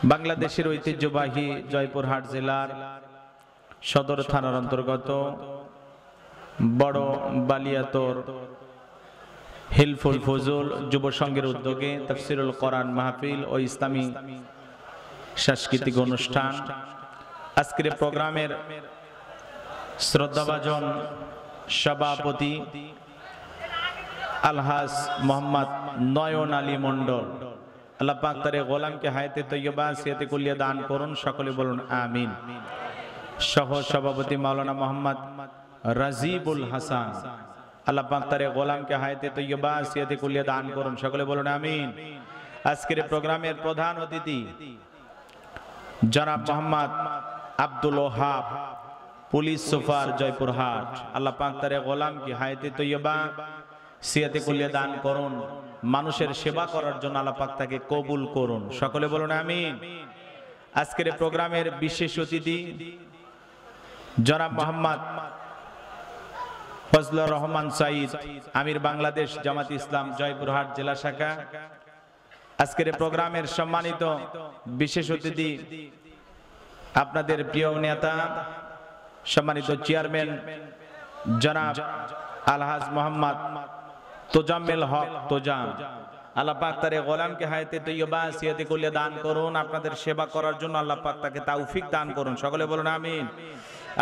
বাংলাদেশের ঐতিহ্যবাহী জয়পুরহাট জেলার সদর থানার অন্তর্গত বড় বালিয়াতোর হিলফুল ফজল যুব সংঘের উদ্যোগে তাফসিরুল কোরআন মাহফিল ও ইসলামী সাংস্কৃতিক অনুষ্ঠান। আজকের প্রোগ্রামের শ্রদ্ধাভাজন সভাপতি আলহাজ মোহাম্মদ নয়ন আলী মন্ডল, আল্লাহ পাক তার গোলামকে হায়াতে তৈয়বা সিয়াতে কুলিয়া দান করুন, সকলে বলুন আমিন। সহ সভাপতি মাওলানা মোহাম্মদ রাজিবুল হাসান, আল্লাহ পাক তার গোলামকে হায়াতে তৈয়বা সিয়াতে কুলিয়া দান করুন, সকলে বলুন আমিন। আজকের প্রোগ্রামের প্রধান অতিথি জনাব মোহাম্মদ আব্দুল ওহাব, পুলিশ সুপার জয়পুরহাট, আল্লাহ পাক তার গোলামকে হায়াতে তৈয়বা সিয়াতে কুলিয়া দান করুন, মানুষের সেবা করার জন্য আল্লাহ পাক তাকে কবুল করুন, সকলে বলুন আমিন। আজকের প্রোগ্রামের বিশেষ অতিথি জনাব মোহাম্মদ ফজলুর রহমান সাঈদ, আমির বাংলাদেশ জামাত ইসলাম জয়পুরহাট জেলা শাখা। আজকের প্রোগ্রামের সম্মানিত বিশেষ অতিথি আপনাদের প্রিয় নেতা সম্মানিত চেয়ারম্যান জনাব আলহাজ মোহাম্মদ তোজাম্মেল হক তোজাম, আল্লাহ পাক তার গোলামকে হায়াতে তৈয়বা সিয়াতে কুলিয়া দান করুন, আপনাদের সেবা করার জন্য আল্লাহ পাক তাকে তৌফিক দান করুন, সকলে বলুন আমিন।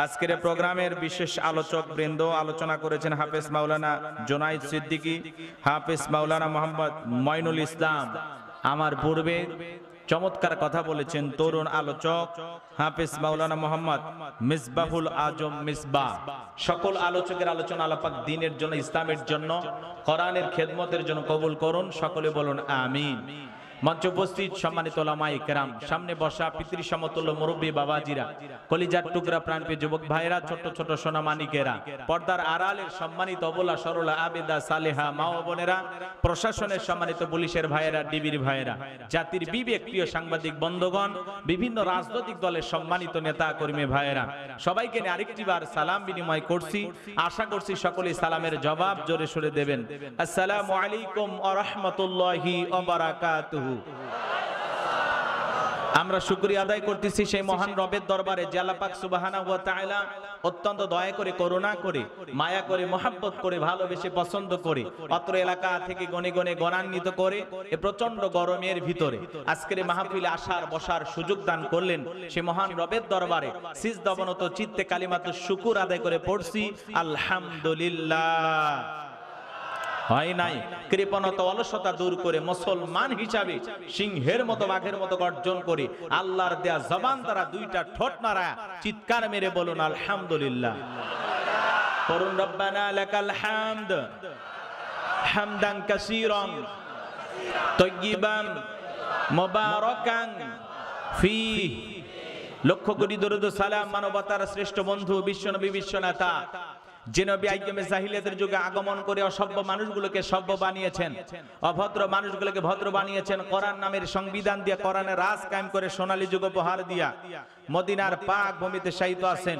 আজকের প্রোগ্রামের বিশেষ আলোচক বৃন্দ আলোচনা করেছেন হাফেজ মাওলানা জোনায়েদ সিদ্দিকী, হাফেজ মাওলানা মোহাম্মদ মঈনুল ইসলাম। আমার পূর্বে চমৎকার কথা বলেছেন তরুণ আলোচক হাফেজ মাওলানা মোহাম্মদ মিসবাহুল আজম মিসবাহ। সকল আলোচকের আলোচনা আল্লাহ পাক দ্বীনের জন্য, ইসলামের জন্য, কোরআনের খেদমতের জন্য কবুল করুন, সকলে বলুন আমিন। মঞ্চ উপস্থিত সম্মানিত উলামায়ে কেরাম, সামনে বসা পিতৃ সমতুল্য মুরব্বী বাবাজিরা, কলিজার টুকরা প্রাণপ্রিয় যুবক ভাইরা, ছোট ছোট সোনামানিকেরা, পর্দার আড়ালের সম্মানিত অবলা সরলা আবেদা সালেহা মা ও বোনেরা, প্রশাসনের সম্মানিত পুলিশের ভাইয়েরা, ডিবির ভাইয়েরা, জাতির বিবেক প্রিয় সাংবাদিক বন্ধুগণ, বিভিন্ন রাজনৈতিক দলের সম্মানিত নেতা কর্মী ভাইয়েরা, সবাইকে নিয়ে আরেকটিবার সালাম বিনিময় করছি। আশা করছি সকলেই সালামের জবাব জোরে সোরে দেবেন। আসসালামু আলাইকুম ওয়া রাহমাতুল্লাহি ওয়া বারাকাতুহু। আমরা শুকরিয়া আদায় করতেছি সেই মহান রবের দরবারে যে আল্লাহ পাক সুবহানাহু ওয়া তাআলা অত্যন্ত দয়া করে, করুণা করে, মায়া করে, মহব্বত করে, ভালোবেসে, পছন্দ করে অত্র এলাকা থেকে গনে গনে গণান্বিত করে এই প্রচন্ড গরমের ভিতরে আজকের মাহফিলে আসার বসার সুযোগ দান করলেন। সেই মহান রবের দরবারে সিজদা অবনত চিত্তে কালিমাতুশ শুকুর আদায় করে পড়ছি আলহামদুলিল্লাহ। হয় নাই কৃপণতা অলসতা দূর করে মুসলমান হিসাবে সিংহের মতো বাঘের মতো গর্জন করে আল্লাহর দেয়া জবান তারা দুইটা ঠোঁট নাড়া চিৎকার মেরে বলুন আলহামদুলিল্লাহ। করুন রব্বানা লাকাল হামদ হামদান কাসীরান তাইয়িবান মুবারাকান ফীহি। লক্ষ কোটি দরুদ ও সালাম মানবতার শ্রেষ্ঠ বন্ধু বিশ্বনবী বিশ্বনেতা যে নবী আইয়ামে জাহিলিয়াতের যুগে আগমন করে অসভ্য মানুষগুলোকে সভ্য বানিয়েছেন, অভদ্র মানুষগুলোকে ভদ্র বানিয়েছেন, কোরআন নামের সংবিধান দিয়ে, কোরআনের রাজ কায়েম করে সোনালী যুগ উপহার দিয়া মদিনার পাক ভূমিতে শায়িত আছেন।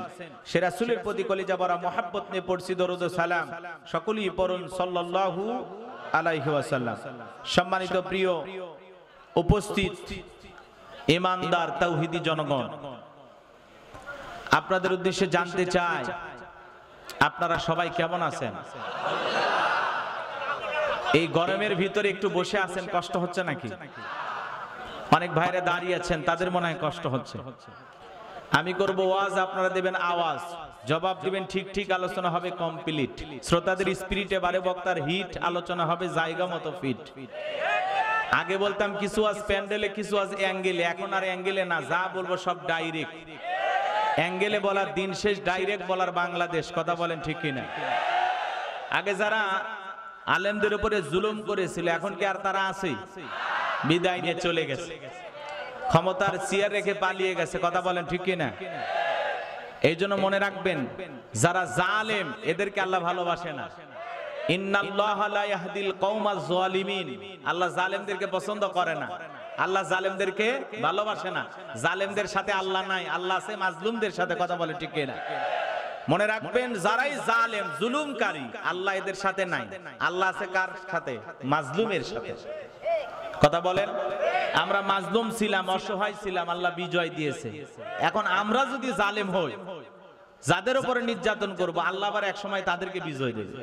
সে রাসূলের প্রতি কলিজা ভরা মহব্বত নিয়ে পড়ছি দরুদ ও সালাম, সকলেই পড়ুন সাল্লাল্লাহু আলাইহি ওয়াসাল্লাম। সম্মানিত প্রিয় উপস্থিত ঈমানদার তাওহীদি জনগণ, আপনাদের উদ্দেশ্যে জানতে চাই আপনারা সবাই কেমন আছেন? এই গরমের ভিতরে একটু বসে আছেন, কষ্ট হচ্ছে নাকি? অনেক ভাইরা দাঁড়িয়ে আছেন, তাদের মনে হয় কষ্ট হচ্ছে। আমি করব ওয়াজ, আপনারা দেবেন আওয়াজ, জবাব দিবেন ঠিক ঠিক, আলোচনা হবে কমপ্লিট। শ্রোতাদের স্পিরিটে বারে বক্তার হিট, আলোচনা হবে জায়গা মতো ফিট। আগে বলতাম কিছু আজ প্যান্ডেলে, কিছু আজ অ্যাঙ্গেলে, এখন আর অ্যাঙ্গেলে না, যা বলবো সব ডাইরেক্ট। অ্যাঙ্গেলে বলার দিন শেষ, ডাইরেক্ট বলার বাংলাদেশ। কথা বলেন ঠিক কিনা? আগে যারা আলেমদের উপরে জুলুম করেছিল এখন কি আর তারা আছে? বিদায় নিয়ে চলে গেছে, ক্ষমতার চেয়ার রেখে পালিয়ে গেছে। কথা বলেন ঠিক কিনা? এই জন্য মনে রাখবেন, যারা জালেম এদেরকে আল্লাহ ভালোবাসে না। ইন্নাল্লাহা লা ইয়াহদিল কওমাজ যালিমিন, আল্লাহ জালেমদেরকে পছন্দ করে না, আল্লাহ জালেমদেরকে ভালোবাসে না। জালেমদের সাথে আল্লাহ নাই, আল্লাহ আছে মাজলুমদের সাথে। কথা বলে ঠিক কিনা? মনে রাখবেন, যারাই জালেম জুলুমকারী আল্লাহ এদের সাথে নাই, আল্লাহ আছে কার সাথে? মাজলুমের সাথে। কথা বলেন। আমরা মাজলুম ছিলাম, অসহায় ছিলাম, আল্লাহ বিজয় দিয়েছে। এখন আমরা যদি জালেম হই, যাদের উপরে নির্যাতন করব, আল্লাহ আবার এক সময় তাদেরকে বিজয় দেবে।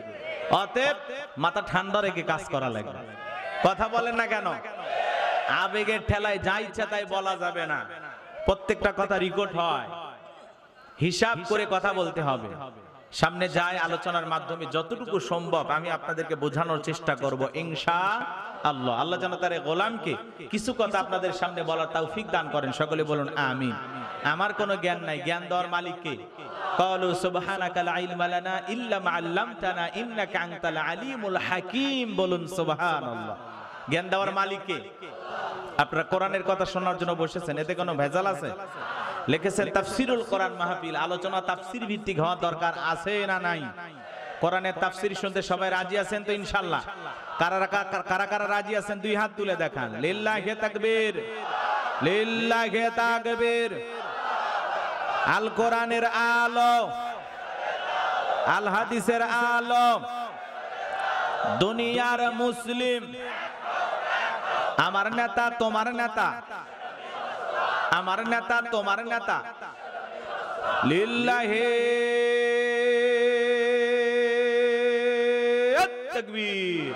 অতএব মাথা ঠান্ডা রেখে কাজ করা লাগবে। কথা বলেন না কেন? আবেগের ঠেলায় যা ইচ্ছা তাই বলা যাবে না। প্রত্যেকটা কথা রেকর্ড হয়, হিসাব করে কথা বলতে হবে। সামনে যায় আলোচনার মাধ্যমে যতটুকু সম্ভব আমি আপনাদেরকে বোঝানোর চেষ্টা করব ইনশাআল্লাহ। আল্লাহ যেন তার গোলামকে কিছু কথা আপনাদের সামনে বলার তৌফিক দান করেন। সকলে বলুন আমিন। আমার কোনো জ্ঞান নাই, জ্ঞান দেওয়ার মালিক কে? ক্বালু সুবহানাকা লা ইলমা লানা ইল্লা মা আল্লামতানা ইন্নাকা আনতাল আলিমুল হাকীম। বলুন সুবহানাল্লাহ। জ্ঞান দেওয়ার মালিক কে? আপনারা কোরআনের কথা শোনার জন্য বসেছেন, এতে কোনো ভেজাল আছে? লিখেছেন তাফসিরুল কোরআন মাহফিল, আলোচনা তাফসির ভিত্তিক হওয়া দরকার আছে না নাই? কোরআনের তাফসির শুনতে সবাই রাজি আছেন তো ইনশাআল্লাহ? কারা কারা রাজি আছেন দুই হাত তুলে দেখান। লিল্লাহি তাকবীর, লিল্লাহি তাকবীর। আল কোরআনের আলো, আল হাদিসের আলো, দুনিয়ার মুসলিম। আমার নেতা তোমার নেতা, আমার নেতা তোমার নেতা। লিল্লাহি তাকবীর।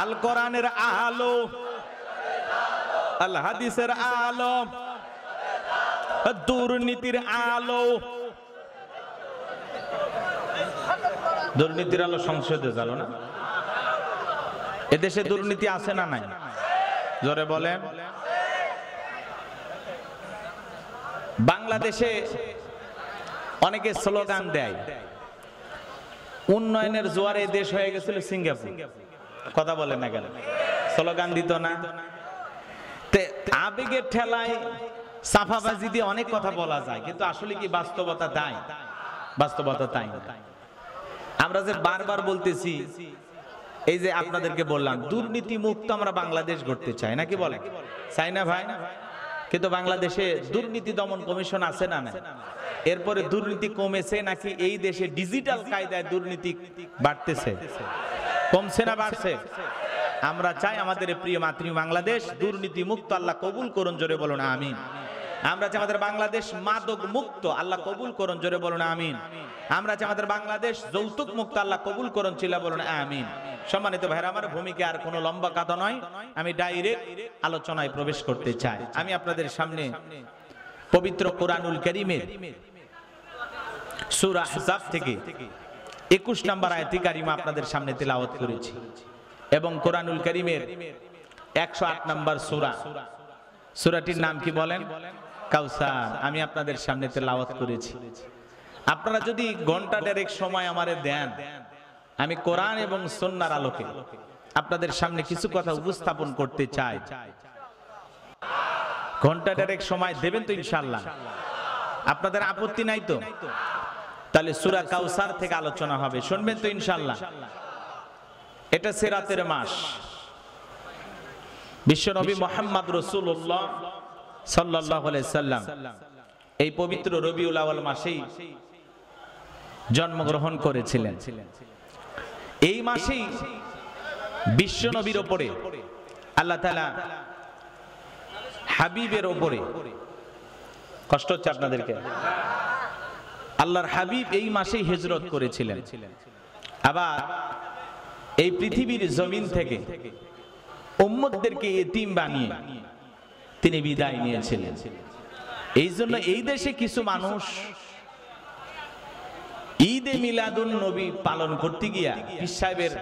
আল কোরআনের আলো, আল হাদিসের আলো, দুর্নীতির আলো। দুর্নীতির আলো সংসদে জ্বালো না? এদেশে দুর্নীতি আছে না নাই? জোরে বলেন। বাংলাদেশে অনেকে স্লোগান দেয়, উন্নয়নের জোয়ারে দেশ হয়ে গেছিল সিঙ্গাপুর। কথা বলেন না কেন? স্লোগান দিত না? আবেগের ঠেলায় সাফাবাজি দিয়ে অনেক কথা বলা যায়, কিন্তু আসলে কি বাস্তবতা তাই? বাস্তবতা তাই না। আমরা যে বারবার বলতেছি, এই যে আপনাদেরকে বললাম দুর্নীতি মুক্ত আমরা বাংলাদেশ গড়তে চাই, নাকি বলেন? চাই না ভাই? কিন্তু বাংলাদেশে দুর্নীতি দমন কমিশন আছে না? এরপরে দুর্নীতি কমেছে নাকি এই দেশে ডিজিটাল কায়দায় দুর্নীতি বাড়তেছে? কমছে না বাড়ছে? আমরা চাই আমাদের প্রিয় মাতৃ বাংলাদেশ দুর্নীতি মুক্ত। আল্লাহ কবুল করুন, জোরে বলুন আমিন। আমরা চাই আমাদের বাংলাদেশ মাদক মুক্ত। আল্লাহ কবুল করুন, জোরে বলুন আমিন। আমরা চাই আমাদের বাংলাদেশ যৌতুক মুক্ত। আল্লাহ কবুল করুন, চিল্লা বলুন আমিন। সম্মানিত ভাইরা, আমার ভূমিকা আর কোনো লম্বা কথা নয়, আমি ডাইরেক্ট আলোচনায় প্রবেশ করতে চাই। আমি আপনাদের সামনে পবিত্র কোরআনুল কারীমের সূরা আহজাব থেকে 21 নম্বর আয়াতে কারিমা আপনাদের সামনে তেলাওয়াত করেছি, এবং কোরআনুল কারীমের 108 নম্বর সূরা, সূরাটির নাম কি বলেন? কাউসার। আমি আপনাদের সামনে তেলাওয়াত করেছি। আপনারা যদি ঘন্টা দেড়েক সময় আমারে দেন, আমি কোরআন এবং সুন্নাহর আলোকে আপনাদের সামনে কিছু কথা উপস্থাপন করতে চাই। ঘন্টা দেড়েক সময় দেবেন তো ইনশাআল্লাহ? আপনাদের আপত্তি নাই তো? তাহলে সূরা কাউসার থেকে আলোচনা হবে, শুনবেন তো ইনশাআল্লাহ? এটা সিরাতের মাস। বিশ্বনবী মুহাম্মদ রাসূলুল্লাহ সাল্লাল্লাহু আলাইহি সাল্লাম এই পবিত্র রবিউল আউয়াল মাসেই জন্মগ্রহণ করেছিলেন। এই মাসেই বিশ্বনবীর উপরে আল্লাহ তাআলা হাবিবের উপরে, কষ্ট হচ্ছে আপনাদেরকে, আল্লাহর হাবিব এই মাসেই হিজরত করেছিলেন। আবার এই পৃথিবীর জমিন থেকে উম্মতদেরকে এতিম বানিয়ে তিনি বিদায় নিয়েছিলেন। এই জন্য এই দেশে কিছু মানুষ ঈদে মিলাদুন নবী পালন করতে গিয়া পীর সাহেবের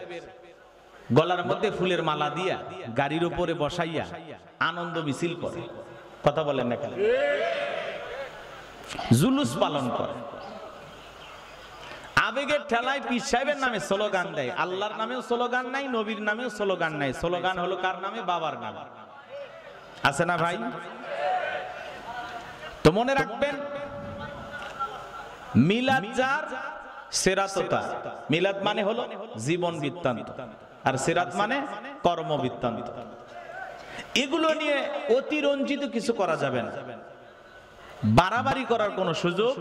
গলার মধ্যে ফুলের মালা দিয়া গাড়ির উপরে বসাইয়া আনন্দ মিছিল করে। কথা বলেন না কেন? জুলুস পালন করে, আবেগের ঠেলায় পীর সাহেবের নামে স্লোগান দেয়। আল্লাহর নামেও স্লোগান নাই, নবীর নামেও স্লোগান নাই। স্লোগান হলো কার নামে? বাবার নামে। আছে না ভাই? তো মনে রাখবেন, মিলাদ যার, সিরাত তার। মিলাদ মানে হলো জীবন বৃত্তান্ত, আর সিরাত মানে কর্ম বৃত্তান্ত। এগুলো নিয়ে অতিরঞ্জিত কিছু করা যাবে না, বাড়াবাড়ি করার কোনো সুযোগ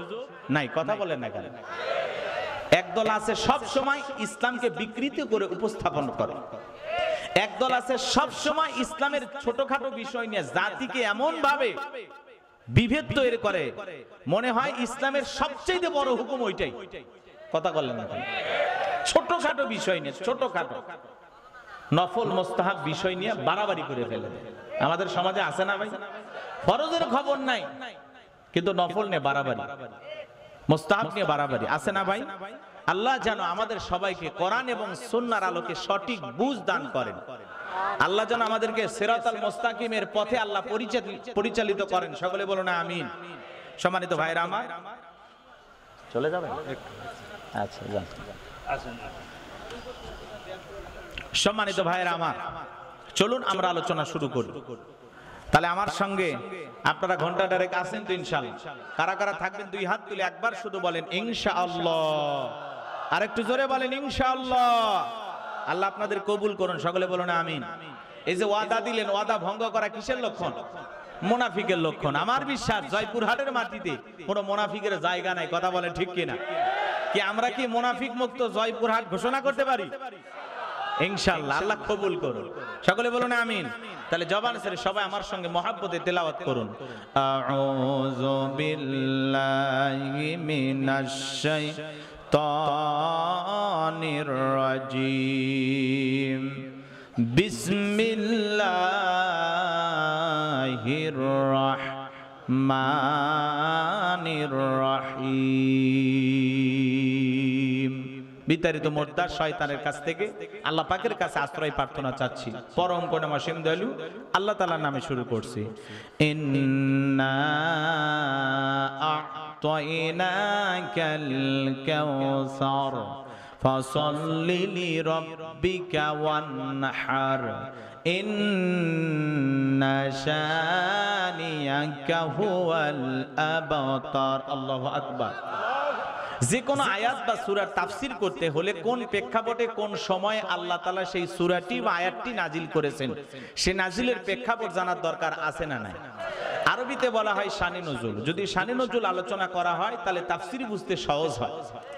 নাই। কথা বলেন না কেন? একদল আছে সব সময় ইসলামকে বিকৃত করে উপস্থাপন করে, একদল আছে সব সময় ইসলামের ছোটখাটো বিষয় নিয়ে জাতিকে এমন ভাবে বিভেদ তৈরি করে, মনে হয় ইসলামের সবচেয়ে বড় হুকুম ওইটাই। কথা বললেন না? ছোটখাটো বিষয় নিয়ে, ছোটখাটো নফল মুস্তাহাব বিষয় নিয়ে বাড়াবাড়ি করে ফেলে। আমাদের সমাজে আছে না ভাই? ফরজের খবর নাই কিন্তু নফল নিয়ে বাড়াবাড়ি, মুস্তাহাব নিয়ে বাড়াবাড়ি, আছে না ভাই? আল্লাহ যেন আমাদের সবাইকে কোরআন এবং সুন্নাহর আলোকে সঠিক বুঝ দান করেন। আল্লাহ যেন আমাদেরকে সিরাতাল মুস্তাকিমের পথে আল্লাহ পরিচালিত করেন। সকলে বলুন আমিন। সম্মানিত ভাইরা আমার, চলে যাবেন? আচ্ছা যান। সম্মানিত ভাইরা আমার, চলুন আমরা আলোচনা শুরু করি। তাহলে আমার সঙ্গে আপনারা ঘন্টা ডাইরেক্ট আছেন তো ইনশাআল্লাহ? কারা কারা থাকবেন দুই হাত তুলে একবার শুধু বলেন ইনশাআল্লাহ, আর একটু জোরে বলেন ইনশাআল্লাহ। আল্লাহ আপনাদের কবুল করুন। সকলে বলুন আমিন। এই যে ওয়াদা দিলেন, ওয়াদা ভঙ্গ করা কিসের লক্ষণ? মুনাফিকের লক্ষণ। আমার বিশ্বাস জয়পুরহাটের মাটিতে কোনো মুনাফিকের জায়গা নাই। কথা বলে ঠিক কিনা? কি আমরা কি মুনাফিক মুক্ত জয়পুরহাট ঘোষণা করতে পারি? ইনশাআল্লাহ। আল্লাহ কবুল করুন। সকলে বলুন আমিন। তাহলে জবান ছেড়ে সবাই আমার সঙ্গে মহব্বতে তেলাওয়াত করুন। আউযু বিল্লাহি মিনাশ শাইতানির রাজিম। বিসমিল্লাহির রাহমানির রাহিম। বিতাড়িত মোর্দার শয়তানের কাছ থেকে আল্লাহ পাকের কাছে আশ্রয় প্রার্থনা চাচ্ছি। পরম করুণা অসীম দয়ালু আল্লাহ তাআলার নামে শুরু করছি। ইন্না আ'তাইনাকাল কাউসার ফাসাল্লি লিরাব্বিকা ওয়ানহার ইন্না শানিয়াকা হুয়াল আবতার। আল্লাহু আকবার। যে কোনো আয়াত বা সূরার তাফসীর করতে হলে কোন প্রেক্ষাপটে কোন সময়ে আল্লাহ তাআলা সেই সূরাটি বা আয়াতটি নাজিল করেছেন, সে নাজিলের প্রেক্ষাপট জানার দরকার আছে না নাই? আরবিতে বলা হয় শানে নজুল। যদি শানে নজুল আলোচনা করা হয় তাহলে তাফসীর বুঝতে সহজ হয়।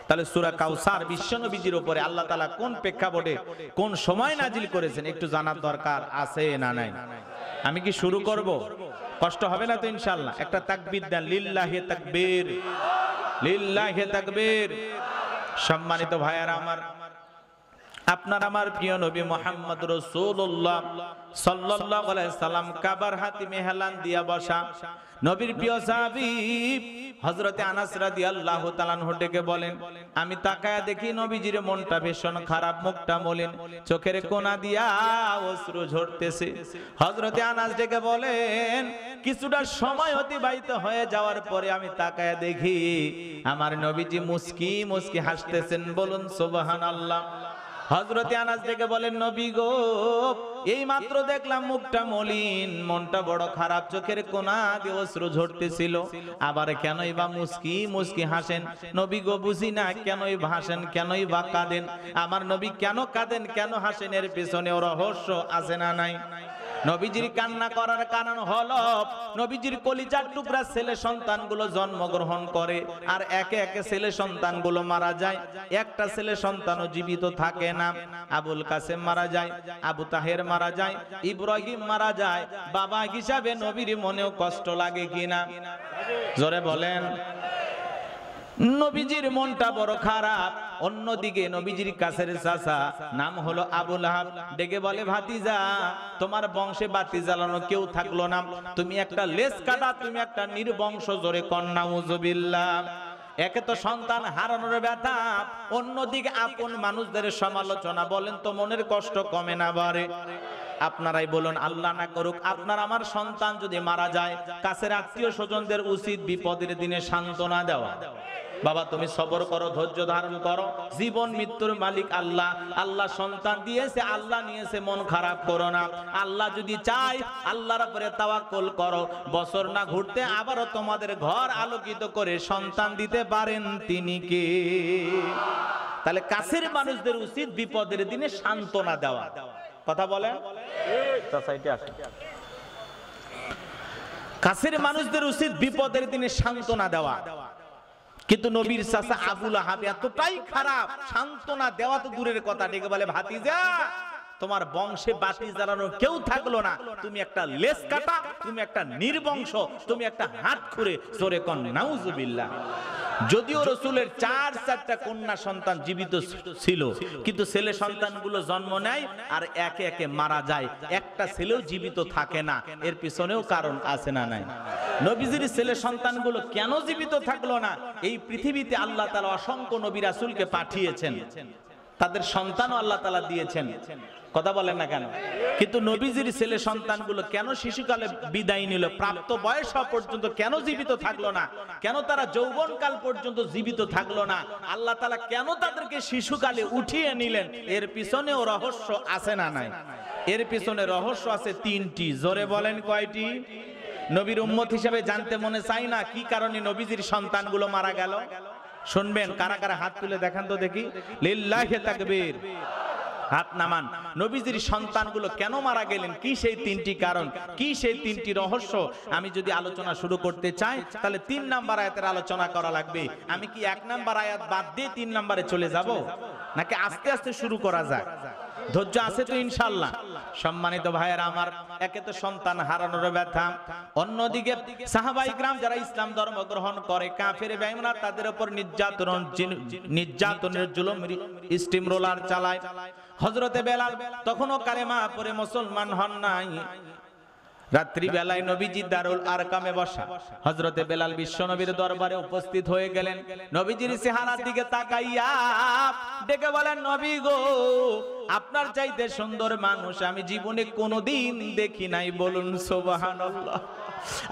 তাহলে সূরা কাউসার বিশ্বনবীজির উপরে আল্লাহ তাআলা কোন প্রেক্ষাপটে কোন সময় নাজিল করেছেন একটু জানার দরকার আছে না নাই? আমি কি শুরু করব? কষ্ট হবে না তো ইনশাআল্লাহ? একটা তাকবীর দেন, লিল্লাহি তাকবীর, লিল্লাহি তাকবীর। সম্মানিত ভাইয়ারা আমার, আপনার আমার প্রিয় নবী মুহাম্মদ রাসূলুল্লাহ সাল্লাল্লাহু আলাইহি সাল্লাম কাবার হাতিমে হেলান দিয়া বসা। নবীর প্রিয় সাহাবী হযরতে আনাস রাদিয়াল্লাহু তাআলা আনহু ডেকে বলেন, আমি তাকায়া দেখি নবীজির মনটা ভীষণ খারাপ, মুখটা মলিন, চোখের কোনা দিয়া অশ্রু ঝরতেছে। হযরতে আনাস ডেকে বলেন, কিছুটা সময় অতিবাহিত হয়ে যাওয়ার পরে আমি তাকায়া দেখি আমার নবীজি মুস্কি মুস্কি হাসতেছেন। বলুন সুবহানাল্লাহ। হযরতে আনাস ডেকে বলেন, নবী গো, এই মাত্র দেখলাম মুখটা মলিন, মনটা বড় খারাপ, চোখের কোনা দিয়ে অশ্রু ঝরতেছিল, আবার কেনই বা মুস্কি মুস্কি হাসেন? নবী গো, বুঝি না কেনই হাসেন, কেনই বা কাঁদেন? আমার নবী কেন কাঁদেন, কেন হাসেন, এর পেছনেও রহস্য আছে না নাই? নবীজির কান্না করার কারণ হলো নবীজির কলিজার টুকরা ছেলে সন্তানগুলো জন্মগ্রহণ করে আর একে একে ছেলে সন্তানগুলো মারা যায়। একটা ছেলে সন্তানও জীবিত থাকে না। আবুল কাসেম মারা যায়, আবু তাহের মারা যায়, ইব্রাহিম মারা যায়। বাবা হিসাবে নবীর মনেও কষ্ট লাগে কিনা? জোরে বলেন। নবীজির মনটা বড় খারাপ। অন্যদিকে নবীজির কাছের চাচা নাম হলো আবু লাহাব ডেকে বলে, ভাতিজা, তোমার বংশে বাতি জ্বালানো কেউ থাকলো না, তুমি একটা লেজ কাটা, তুমি একটা নির্বংশ। জোরে কন্যা উযুবিল্লাহ। একে তো সন্তান হারানোর ব্যথা, অন্যদিকে আপন মানুষদের সমালোচনা। বলেন তো মনের কষ্ট কমে না বাড়ে? আপনারাই বলুন, আল্লাহ না করুক আপনার আমার সন্তান যদি মারা যায়, কাছের আত্মীয় স্বজনদের উচিত বিপদের দিনে সান্ত্বনা দেওয়া। বাবা তুমি সবর করো, ধৈর্য ধারণ করো, জীবন মৃত্যুর মালিক আল্লাহ। আল্লাহ সন্তান দিয়েছে, আল্লাহ নিয়েছে, মন খারাপ করো না। আল্লাহ যদি চায়, আল্লাহর উপরে তাওয়াক্কুল করো, বছর না ঘুরতে আবারও তোমাদের ঘর আলোকিত করে সন্তান দিতে পারেন তিনি কে? তাহলে কাছের মানুষদের উচিত বিপদের দিনে সান্ত্বনা দেওয়া। কথা বলেন। কাছের মানুষদের উচিত বিপদের দিনে সান্ত্বনা দেওয়া। কিন্তু নবীর চাচা আবু লাহাব এতটাই খারাপ, সান্ত্বনা দেওয়া তো দূরের কথা, ডেকে বলে, ভাতিজা, তোমার বংশে বাতি জ্বালানো কেউ থাকলো না, তুমি একটা লেজ কাটা, তুমি একটা নির্বংশ, তুমি একটা হাত খুঁড়ে, জোরে কোন নাউজুবিল্লাহ। যদিও রসুলের 4-4টা কন্যা সন্তান জীবিত ছিল, কিন্তু ছেলে সন্তানগুলো জন্ম নেয় আর একে একে মারা যায়, একটা ছেলেও জীবিত থাকে না। এর পিছনেও কারণ আছে না নাই? নবীজির ছেলে সন্তানগুলো কেন জীবিত থাকলো না? এই পৃথিবীতে আল্লাহ তাআলা অসংখ্য নবী রাসূলকে পাঠিয়েছেন, তাদের সন্তানও আল্লাহ তাআলা দিয়েছেন, কথা বলেন না কেন? কিন্তু নবীজির ছেলে সন্তানগুলো কেন শিশুকালে বিদায় নিল, প্রাপ্ত বয়স হওয়া পর্যন্ত কেন জীবিত থাকলো না? কেন তারা যৌবনকাল পর্যন্ত জীবিত থাকলো না? আল্লাহ তাআলা কেন তাদেরকে শিশুকালে উঠিয়ে নিলেন? এর পিছনেও রহস্য আছে না নাই? এর পিছনে রহস্য আছে 3টি। জোরে বলেন কয়টি? নবীর উম্মত হিসেবে জানতে মনে চাই না কি কারণে নবীজির সন্তানগুলো মারা গেল? শুনবেন, কারা কারা হাত তুলে দেখান তো দেখি। লিল্লাহি তাকবীর, হাত নামান। নবীজির সন্তানগুলো কেন মারা গেলেন? কি সেই 3টি কারণ, কি সেই 3টি রহস্য? আমি যদি আলোচনা শুরু করতে চাই তাহলে 3 নাম্বার আয়াতের আলোচনা করা লাগবে। আমি কি 1 নাম্বার আয়াত বাদ দিয়ে 3 নাম্বারে চলে যাব, নাকি আস্তে আস্তে শুরু করা যায়? ধৈর্য আছে তো ইনশাআল্লাহ? সম্মানিত ভাইয়েরা আমার, একে তো সন্তান হারানোর ব্যথা, অন্যদিকে সাহাবায়ে কিরাম যারা ইসলাম ধর্ম গ্রহণ করে কাফের বেঈমানরা তাদের উপর নির্যাতনের জুলুম স্টিম রোলার চালায়। হযরতে বেলাল তখনও কালেমা পড়ে মুসলমান হন নাই। রাত্রি বেলায় নবীজি দারুল আরকামে বসা, হযরতে বেলাল বিশ্ব নবীর দরবারে উপস্থিত হয়ে গেলেন। নবীজির চেহারার দিকে তাকাইয়া ডেকে বলেন, নবী গো, আপনার চাইতে সুন্দর মানুষ আমি জীবনে কোনোদিন দেখি নাই, বলুন সুবহানাল্লাহ।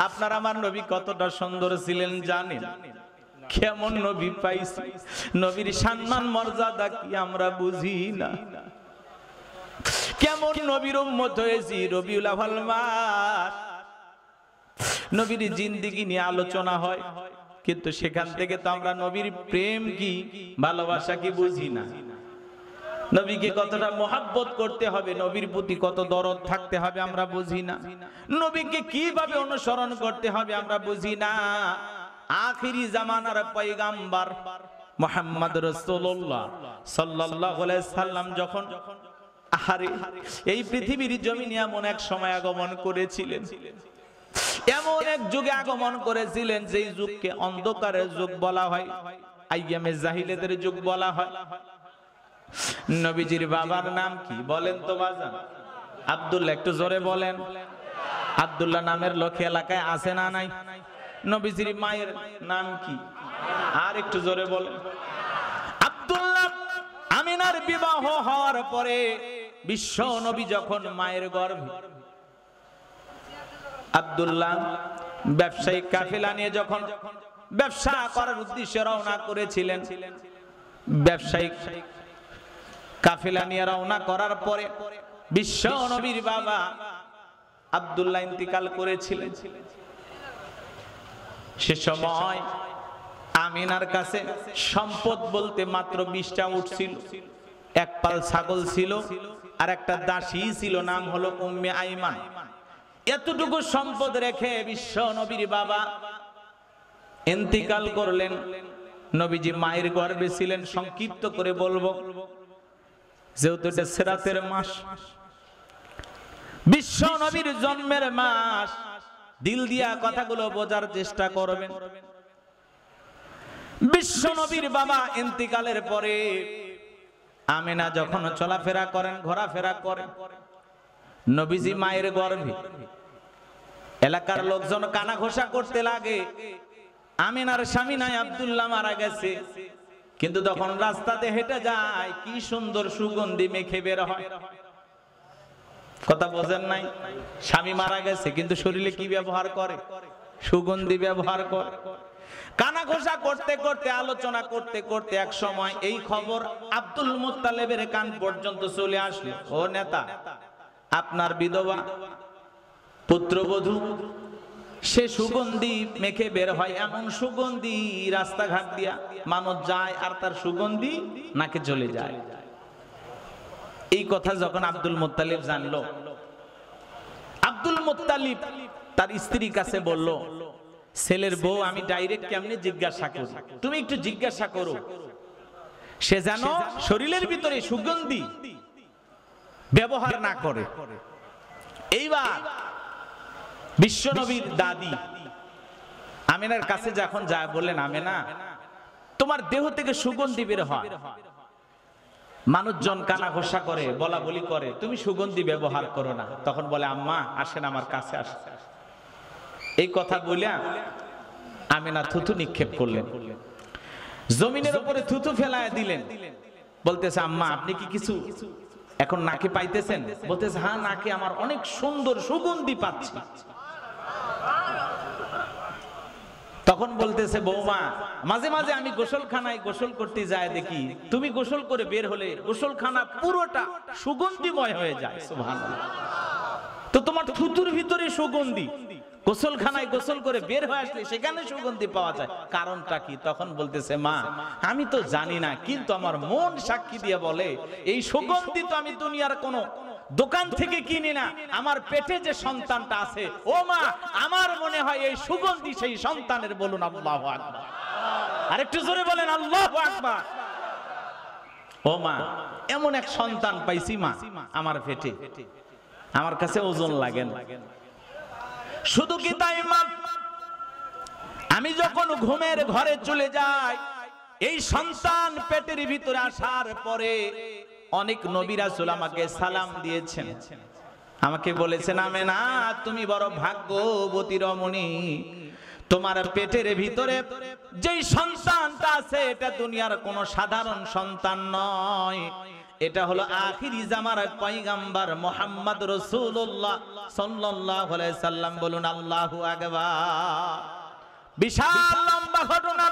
আপনার আমার নবী কতটা সুন্দর ছিলেন জানেন? কেমন নবী পাইছি, নবীর সম্মান মর্যাদা কি আমরা বুঝি না? কেমন নবীর উম্মত হয়েছি, রবিউল আউয়াল মাস, নবীর জিন্দেগি নিয়ে আলোচনা হয়, কিন্তু সেখান থেকে তো আমরা নবীর প্রেম কি ভালোবাসা কি বুঝি না। নবীকে কতটা মহব্বত করতে হবে, নবীর প্রতি কত দরদ থাকতে হবে আমরা বুঝি না। নবীকে কিভাবে অনুসরণ করতে হবে আমরা বুঝি না। আখিরি জামানার পয়গাম্বর মুহাম্মদ রাসূলুল্লাহ সাল্লাল্লাহু আলাইহি সাল্লাম যখন এই পৃথিবীর জমিনে এমন এক সময় আগমন করেছিলেন, এমন এক যুগে আগমন করেছিলেন যেই যুগকে অন্ধকারের যুগ বলা হয়, আইয়ামে জাহিলিয়াতের যুগ বলা হয়। নবীজির বাবার নাম কি বলেন তো বাজান? আব্দুল্লাহ। একটু জোরে বলেন। আব্দুল্লাহ নামের লোক এলাকায় আছে না নাই? নবীজির মায়ের নাম কি? আর একটু জোরে বলেন। আব্দুল্লাহ। আমিনার বিবাহ হওয়ার পরে বিশ্ব নবী যখন মায়ের গর্ভে, আব্দুল্লাহ ব্যবসায়িক কাফেলা নিয়ে যখন ব্যবসা করার উদ্দেশ্যে রওনা করেছিলেন, ব্যবসায়িক কাফেলা নিয়ে রওনা করার পরে বিশ্ব নবীর বাবা আব্দুল্লাহ ইন্তিকাল করেছিলেন। সে সময় আমিনার কাছে সম্পদ বলতে মাত্র 20টা উট ছিল, এক পাল ছাগল ছিল, আর একটা দাসী ছিল, নাম হলো উম্মে আইমান। এতটুকু সম্পদ রেখে বিশ্ব নবীর বাবা ইন্তিকাল করলেন। নবীজি মায়ের গর্ভে ছিলেন। সংক্ষিপ্ত করে বলবো, যেহেতু এটা সিরাতের মাস, বিশ্ব নবীর জন্মের মাস, দিল দিয়া কথাগুলো বোঝার চেষ্টা করবেন। বিশ্ব নবীর বাবা ইন্তিকালের পরে আমিনা যখন চলাফেরা করেন, ঘোরাফেরা করেন, নবীজি মায়ের গর্ভে, এলাকার লোকজন কানা ঘোষা করতে লাগে, আমিনার স্বামী নাই, আব্দুল্লাহ মারা গেছে। কিন্তু তখন রাস্তাতে হেঁটে যায়, কি সুন্দর সুগন্ধি মেখে বের হয়। কথা বোঝেন নাই? স্বামী মারা গেছে কিন্তু শরীরে কি ব্যবহার করে? সুগন্ধি ব্যবহার করে। কানা ঘোষা করতে করতে, আলোচনা করতে করতে এক সময় এই খবর আব্দুল মুত্তালিবের কান পর্যন্ত চলে আসলো, ও নেতা, আপনার বিধবা পুত্রবধূ সে সুগন্ধি মেখে বের হয়, এমন সুগন্ধি রাস্তাঘাট দিয়া মানুষ যায় আর তার সুগন্ধি নাকে চলে যায়। এই কথা যখন আব্দুল মুত্তালিব জানলো, আব্দুল মুত্তালিব তার স্ত্রীর কাছে বলল, ছেলের বউ আমি ডাইরেক্ট কেমনে জিজ্ঞাসা করব, তুমি একটু জিজ্ঞাসা করো, সে যেন শরীরের ভিতরে সুগন্ধি ব্যবহার না করে। এইবার বিশ্বনবীর দাদি আমেনার কাছে যখন যায়, বললেন আমেনা, তোমার দেহ থেকে সুগন্ধি বের হয়, মানুষজন কানা ঘোষা করে, বলা বলি করে, তুমি সুগন্ধি ব্যবহার করো না। তখন বলে, আম্মা আসেন আমার কাছে আসেন। এই কথা বলিয়া আমেনা থুতু নিক্ষেপ করলেন, জমিনের উপরে থুতু ফেলায় দিলেন। বলতেছে, আম্মা আপনি কি কিছু এখন নাকে পাইতেছেন? বলতেছে, হ্যাঁ নাকে আমার অনেক সুন্দর সুগন্ধি পাচ্ছি। তখন বলতেছে, বৌমা মাঝে মাঝে আমি গোসলখানায় গোসল করতে যায় দেখি, তুমি গোসল করে বের হলে গোসলখানা পুরোটা সুগন্ধিময় হয়ে যায়। সুবহানাল্লাহ। তো তোমার থুতুর ভিতরে সুগন্ধি, গোসলখানায় গোসল করে বের হয়ে আসলে সেখানে সুগন্ধি পাওয়া যায়, কারণটা কি? তখন বলতেছে, মা আমি তো জানি না, কিন্তু আমার মন সাক্ষী দিয়ে বলে এই সুগন্ধি তো আমি দুনিয়ার কোনো দোকান থেকে কিনি না, আমার পেটে যে সন্তানটা আছে, ও মা আমার মনে হয় এই সুগন্ধি সেই সন্তানের। বলুন আল্লাহু আকবার। আরেকটু জোরে বলেন আল্লাহু আকবার। ও মা এমন এক সন্তান পাইছি মা আমার পেটে, আমার কাছে ওজন লাগে না। শুধু কি তাই মা, আমি যখন ঘুমের ঘরে চলে যাই, এই সন্তান পেটের ভিতরে আসার পরে অনেক নবী রাসূল আমাকে সালাম দিয়েছেন, আমাকে বলেছেন, আমেনা তুমি বড় ভাগ্যবতী রমণী, তোমার পেটের ভিতরে যেই সন্তানটা আছে এটা দুনিয়ার কোনো সাধারণ সন্তান নয়, এটা হলো আখিরি জামার পয়গম্বর মুহাম্মদ রাসূলুল্লাহ সাল্লাল্লাহু আলাইহি সাল্লাম। বলুন আল্লাহু আকবার। বিশাল লম্বা ঘটনা,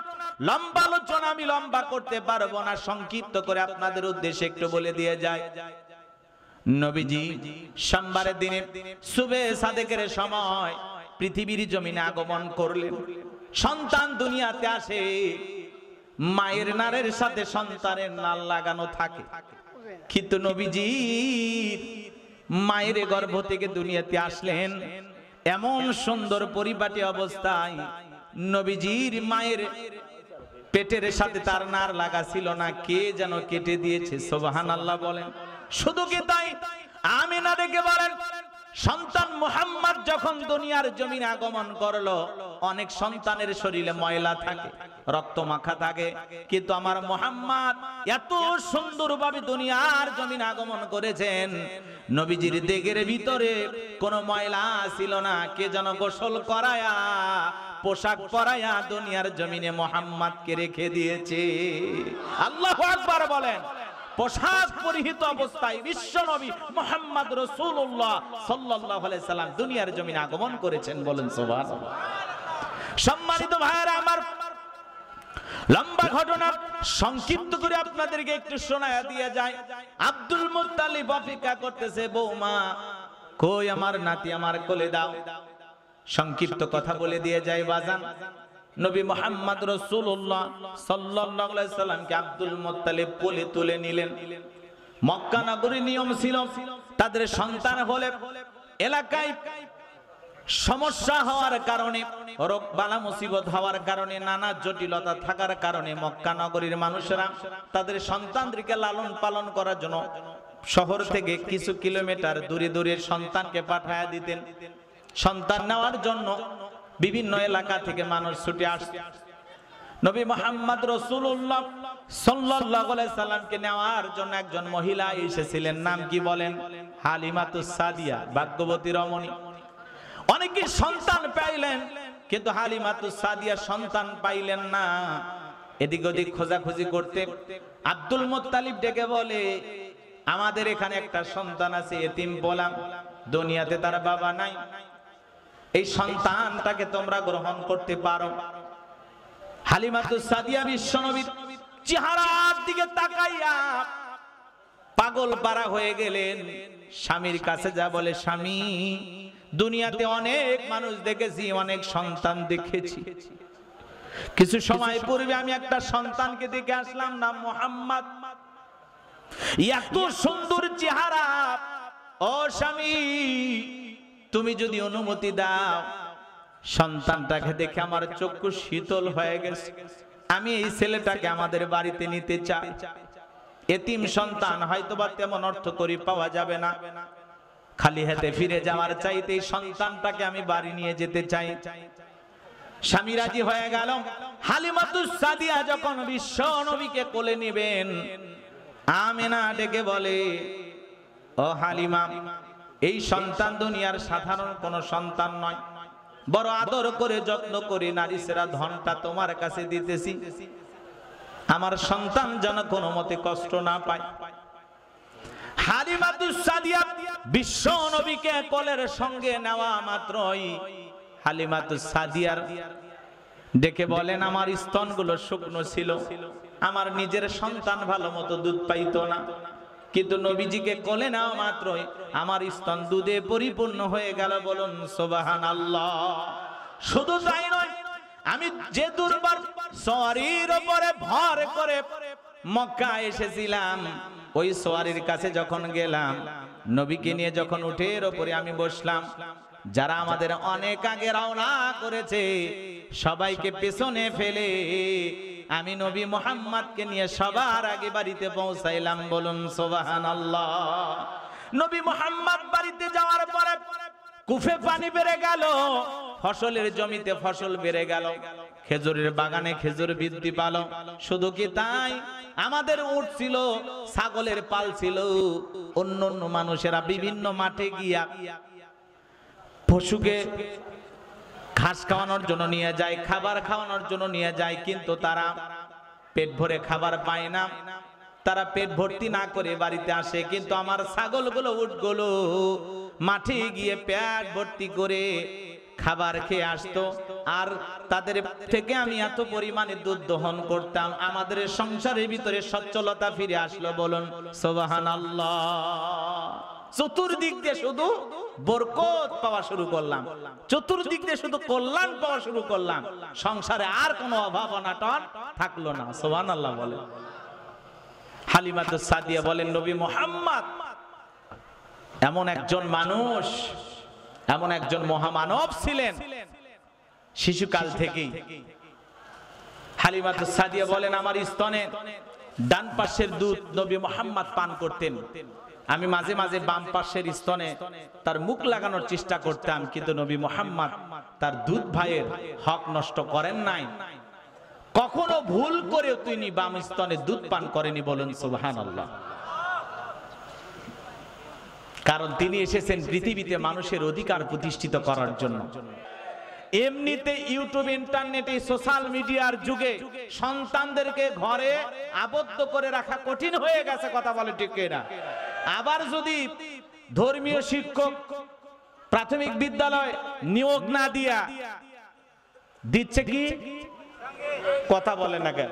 লম্বা আলোচনা আমি লম্বা করতে পারবো না, সংক্ষিপ্ত করে আপনাদের উদ্দেশ্যে একটু বলে দিয়ে যায়। নবীজি সোমবারের দিনে সুবে সাদেকের সময় পৃথিবীর জমিনে আগমন করলেন। সন্তান দুনিয়াতে আসে, মায়ের নারের সাথে সন্তানের নাল লাগানো থাকে, কিন্তু নবীজি মায়ের গর্ভ থেকে দুনিয়াতে আসলেন এমন সুন্দর পরিপাটি অবস্থায়, নবীজির মায়ের পেটের সাথে তার নার লাগা ছিল না, কে যেন কেটে দিয়েছে। সুবহানাল্লাহ বলেন। শুধু কি তাই, আমিনা ডেকে বলেন, সন্তান মুহাম্মদ যখন দুনিয়ার জমিনে আগমন করলো, অনেক সন্তানের শরীরে ময়লা থাকে, রক্ত মাখা থাকে, কিন্তু আমার মুহাম্মদ এত সুন্দরভাবে দুনিয়ার জমিনে আগমন করেছেন, নবীজির দেহের ভিতরে কোনো ময়লা ছিল না, কে যেন গোসল করায়া পোশাক পরায়া দুনিয়ার জমিনে মুহাম্মদকে রেখে দিয়েছে। আল্লাহু আকবার বলেন। পোশাক পরিহিত অবস্থায় বিশ্ব নবী মুহাম্মদ রাসূলুল্লাহ সাল্লাল্লাহু আলাইহি সাল্লাম দুনিয়ার জমিনে আগমন করেছেন। বলেন সুবহানাল্লাহ। সম্মানিত ভাইরা আমার, লম্বা ঘটনা সংক্ষিপ্ত করে আপনাদেরকে একটু শোনায়া দিয়ে যায়। আব্দুল মুত্তালিব অপেক্ষা করতেছে, বৌমা কই আমার নাতি, আমার কোলে দাও। সংক্ষিপ্ত কথা বলে দিয়ে যায় বাজান, নবী মুহাম্মদ রাসূলুল্লাহ সাল্লাল্লাহু আলাইহি সাল্লামকে আব্দুল মুত্তালিব কোলে তুলে নিলেন। মক্কা নগরীর নিয়ম ছিল, তাদের সন্তান হলে এলাকায় সমস্যা হওয়ার কারণে, রোগ বালা মুসিবত হওয়ার কারণে, নানা জটিলতা থাকার কারণে মক্কা নগরীর মানুষেরা তাদের সন্তানদেরকে লালন পালন করার জন্য শহর থেকে কিছু কিলোমিটার দূরে দূরে সন্তানকে পাঠায়া দিতেন। সন্তান নেওয়ার জন্য বিভিন্ন এলাকা থেকে মানুষ ছুটে আসছে। নবী মুহাম্মদ রাসূলুল্লাহ সাল্লাল্লাহু আলাইহি সাল্লামকে নেওয়ার জন্য একজন মহিলা এসেছিলেন। নাম কি বলেন? হালিমাতুস সাদিয়া, ভাগ্যবতী রমণী। অনেকে সন্তান পাইলেন, কিন্তু হালিমাতুস সাদিয়া সন্তান পাইলেন না। এদিক ওদিক খোঁজাখুঁজি করতে আব্দুল মুত্তালিব ডেকে বলে, আমাদের এখানে একটা সন্তান আছে, এতিম গোলাম, দুনিয়াতে তার বাবা নাই, এই সন্তানটাকে তোমরা গ্রহণ করতে পারো। হালিমাতুস সাদিয়া বিশ্বনবীর চেহারার দিকে তাকাইয়া পাগল পারা হয়ে গেলেন। স্বামীর কাছে যা বলে, স্বামী দুনিয়াতে অনেক মানুষ দেখেছি, অনেক সন্তান দেখেছি, কিছু সময় পূর্বে আমি একটা সন্তানকে দেখে আসলাম, নাম মুহাম্মদ, এত সুন্দর চেহারা। ও স্বামী তুমি যদি অনুমতি দাও, সন্তানটাকে দেখে আমার চক্ষু শীতল হয়ে গেছে, আমি এই ছেলেটাকে আমাদের বাড়িতে নিতে চাই। এতিম সন্তান হয়তোবা তেমন অর্থ করি পাওয়া যাবে না, খালি হাতে ফিরে যাওয়ার চাইতে সন্তানটাকে আমি বাড়ি নিয়ে যেতে চাই। স্বামী রাজি হয়ে গেল। হালিমাতুস সাদিয়া যখন বিশ্ব নবীকে কোলে নেবেন, আমেনা ডেকে বলে, ও হালিমা, এই সন্তান দুনিয়ার সাধারণ কোন সন্তান নয়, বড় আদর করে যত্ন করে নারী সেরা ধনটা তোমার কাছে দিতেছি, আমার সন্তান যেন কোনো মতে কষ্ট না পায়। হালিমাতুস সাদিয়া বিশ্ব নবীকে কোলের সঙ্গে নেওয়া মাত্রই হালিমাতুস সাদিয়ার ডেকে বলেন, আমার স্তনগুলো শুকনো ছিল, আমার নিজের সন্তান ভালো মতো দুধ পাইতো না, কিন্তু নবীজিকে কোলে নেওয়া মাত্রই আমার স্তন দুধে পরিপূর্ণ হয়ে গেল। বলুন সুবহানাল্লাহ। শুধু তাই নয়, আমি যে দুর্বার সওয়ারির উপরে ভর করে মক্কা এসেছিলাম, ওই সওয়ারির কাছে যখন গেলাম, নবীকে নিয়ে যখন উটের উপরে আমি বসলাম, যারা আমাদের অনেক আগে রওনা করেছে সবাইকে পেছনে ফেলে আমি নবী মুহাম্মদকে নিয়ে সবার আগে বাড়িতে পৌঁছাইলাম। বলুন সুবহানাল্লাহ। নবী মুহাম্মদ বাড়িতে যাওয়ার পরে কুফে পানি বেড়ে গেল, ফসলের জমিতে ফসল বেড়ে গেল, খেজুরের বাগানে খেজুর বৃদ্ধি পেল। শুধু কি তাই, আমাদের উট ছিল, ছাগলের পাল ছিল, অন্য অন্য মানুষেরা বিভিন্ন মাঠে গিয়া পশুকে ঘাস খাওয়ানোর জন্য নিয়ে যায়, খাবার খাওয়ানোর জন্য নিয়ে যায়, কিন্তু তারা পেট ভরে খাবার পায় না, তারা পেট ভর্তি না করে বাড়িতে আসে। কিন্তু আমার ছাগলগুলো উটগুলো মাঠে গিয়ে পেট ভর্তি করে খাবার খেয়ে আসতো, আর তাদের থেকে আমি এত পরিমাণে দুধ দহন করতাম, আমাদের সংসারের ভিতরে সচ্ছলতা ফিরে আসলো। বলুন সুবহানাল্লাহ। চতুর্দিক দিয়ে শুধু বরকত পাওয়া শুরু করলাম, চতুর্দিক দিয়ে শুধু কল্যাণ পাওয়া শুরু করলাম, সংসারে আর কোনো অভাব অনাটন থাকলো না। সুবহানাল্লাহ বলে। হালিমাতুস সাদিয়া বলেন, নবী মুহাম্মদ এমন একজন মানুষ, এমন একজন মহামানব ছিলেন, শিশুকাল থেকেই। হালিমাতুস সাদিয়া বলেন, আমার স্তনে ডান পাশের দুধ নবী মুহাম্মদ পান করতেন, আমি মাঝে মাঝে বাম পাশের স্তনে তার মুখ লাগানোর চেষ্টা করতাম, কিন্তু নবী মুহাম্মদ তার দুধ ভাইয়ের হক নষ্ট করেন নাই, কখনো ভুল করেও তিনি বাম স্তনে দুধ পান করেনি। বলুন সুবহানাল্লাহ। কারণ তিনি এসেছেন পৃথিবীতে মানুষের অধিকার প্রতিষ্ঠিত করার জন্য। এমনিতে ইউটিউব, ইন্টারনেটে, সোশ্যাল মিডিয়ার যুগে সন্তানদেরকে ঘরে আবদ্ধ করে রাখা কঠিন হয়ে গেছে, কথা বলে ঠিক না? আবার যদি ধর্মীয় শিক্ষক প্রাথমিক বিদ্যালয় নিয়োগ না দিয়া দিচ্ছে কি, কথা বলে না কেন,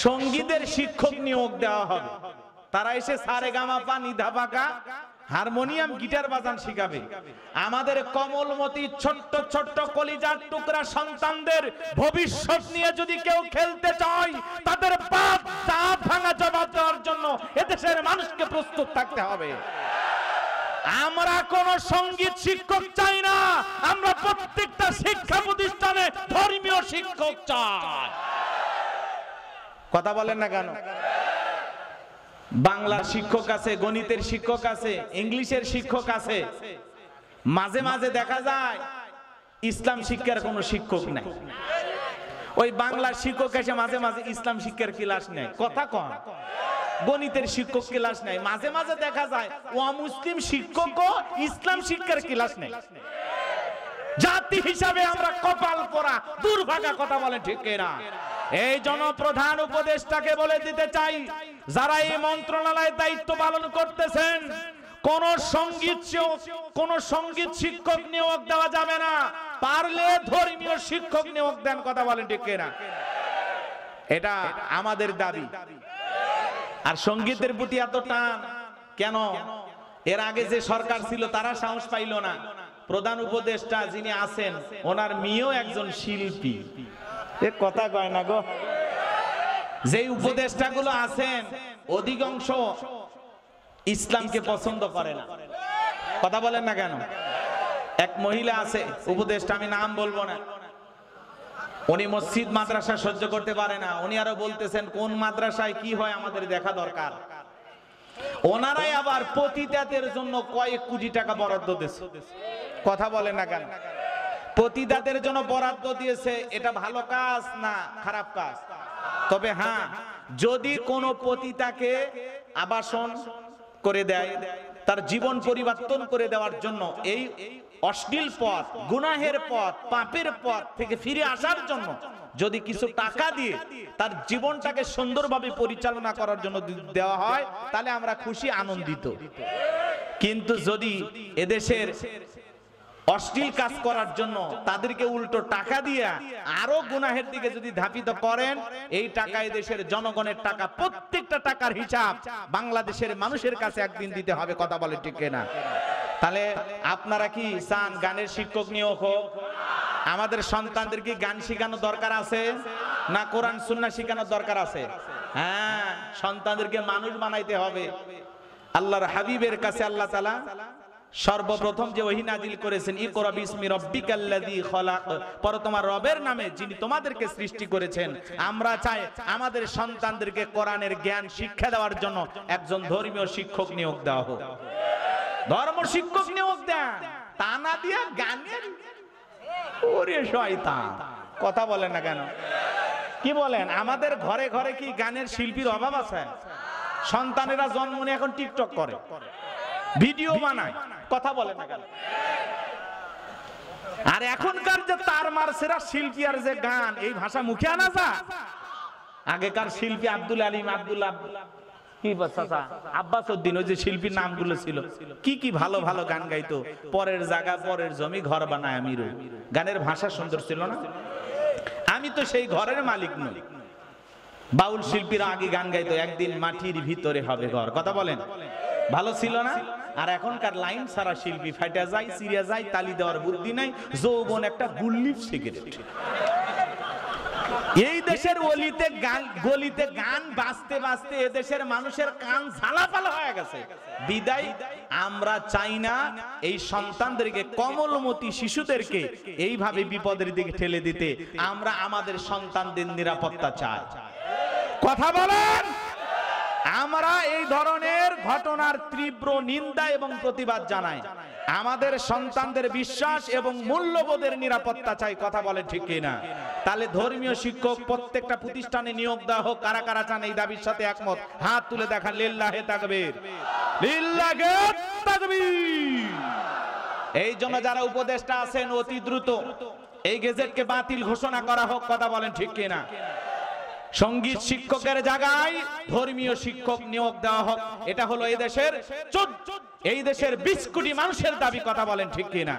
সঙ্গীতের শিক্ষক নিয়োগ দেওয়া হবে, তারা এসে সারেগামাপা, নিধাপাকা, হারমোনিয়াম, গিটার বাজান শিখাবে। আমাদের কমলমতি ছোট্ট ছোট্ট কলিজার টুকরা সন্তানদের ভবিষ্যৎ নিয়ে যদি কেউ খেলতে চায়, তাদের পাপ দাঁত ভাঙা জবাব দেওয়ার জন্য এদেশের মানুষকে প্রস্তুত থাকতে হবে। আমরা কোন সঙ্গীত শিক্ষক চাই না, আমরা প্রত্যেকটা শিক্ষা প্রতিষ্ঠানে ধর্মীয় শিক্ষক চাই। কথা বলেন না কেন? বাংলার শিক্ষক আছে, গণিতের শিক্ষক আছে, ইংলিশের শিক্ষক আছে, মাঝে মাঝে দেখা যায় ইসলাম শিক্ষার কোনো শিক্ষক নাই। ওই বাংলার শিক্ষক এসে মাঝে মাঝে ইসলাম শিক্ষার ক্লাস নেয়, কথা কন। গণিতের শিক্ষক ক্লাস নেয়, মাঝে মাঝে দেখা যায় অমুসলিম শিক্ষকও ইসলাম শিক্ষার ক্লাস নেয়। জাতি হিসাবে আমরা কপাল পোড়া, দুর্ভাগা, কথা বলে ঠিক না? এই জনপ্রধান উপদেষ্টাকে বলে দিতে চাই, যারা এই মন্ত্রণালয়ে দায়িত্ব পালন করতেছেন, কোন সঙ্গীত শিক্ষক নিয়োগ দেওয়া যাবে না, পারলে ধর্মীয় শিক্ষক নিয়োগ দেন, কথা বলেন ঠিক না? এটা আমাদের দাবি। আর সঙ্গীতের প্রতি এত টান কেন? এর আগে যে সরকার ছিল তারা সাহস পাইল না। প্রধান উপদেষ্টা যিনি আছেন, ওনার মেয়েও একজন শিল্পী, এ কথা কয় না গো। যে উপদেষ্টাগুলো আছেন অধিকাংশ ইসলামকে পছন্দ করে না, কথা বলেন না কেন? এক মহিলা আছে উপদেষ্টা, আমি নাম বলবো না, উনি মসজিদ মাদ্রাসা সহ্য করতে পারে না, উনি আরো বলতেছেন কোন মাদ্রাসায় কি হয় আমাদের দেখা দরকার। ওনারাই আবার পতিতাদের জন্য কয়েক কোটি টাকা বরাদ্দ দিয়েছে, কথা বলেন না কেন? পতিতাদের জন্য বরাদ্দ দিয়েছে, এটা ভালো কাজ না খারাপ কাজ? তবে হ্যাঁ, যদি কোনো পতিতাকে আবাসন করে দেয়, তার জীবন পরিবর্তন করে দেওয়ার জন্য, এই অশ্লীল পথ, গুনাহের পথ, পাপের পথ থেকে ফিরে আসার জন্য যদি কিছু টাকা দিয়ে তার জীবনটাকে সুন্দরভাবে পরিচালনা করার জন্য দেওয়া হয়, তাহলে আমরা খুশি, আনন্দিত। কিন্তু যদি এদেশের অশ্লীল কাজ করার জন্য তাদেরকে উল্টো টাকা দিয়ে আরো গুনাহের দিকে যদি ধাপিত করেন, এই টাকা দেশের জনগণের টাকা, প্রত্যেকটা টাকার হিসাব বাংলাদেশের মানুষের কাছে একদিন দিতে হবে, কথা বলে ঠিক না? তাহলে আপনারা কি চান গানের শিক্ষক নিয়োগ হোক? আমাদের সন্তানদেরকে গান শেখানো দরকার আছে না কোরআন সুন্নাহ শেখানোর দরকার আছে? হ্যাঁ, সন্তানদেরকে মানুষ বানাইতে হবে। আল্লাহর হাবিবের কাছে আল্লাহ তাআলা সর্বপ্রথম যে ওহী নাজিল করেছেন, ইকরা বিসমি রাব্বিকাল্লাযী খলাক, পড়ো তোমার রবের নামে যিনি তোমাদেরকে সৃষ্টি করেছেন। আমরা চাই আমাদের সন্তানদেরকে কোরআনের জ্ঞান শিক্ষা দেওয়ার জন্য একজন ধর্মীয় শিক্ষক নিয়োগ দেওয়া হোক। ধর্ম শিক্ষক নিয়োগ দেন, তা না দিয়া গানের, ওরে শয়তান, কথা বলেন না কেন? কি বলেন? আমাদের ঘরে ঘরে কি গানের শিল্পীর অভাব আছে? সন্তানেরা জন্ম নিয়ে এখন টিকটক করে, ভিডিও বানায়, কথা বলেন না কেন? আর এখনকার যে তার মারসেরা শিল্পী আর যে গান, এই ভাষা মুখে আনা যায়। আগেকার শিল্পী আব্দুল আলিম, আব্দুল্লাহ, কি বাচ্চা আব্বাস উদ্দিন, ওই যে শিল্পীর নামগুলো ছিল, কি কি ভালো ভালো গান গাইতো। পরের জায়গা পরের জমি ঘর বানায় আমিরু, গানের ভাষা সুন্দর ছিল না? আমি তো সেই ঘরের মালিক নই। বাউল শিল্পীরা আগে গান গাইতো, একদিন মাটির ভিতরে হবে ঘর, কথা বলেন, ভালো ছিল না? আর এখনকার লাইন সারা শিল্পী ফাইটা যায়, সিরিয়া যায়, তালি দেওয়ার বুদ্ধি নাই, যৌবন একটা গুল্লিফ সিগারেট। এই দেশের অলিতে গান, গলিতে গান বাজতে বাজতে এদেশের মানুষের কান ঝালাপালা হয়ে গেছে। বিদায় আমরা চাই না এই সন্তানদেরকে, কমলমতি শিশুদেরকে এইভাবে বিপদের দিকে ঠেলে দিতে। আমরা আমাদের সন্তানদের নিরাপত্তা চাই, কথা বলেন। আমরা এই ধরনের ঘটনার তীব্র নিন্দা এবং প্রতিবাদ জানাই। আমাদের সন্তানদের বিশ্বাস এবং মূল্যবোধের নিরাপত্তা চাই, কথা বলে ঠিক কিনা? তাহলে ধর্মীয় শিক্ষক প্রত্যেকটা প্রতিষ্ঠানে নিয়োগ দেওয়া হোক। কারা কারা চান এই দাবির সাথে একমত? হাত তুলে দেখান। লিল্লাহে তাকবীর, লিল্লাহে তাকবীর। এই জন্য যারা উপদেষ্টা আছেন, অতি দ্রুত এই গেজেটকে বাতিল ঘোষণা করা হোক, কথা বলেন ঠিক কিনা? সঙ্গীত শিক্ষকের জায়গায় ধর্মীয় শিক্ষক নিয়োগ দেওয়া হোক। এটা হলো এই দেশের 20 কোটি মানুষের দাবি, কথা বলেন ঠিক কিনা?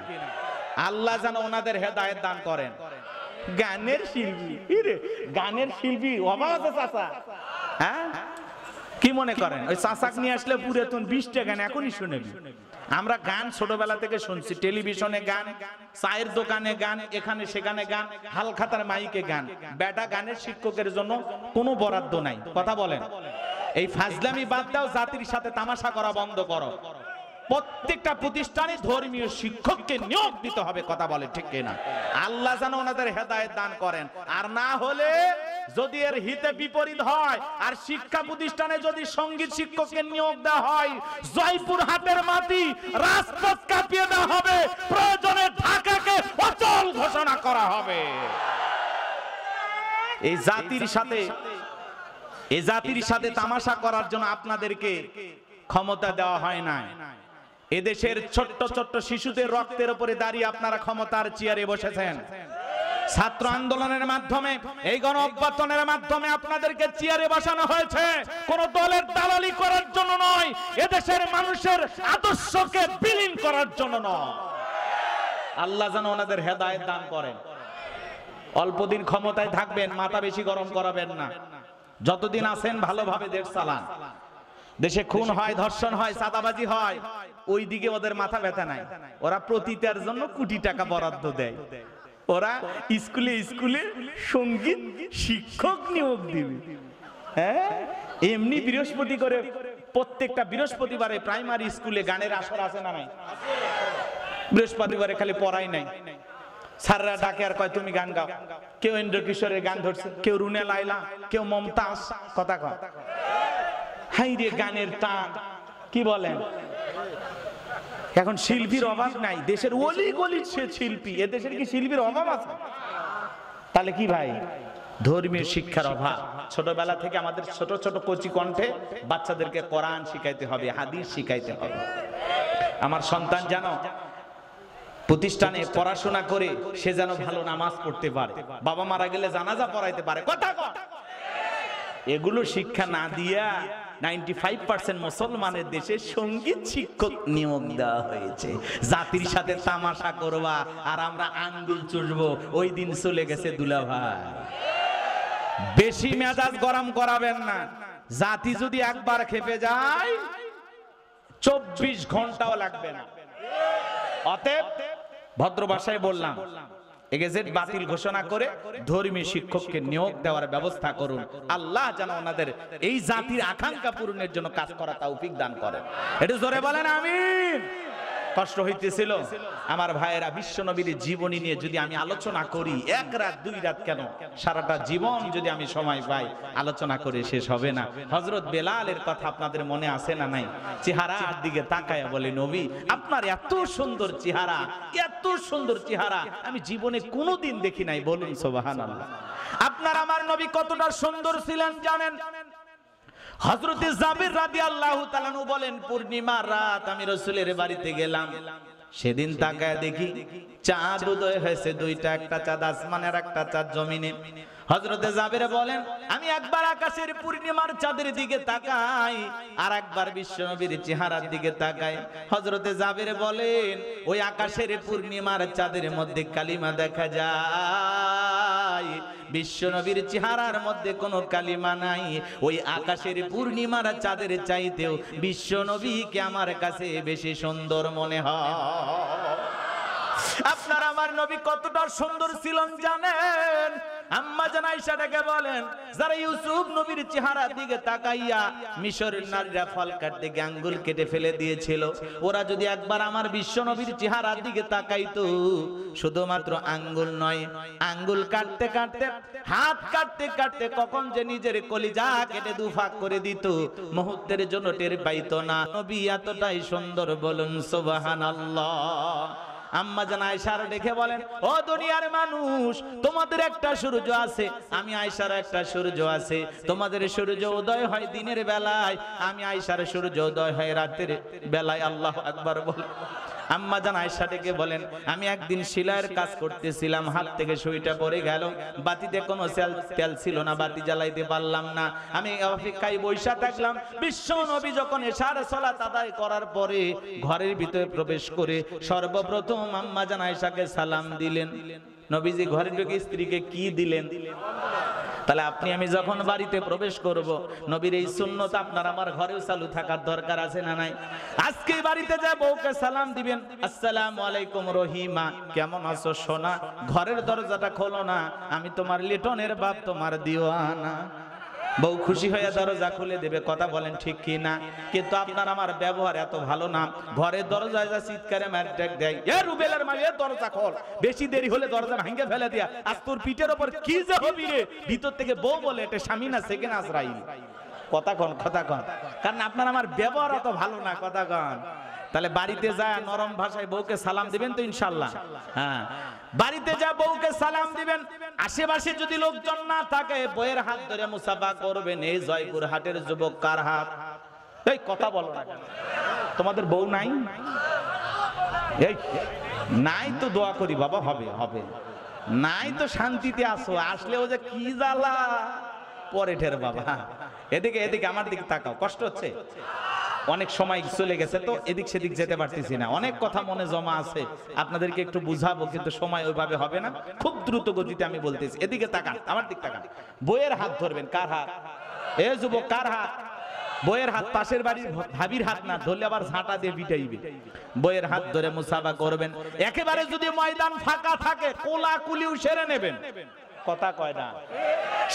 আল্লাহ যেন ওনাদের হেদায়েত দান করেন। গানের শিল্পী, গানের শিল্পী অভাব আছে চাচা? হ্যাঁ, কি মনে করেন ওই চাচাক নিয়ে আসলে পুরাতন 20টা গান এখনই শুনেবি? আমরা গান ছোটবেলা থেকে শুনছি, টেলিভিশনে গান, চায়ের দোকানে গান, এখানে সেখানে গান, হালখাতার মাইকে গান। বেটা গানের শিক্ষকের জন্য কোনো বরাদ্দ নাই, কথা বলেন। এই ফাজলামি বাদ দাও, জাতির সাথে তামাশা করা বন্ধ করো। প্রত্যেকটা প্রতিষ্ঠানে ধর্মীয় শিক্ষককে নিয়োগ দিতে হবে, কথা বলে ঠিক কিনা? আল্লাহ যেন ওনাদের হেদায়েত দান করেন। আর না হলে যদি এর হিতে বিপরীত হয়, আর শিক্ষা প্রতিষ্ঠানে যদি সঙ্গীত শিক্ষককে নিয়োগ দেওয়া হয়, জয়পুরহাটের মাটি রাজপথ কাঁপিয়ে দেওয়া হবে, প্রয়োজনে ঢাকাকে অচল ঘোষণা করা হবে। এই জাতির সাথে তামাশা করার জন্য আপনাদেরকে ক্ষমতা দেওয়া হয় না। এদেশের ছোট্ট ছোট্ট শিশুদের রক্তের উপরে দাঁড়িয়ে আপনারা ক্ষমতার চেয়ারে বসেছেন। ছাত্র আন্দোলনের মাধ্যমে, এই গণ অভ্যুত্থানের মাধ্যমে আপনাদেরকে চেয়ারে বসানো হয়েছে, কোন দলের দালালি করার জন্য নয়, এদেশের মানুষের আদর্শকে বিলীন করার জন্য নয়। আল্লাহ যেন ওনাদের হেদায়েত দান করেন। অল্পদিন ক্ষমতায় থাকবেন, মাথা বেশি গরম করাবেন না। যতদিন আছেন ভালোভাবে দেশ চালান। দেশে খুন হয়, ধর্ষণ হয়, চাঁদাবাজি হয়, ওই দিকে ওদের মাথা ব্যথা নাই। ওরা প্রতিটার জন্য কোটি টাকা বরাদ্দ দেয়। ওরা স্কুলে স্কুলে সঙ্গীত শিক্ষক নিয়োগ দিবে। হ্যাঁ, এমনি বৃহস্পতি করে প্রত্যেকটা বৃহস্পতিবারে প্রাইমারি স্কুলে গানের আসর আছে না নাই? বৃহস্পতিবারে খালি পড়াই নাই, স্যাররা ডাকে আর কয় তুমি গান গাও। কেউ ইন্দ্রকিশোরের গান ধরছে, কেউ রুনে লাইলা, কেউ মমতাজ। কথা কয় হাই রে গানের টান, কি বলেন? এখন শিল্পীর অভাব নাই, দেশের অলি গলি সে শিল্পী। এ দেশের কি শিল্পীর অভাব আছে? তাহলে কি ভাই? ধর্মীয় শিক্ষার অভাব। ছোটবেলা থেকে আমাদের ছোট ছোট কচি কণ্ঠে বাচ্চাদেরকে কোরআন শিখাইতে হবে, হাদিস শিখাইতে হবে। আমার সন্তান যেন প্রতিষ্ঠানে পড়াশোনা করে সে যেন ভালো নামাজ পড়তে পারে, বাবা মারা গেলে জানাজা পড়াইতে পারে। কথা কয় এগুলো শিক্ষা না দিয়া 95% মুসলমানের দেশে সঙ্গীত শিক্ষক নিয়োগ দেওয়া হয়েছে। জাতির সাথে তামাশা করবা আর আমরা আঙ্গুল চুষবো, ওই দিন চলে গেছে দুলা ভাই। বেশি মেজাজ গরম করাবেন না। জাতি যদি একবার খেপে যায় 24 ঘন্টাও লাগবে না। অতএব ভদ্র ভাষায় বললাম, গেজেট বাতিল ঘোষণা করে ধর্মীয় শিক্ষককে নিয়োগ দেওয়ার ব্যবস্থা করুন। আল্লাহ যেন ওনাদের এই জাতির আকাঙ্ক্ষা পূরণের জন্য কাজ করা তৌফিক দান করেন। একটু জোরে বলেন আমিন। কষ্ট হইতেছিল আমার ভাইয়েরা, বিশ্ব নবীর জীবনী নিয়ে যদি আমি আলোচনা করি, এক রাত দুই রাত কেন, সারাটা জীবন যদি আমি সময় পাই, আলোচনা করে শেষ হবে না। হযরত বেলালের কথা আপনাদের মনে আছে না নাই? চেহারার দিকে তাকায় বলে, নবী আপনার এত সুন্দর চেহারা, এত সুন্দর চেহারা আমি জীবনে কোনোদিন দেখি নাই। বলুন সুবহানাল্লাহ। আপনার আমার নবী কতটা সুন্দর ছিলেন জানেন? হযরতে জাবির রাদিয়াল্লাহু তাআলা আনহু বলেন, পূর্ণিমার রাত আমি রাসূলের বাড়িতে গেলাম। সেদিন তাকায় দেখি চাঁদ উদয় হয়েছে, দুইটা, একটা চাঁদ আসমানের, একটা চাঁদ জমিনে। হযরতে জাবির বলেন, আমি একবার আকাশের পূর্ণিমার চাঁদের দিকে তাকাই, আর একবার বিশ্বনবীর চেহারার দিকে তাকাই। হযরতে জাবির বলেন, ওই আকাশের পূর্ণিমার চাঁদের মধ্যে কালিমা দেখা যায়, বিশ্বনবীর চেহারার মধ্যে কোনো কালিমা নাই। ওই আকাশের পূর্ণিমার চাঁদের চাইতেও বিশ্বনবীকে আমার কাছে বেশি সুন্দর মনে হয়। আপনার আমার নবী কতটা সুন্দর ছিলেন জানেন? আম্মা জান আয়েশা ডেকে বলেন, যারা ইউসুফ নবীর চেহারার দিকে তাকাইয়া মিশরের নারীরা ফল কাটতে গিয়ে আঙ্গুল কেটে ফেলে দিয়েছিল, ওরা যদি একবার আমার বিশ্ব নবীর চেহারার দিকে তাকাইতো, শুধুমাত্র আঙ্গুল নয়, আঙ্গুল কাটতে কাটতে, হাত কাটতে কাটতে কখন যে নিজের কলিজা কেটে দুফাক করে দিত, মুহূর্তের জন্য টের পাইতো না। নবী এতটাই সুন্দর। বলুন সুবহানাল্লাহ। আম্মা জান আয়েশা দেখে বলেন, ও দুনিয়ার মানুষ, তোমাদের একটা সূর্য আছে, আমি আয়েশার একটা সূর্য আছে। তোমাদের সূর্য উদয় হয় দিনের বেলায়, আমি আয়েশার সূর্য উদয় হয় রাতের বেলায়। আল্লাহু আকবার বলেন। আম্মা জান আয়েশা ডেকে বলেন, আমি একদিন সেলাইয়ের কাজ করতেছিলাম, হাত থেকে সুইটা পড়ে গেল, বাতিতে কোনো তেল ছিল না, বাতি জ্বালাইতে পারলাম না। আমি অপেক্ষায় বসে থাকলাম। বিশ্ব নবী যখন এশার সালাত আদায় করার পরে ঘরের ভিতরে প্রবেশ করে সর্বপ্রথম আম্মা জান আয়েশাকে সালাম দিলেন। নবীজি ঘরে ঢুকে স্ত্রীকে কি দিলেন? তাহলে আপনি আমি যখন বাড়িতে প্রবেশ করব, নবীর এই সুন্নত আপনার আমার ঘরেও চালু থাকার দরকার আছে না নাই? আজকে বাড়িতে যা বউকে সালাম দিবেন, আসসালামু আলাইকুম রহিমা, কেমন আছো সোনা? ঘরের দরজাটা খোলো না, আমি তোমার লিটনের বাপ, তোমার দিওয়ানা। বউ খুশি হয়ে দরজা খুলে দেবে। কথা বলেন ঠিক কি না? কিন্তু আপনার আমার ব্যবহার এত ভালো না, ঘরের দরজায় যা চিৎকারে মার ডাক দেয়, এ রুবেলের মা, এ দরজা খোল, বেশি দেরি হলে দরজা ভাঙে ফেলে দিয়া, আজ তোর পিঠের উপর কি যে হবি রে। ভিতর থেকে বউ বলে, এটা স্বামী না সেকেন্ড আজরাইল। কথা কন, কথা কন, কারণ আপনার আমার ব্যবহার এত ভালো না। কথা কন। তাহলে বাড়িতে যায় নরম ভাষায় বউকে সালাম দিবেন তো ইনশাআল্লাহ? হ্যাঁ, বাড়িতে যা বউকে সালাম দিবেন। আশেপাশে যদি লোকজন না থাকে, বউয়ের হাত ধরে মুসাফা করবেন। এই জয়পুর হাটের যুবক কার হাত? এই কথা বলো না, তোমাদের বউ নাই? এই নাই তো দোয়া করি বাবা, হবে হবে। নাই তো শান্তিতে আসো, আসলেও যে কি জ্বালা পরে ঠের বাবা। এদিকে এদিকে আমার দিকে তাকাও, কষ্ট হচ্ছে? অনেক সময় চলে গেছে তো এদিক সেদিক যেতে পারতেছি না, অনেক কথা মনে জমা আছে, আপনাদেরকে একটু বুঝাবো, কিন্তু সময় ওইভাবে হবে না। খুব দ্রুত গতিতে আমি বলতেছি। এদিকে তাকান, আমার দিক তাকান। বইয়ের হাত ধরবেন। কার হাত? এ যুবক, কার হাত? বইয়ের হাত। পাশের বাড়ির ভাবির হাত না, ধরলে আবার ঝাঁটা দিয়ে পিটাইবে। বইয়ের হাত ধরে মুসাফা করবেন। একেবারে যদি ময়দান ফাঁকা থাকে, কোলাকুলিও সেরে নেবেন। কথা কয় না।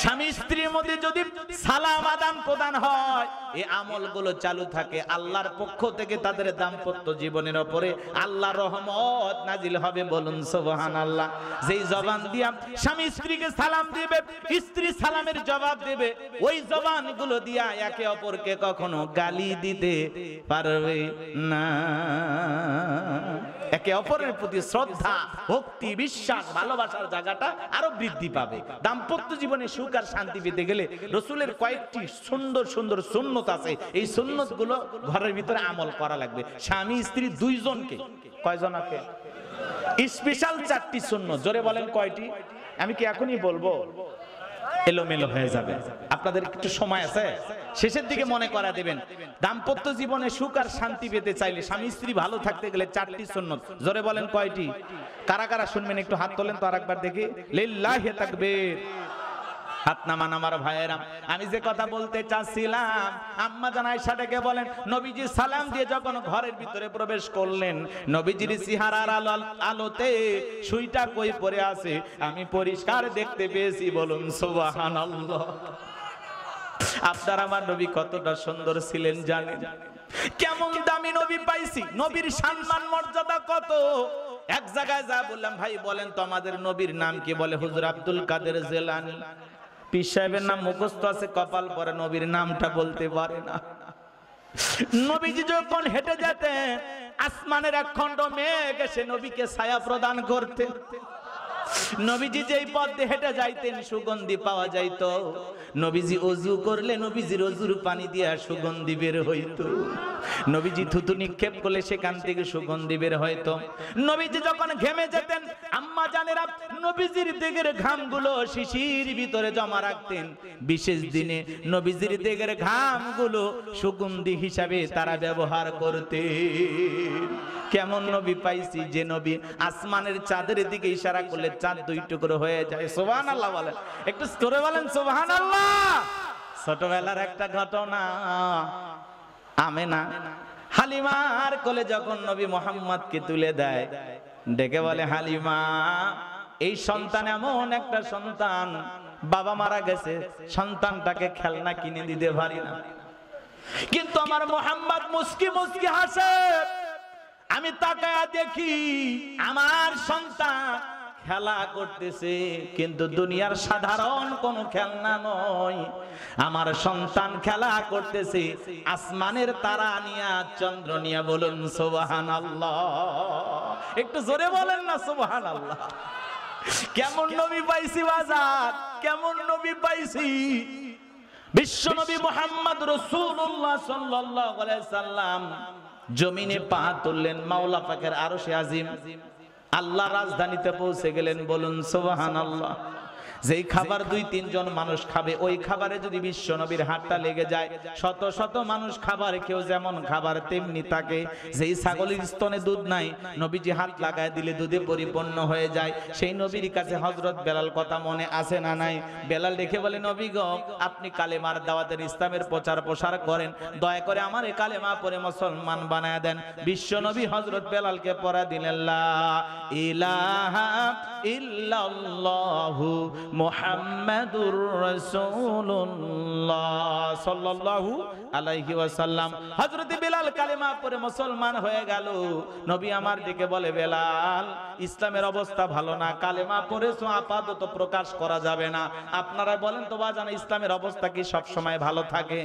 স্বামী স্ত্রীর মধ্যে যদি সালাম আদান প্রদান হয়, এই আমলগুলো চালু থাকে, আল্লাহর পক্ষ থেকে তাদের দাম্পত্য জীবনের উপরে আল্লাহর রহমত নাজিল হবে। বলুন সুবহানাল্লাহ। যেই জবান দিয়া স্বামী স্ত্রীকে সালাম দিবে, স্ত্রী সালামের জবাব দেবে, ওই জবানগুলো দিয়া একে অপরকে কখনো গালি দিতে পারবে না। একে অপরের প্রতি শ্রদ্ধা, ভক্তি, বিশ্বাস, ভালোবাসার জায়গাটা আরো বৃদ্ধি পাবে। দাম্পত্য জীবনে সুখ আর শান্তি পেতে গেলে রাসূলের কয়েকটি সুন্দর সুন্দর সুন্নত আছে, এই সুন্নতগুলো ঘরের ভিতরে আমল করা লাগবে। স্বামী স্ত্রী দুইজনকে, কয়জনকে? স্পেশাল 4টি সুন্নত। জোরে বলেন কয়টি? আমি কি এখনই বলবো? এলোমেলো হয়ে যাবে। আপনাদের একটু সময় আছে, শেষের দিকে মনে করা দেবেন। দাম্পত্য জীবনে সুখ আর শান্তি পেতে চাইলে, স্বামী স্ত্রী ভালো থাকতে গেলে 4টি সুন্নত। জোরে বলেন কয়টি? কারা কারা শুনবেন একটু হাত তোলেন তো আরেকবার দেখি। লিল্লাহি তাকবীর। হাত নামান আমার ভাইয়েরা। আমি যে কথা বলতে চাচ্ছিলাম, আম্মা জান আয়েশা ডেকে বলেন, নবীজি সালাম দিয়ে যখন ঘরের ভিতরে প্রবেশ করলেন, নবীজির চেহারার আলোতে সুইটা কই পড়ে আছে আমি পরিষ্কার দেখতে পেয়েছি। বলুন সুবহানাল্লাহ। আপনার আমার নবী কতটা সুন্দর ছিলেন জানেন? কেমন দামি নবী পাইছি, নবীর সম্মান মর্যাদা কত। এক জায়গায় যা বললাম, ভাই বলেন তো আমাদের নবীর নাম কি? বলে হুজুর আব্দুল কাদের জিলানী। পীর সাহেবের নাম মুখস্থ আছে কপাল পরে, নবীর নামটা বলতে পারে না। নবীজি যখন হেঁটে যেতেন, আসমানের এক খণ্ড মেঘ এসে নবীকে ছায়া প্রদান করতেন। নবীজি যেই পথ দিয়ে হেঁটে যাইতেন সুগন্ধি পাওয়া যাইতো। নবীজি ওযু করলে নবীজির ওযুর পানি দিয়ে সুগন্ধি বের হইতো। নবীজি থুতু নিক্ষেপ করলে সেখান থেকে সুগন্ধি বের হইতো। নবীজি যখন ঘেমে যেতেন, আম্মা জানেরা নবীজির দেগের ঘামগুলো শিশির ভিতরে জমা রাখতেন। বিশেষ দিনে নবীজির দেগের ঘামগুলো সুগন্ধি হিসাবে তারা ব্যবহার করতেন। কেমন নবী পাইছি, যে নবী আসমানের চাঁদের দিকে ইশারা করলে চাঁদ 2 টুকরো হয়ে যায়। সুবহানাল্লাহ বলেন, একটু জোরে বলেন সুবহানাল্লাহ। ছোটবেলার একটা ঘটনা, আমেনা হালিমার কোলে যখন নবী মুহাম্মদকে তুলে দেয়, ডেকে বলে, হালিমা এই সন্তান এমন একটা সন্তান, বাবা মারা গেছে, সন্তানটাকে খেলনা কিনে দিতে পারি না, কিন্তু আমার মুহাম্মদ মুস্কি মুস্কি হাসে। আমি তাকায়া দেখি আমার সন্তান খেলা করতেছে, কিন্তু দুনিয়ার সাধারণ কোন খেলনা নয়। আমার সন্তান খেলা করতেছে আসমানের তারা নিয়া, চন্দ্র নিয়া। বলুন সুবহানাল্লাহ। একটু জোরে বলেন না সুবহানাল্লাহ। কেমন নবী পাইছি বাজার, কেমন নবী পাইছি। বিশ্ব নবী মুহাম্মদ রাসূলুল্লাহ সাল্লাল্লাহু আলাইহি সাল্লাম জমিনে পা তুললেন, মাওলা পাকের আরশে আজিম, আল্লাহ রাজধানীতে পৌঁছে গেলেন। বলুন সুবহানাল্লাহ। যেই খাবার 2-3 জন মানুষ খাবে, ওই খাবারে যদি বিশ্ব নবীর হাতটা লেগে যায়, শত শত মানুষ খাবার কেউ যেমন খাবার তেমনি থাকে। যেই ছাগলের স্তনে দুধ নাই, নবীজি হাত লাগায় দিলে দুধে পরিপূর্ণ হয়ে যায়। সেই নবীর কাছে হযরত বেলাল কথা মনে আছে না নাই? বেলাল দেখে বলে, নবী গো, আপনি কালেমার দাওয়াতের ইসলামের প্রচার প্রসার করেন, দয়া করে আমার এই কালেমা পড়ে মুসলমান বানায় দেন। বিশ্ব নবী হযরত বেলালকে পড়া দিলেন, লা ইলাহা ইল্লাল্লাহু মুহাম্মাদুর রাসূলুল্লাহ সাল্লাল্লাহু আলাইহি ওয়াসাল্লাম। হযরত বেলাল কালেমা পড়ে মুসলমান হয়ে গেল। নবী আমার দিকে বলে, বেলাল ইসলামের অবস্থা ভালো না, কালেমা পড়েছো আপাতত প্রকাশ করা যাবে না। আপনারা বলেন তো বাজান, ইসলামের অবস্থা কি সব সময় ভালো থাকে?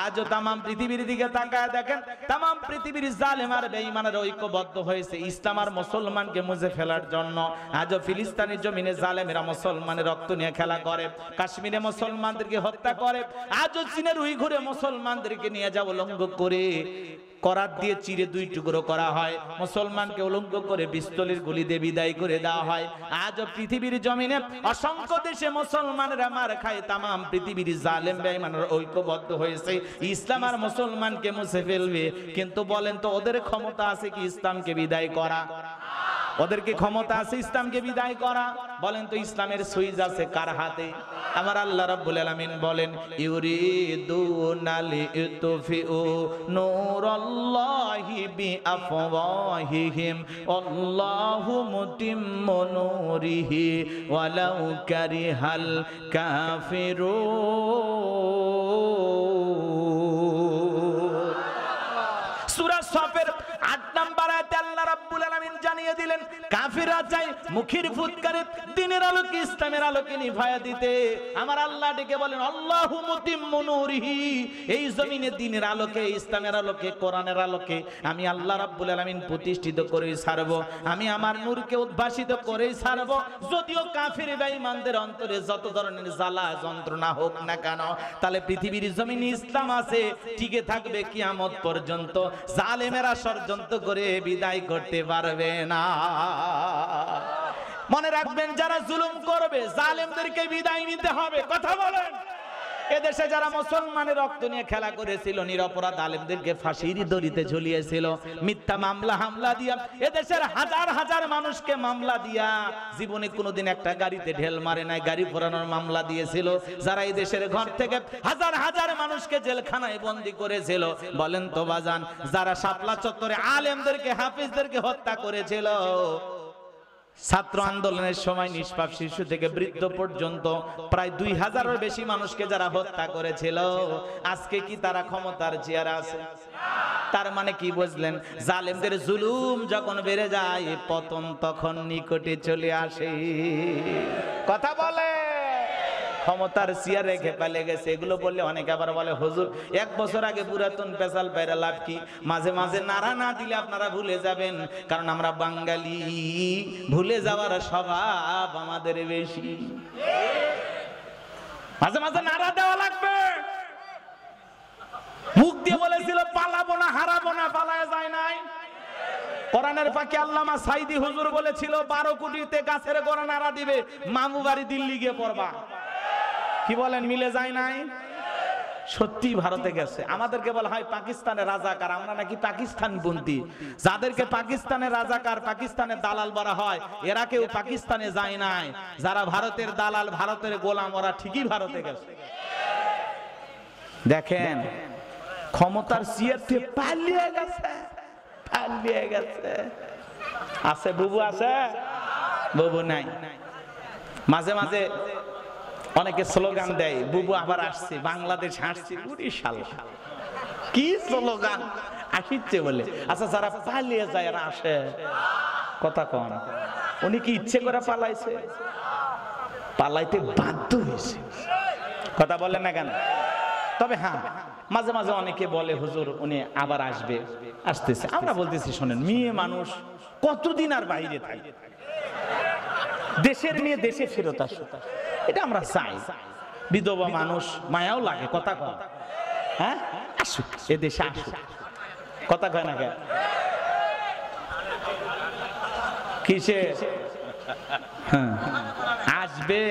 আজও তাম পৃথিবীর দিকে তাকায় দেখেন, তাম পৃথিবীর জালেম আর বেঈমানের ঐক্যবদ্ধ হয়েছে ইসলাম আর মুসলমানকে মুছে ফেলার জন্য। আজও ফিলিস্তিনের জমিনে জালেমেরা মুসলমানের রক্ত নিয়ে খেলা করে, কাশ্মীরে মুসলমানদেরকে হত্যা করে, আজও চীনের উইঘুরে মুসলমানদেরকে নিয়ে যা উলঙ্গ করে করাত দিয়ে চিরে 2 টুকরো করা হয়, মুসলমানকে উলঙ্গ করে পিস্তলের গুলি দিয়ে বিদায় করে দেওয়া হয়। আজও পৃথিবীর জমিনে অসংখ্য দেশে মুসলমানরা মার খায়। তামাম পৃথিবীর জালেম বেঈমানরা ঐক্যবদ্ধ হয়েছে ইসলাম আর মুসলমানকে মুছে ফেলবে, কিন্তু বলেন তো ওদের ক্ষমতা আছে কি ইসলামকে বিদায় করা? ওদেরকে ক্ষমতা আছে ইসলামকে বিদায় করা? বলেন তো ইসলামের সুইচ আছে কার হাতে? আমার আল্লাহ রাব্বুল আলামিন বলেন ইউরিদুনা লিতুফিউ নূরাল্লাহি বিআফওয়াহিহিম আল্লাহু মুতিম্মু নূরিহি ওয়ালাউ কারিহাল কাফিরুন। সূরা সফের 8 নম্বর আয়াতে আল্লাহ রাব্বুল আলামিন জানিয়ে দিলেন কাফিররা চাই মুখের ফুৎকারে দ্বীনের আলোকে ইসলামের আলোকে নিভায়া দিতে। আমার আল্লাহ ডেকে বলেন আল্লাহু মুতিম্মু নূরিহি, এই জমিনে দ্বীনের আলোকে ইসলামের আলোকে কোরআনের আলোকে আমি আল্লাহ রাব্বুল আলামিন প্রতিষ্ঠিত করেই ছাড়ব, আমি আমার নূরকে উদ্ভাসিত করেই ছাড়ব। যদিও কাফির বেঈমানদের অন্তরে যত ধরনের জ্বালা যন্ত্রণা হোক না কেন, তাহলে পৃথিবীর জমিনে ইসলাম আছে, টিকে থাকবে কিয়ামত পর্যন্ত। জালেমেরা ষড়যন্ত্র করে বিদায় করতে পারবে না। মনে রাখবেন যারা জুলুম করবে জালেমদেরকে বিদায় নিতে হবে। কথা বলেন। এদেশে যারা মুসলমানের রক্ত নিয়ে খেলা করেছিল, নিরপরাধ আলেমদেরকে ফাঁসির দড়িতে ঝুলিয়েছিল, মিথ্যা মামলা হামলা দিয়া এদেশের হাজার হাজার মানুষকে মামলা দিয়া জীবনে কোনোদিন একটা গাড়িতে ঢেল মারে নাই, গাড়ি পোড়ানোর মামলা দিয়েছিল। যারা এই দেশের ঘর থেকে হাজার হাজার মানুষকে জেলখানায় বন্দী করেছিল, বলেন তো বাজান, যারা শাপলা চত্বরে আলেমদেরকে হাফিজদেরকে হত্যা করেছিল, ছাত্র আন্দোলনের সময় নিষ্পাপ শিশু থেকে বৃদ্ধ পর্যন্ত প্রায় 2000-এর বেশি মানুষকে যারা হত্যা করেছিল, আজকে কি তারা ক্ষমতার চেয়ারে আছে? তার মানে কি বুঝলেন? জালেমদের জুলুম যখন বেড়ে যায়, পতন তখন নিকটে চলে আসে। কথা বলে। ক্ষমতার চেয়ার রেখে পালে গেছে, এগুলো বললে অনেকে আবার বলে হুজুর 1 বছর আগে পুরাতন পেশাল পায়রা লাভ কি? মাঝে মাঝে নাড়া না দিলে আপনারা ভুলে যাবেন, কারণ আমরা বাঙালি, ভুলে যাওয়ার স্বভাব আমাদের বেশি। মাঝে মাঝে নাড়া দেওয়া লাগবে। মুখ দিয়ে বলেছিল পালাবো না, হারাবো না, পালায় যায় নাই। কোরআনের পাকে আল্লামা সাইদি হুজুর বলেছিল 12 কোটিতে গাছের গোড়া নাড়া দিবে, মামু বাড়ি দিল্লি গিয়ে পড়বা। কি বলেন, মিলে যায় নাই? সত্যি ভারতে গেছে। আমাদেরকে বলা হয় পাকিস্তানের রাজাকার, আমরা নাকি পাকিস্তান বন্দী। যাদেরকে পাকিস্তানের রাজাকার, পাকিস্তানের দালাল বলা হয়, এরা কেউ পাকিস্তানে যায় নাই। যারা ভারতের দালাল, ভারতের গোলাম, ওরা ঠিকই ভারতে গেছে। দেখেন ক্ষমতার চেয়ার থেকে পালিয়ে গেছে, পালিয়ে গেছে। আছে বুবু, আছে বুবু নাই। মাঝে মাঝে অনেকে স্লোগান দেয়, বুবু আবার আসছে, বাংলাদেশ আসছে। কি স্লোগান আসিচ্ছে বলে? আচ্ছা যারা পালিয়ে যায় এরা আসে, কথা কন। উনি কি ইচ্ছে করে পালাইছে? পালাইতে বাধ্য হয়েছে। কথা বলেন না কেন? তবে হ্যাঁ, মাঝে মাঝে অনেকে বলে হুজুর উনি আবার আসবে, আসতেছে। আমরা বলতেছি শোনেন, মেয়ে মানুষ কতদিন আর বাইরে থাকে? দেশের মেয়ে দেশে ফেরত আসে, এটা আমরা চাই। বিধবা মানুষ মায়াও লাগে, কথা কয়। হ্যাঁ, আসুক, এ দেশে আসুক, কথা কয় না কেন? কিসে হ্যাঁ আসবে?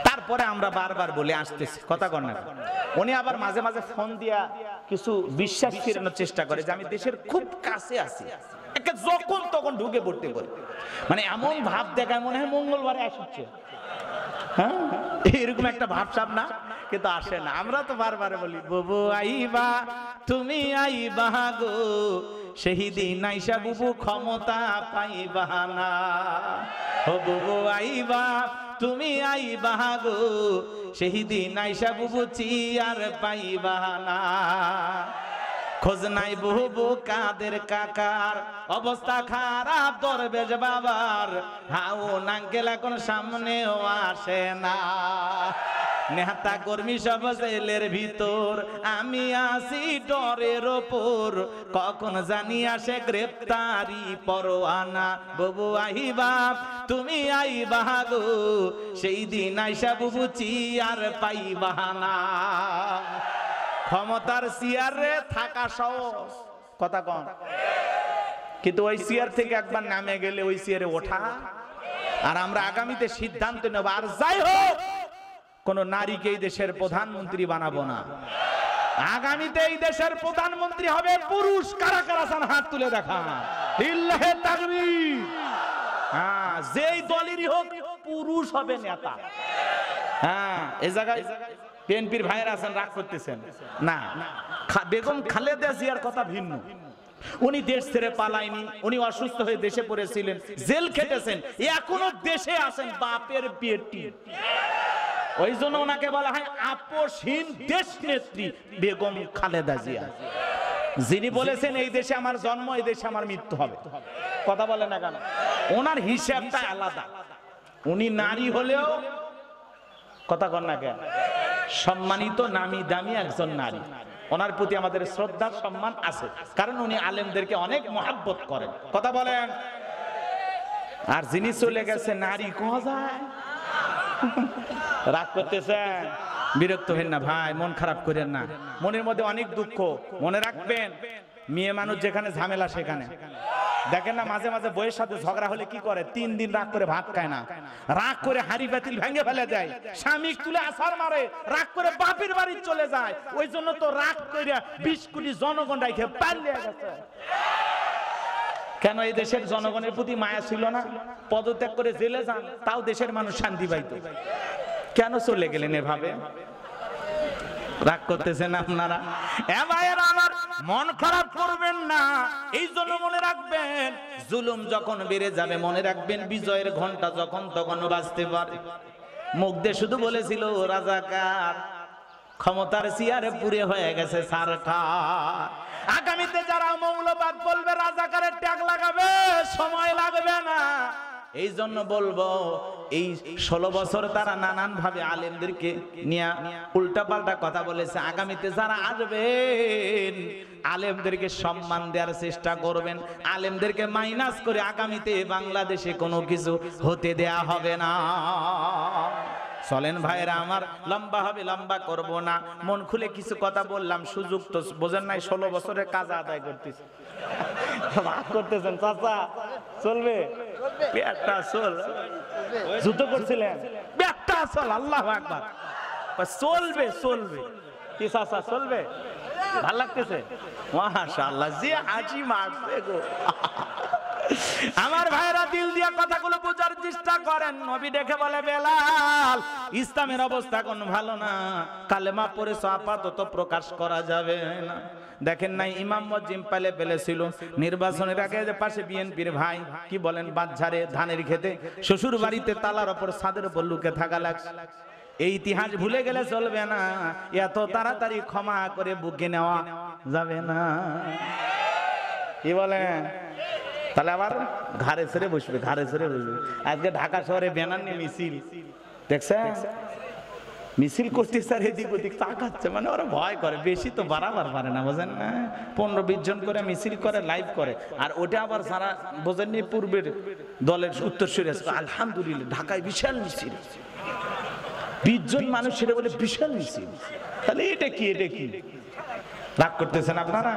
তারপরে আমরা বারবার বলে আসতেছি, কথা কন না। উনি আবার মাঝে মাঝে ফোন দিয়া কিছু বিশ্বাস ফিরানোর চেষ্টা করে যে আমি দেশের খুব কাছে আছি, যখন তখন ঢুকে পড়তে পারে। মানে এমন ভাব দেখায় মনে হয় মঙ্গলবারে আসছে। হ্যাঁ, এরকম একটা ভাবসাব না, কিন্তু আসে না। আমরা তো বারবার বলি বুবু আইবা, তুমি আইবা গো, সেই দিন আইসা বুবু ক্ষমতা পাইবা না। ও বুবু আইবা, তুমি আইবা গো, সেই দিন আইসা বুবু চিয়ার পাইবা না। খোঁজ নাই বুবু কাদের কাকার, অবস্থা খারাপ দরবেশ বাবার, হাও নাঙ্কেল এখন সামনেও আসে না। নেতা কর্মী সব জেলের ভিতর, আমি আসি ডরের ওপর, কখন জানি আসে গ্রেপ্তারি পরোয়ানা। বুবু আইবা, তুমি আইবা গো, সেই দিন আইসা বুবু চিয়ার পাইবা না। ক্ষমতার চেয়ারে থাকা সহজ, কথা কন, কিন্তু ওই চেয়ার থেকে একবার নামে গেলে ওই চেয়ারে ওঠা। আর আমরা আগামীতে সিদ্ধান্ত নেব, আর যাই হোক কোন নারীকে এই দেশের প্রধানমন্ত্রী বানাবো না। আগামীতে এই দেশের প্রধানমন্ত্রী হবে পুরুষ। কারা কারা চান হাত তুলে দেখান। লিল্লাহে তাকবীর। হ্যাঁ, যেই দলেরই হোক পুরুষ হবে নেতা। হ্যাঁ, এই জায়গায় বিএনপির ভাইয়েরা আছেন, রাগ করতেছেন না। বেগম খালেদা জিয়ার কথা ভিন্ন। উনি দেশ ছেড়ে পালায়নি, উনি অসুস্থ হয়ে দেশে পড়েছিলেন, জেল খেটেছেন, এখনো দেশে আছেন, বাপের বেটি। ওই জন্য ওনাকে বলা হয় আপসহীন দেশ নেত্রী বেগম খালেদা জিয়া, যিনি বলেছেন এই দেশে আমার জন্ম, এই দেশে আমার মৃত্যু হবে। কথা বলে না কেন? ওনার হিসাবটা আলাদা। উনি নারী হলেও, কথা কন না কেন, সম্মানিত নামি দামি একজন নারী। ওনার প্রতি আমাদের শ্রদ্ধা সম্মান আছে, কারণ উনি আলেমদেরকে অনেক মহব্বত করেন। কথা বলেন। আর যিনি চলে গেছে নারী কোয়া যায়। রাগ করতেছেন, বিরক্ত হেন না ভাই, মন খারাপ করেন না, মনের মধ্যে অনেক দুঃখ। মনে রাখবেন, মেয়ে মানুষ যেখানে ঝামেলা সেখানে। দেখেন না, মাঝে মাঝে বইয়ের সাথে ঝগড়া হলে কি করে, 3 দিন রাগ করে ভাত খায় না, রাগ করে হাড়ি পাতিল ভেঙে ফেলে দেয়, স্বামী তুলে আছাড় মারে, রাগ করে বাপের বাড়ি চলে যায়। ওই জন্য তো রাগ করে 20 কোটি জনগণ রাখে পালিয়ে গেছে। কেন? এই দেশের জনগণের প্রতি মায়া ছিল না? পদত্যাগ করে জেলে যান, তাও দেশের মানুষ শান্তি পাইত। কেন চলে গেলেন এভাবে? রাগ করতেছেন আপনারা? আমার মন খারাপ করবেন না। এই জন্য মনে রাখবেন, জুলুম যখন বেড়ে যাবে, মনে রাখবেন বিজয়ের ঘন্টা যখন তখন বাজতে পারে। মুখ দিয়ে শুধু বলেছিল রাজাকার, ক্ষমতার চেয়ারে পুরে হয়ে গেছে সরকার। আগামীতে যারা মৌলবাদ বলবে, রাজাকারের ট্যাগ লাগাবে, সময় লাগবে না। এই জন্য বলবো, এই 16 বছর তারা নানান ভাবে আলেমদেরকে নিয়ে উল্টা পাল্টা কথা বলেছে। আগামীতে যারা আসবেন, আলেমদেরকে সম্মান দেওয়ার চেষ্টা করবেন, আলেমদেরকে মাইনাস করে আগামীতে বাংলাদেশে কোনো কিছু হতে দেয়া হবে না। চলেন ভাইরা আমার, লম্বা হবে, লম্বা করব না। মন খুলে কিছু কথা বললাম, সুযোগ তো বোঝেন নাই, 16 বছরের কাজ আদায় করতেছি। রাগ করতেছেন চাচা? চলবে একটা চল, জুতো করছিলেন একটা চল, আল্লাহু আকবার, চলবে চলবে। কি চাচা চলবে? ভালো লাগতেছে? মাশাআল্লাহ, যে হাসি মারছে গো। আমার ভাইরা দিল দিয়া কথাগুলো বোঝার চেষ্টা করেন। নবী দেখে বলে, বেলাল, ইসলামের অবস্থা কোন ভালো না, কালেমা পড়েছো, আপাতত প্রকাশ করা যাবে না। দেখেন নাই, ইমাম মজ্জিম পালে ফেলেছিল নির্বাচনের আগে, পাশে বিএনপির ভাই কি বলেন, বাদঝাড়ে ধানের খেতে, শ্বশুর বাড়িতে তালার উপর ছাদের উপর লুকে থাকা লাগছে। এই ইতিহাস ভুলে গেলে চলবে না, এত তাড়াতাড়ি ক্ষমা করে বুকে নেওয়া যাবে না। কি বলেন? তাহলে আবার ঘাড়ে ছেড়ে বসবে, ঘাড়ে ছেড়ে বসবে। আজকে ঢাকা শহরে ব্যানার নিয়ে মিছিল দেখছেন, মিছিল করতে স্যার এদিক ওদিক তাকাচ্ছে, মানে ওরা ভয় করে, বেশি তো বাড়াবার পারে না, বোঝেন না? 15-20 জন করে মিছিল করে, লাইভ করে। আর ওটা আবার যারা বোঝেননি, পূর্বের দলের উত্তরসূরি আছে, আলহামদুলিল্লাহ ঢাকায় বিশাল মিছিল, 20 জন মানুষ, সেটা বলে বিশাল মিছিল। তাহলে এটা কি, এটা কি? রাগ করতেছেন আপনারা?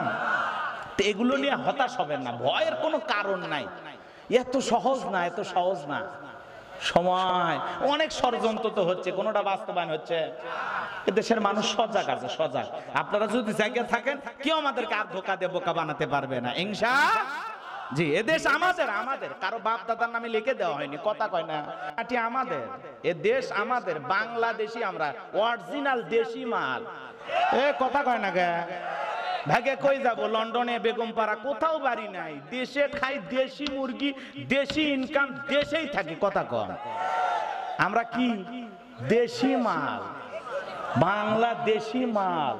এগুলো নিয়ে হতাশ হবেন না, ভয়ের কোনো কারণ নাই। এত সহজ না, এত সহজ না। সময় অনেক ষড়যন্ত্র তো হচ্ছে, কোনোটা বাস্তবায়ন হচ্ছে। দেশের মানুষ সজাগ আছে, সজাগ। আপনারা যদি জায়গায় থাকেন, কেউ আমাদেরকে আর ধোকা দিয়ে বোকা বানাতে পারবে না, ইনশাআল্লাহ। জি, এ দেশ আমাদের, আমাদের কারো বাপ দাদার নামে লিখে দেওয়া হয়নি, কথা কয় না। এটি আমাদের, এ দেশ আমাদের, বাংলাদেশি আমরা, অরিজিনাল দেশি মাল। এ কথা কয় না গে? ভাগে কই যাব? লন্ডনে, বেগমপাড়া, কোথাও বাড়ি নাই, দেশে খাই দেশি মুরগি, দেশি ইনকাম, দেশেই থাকি। কথা কন, আমরা কি দেশি মাল, বাংলাদেশি মাল।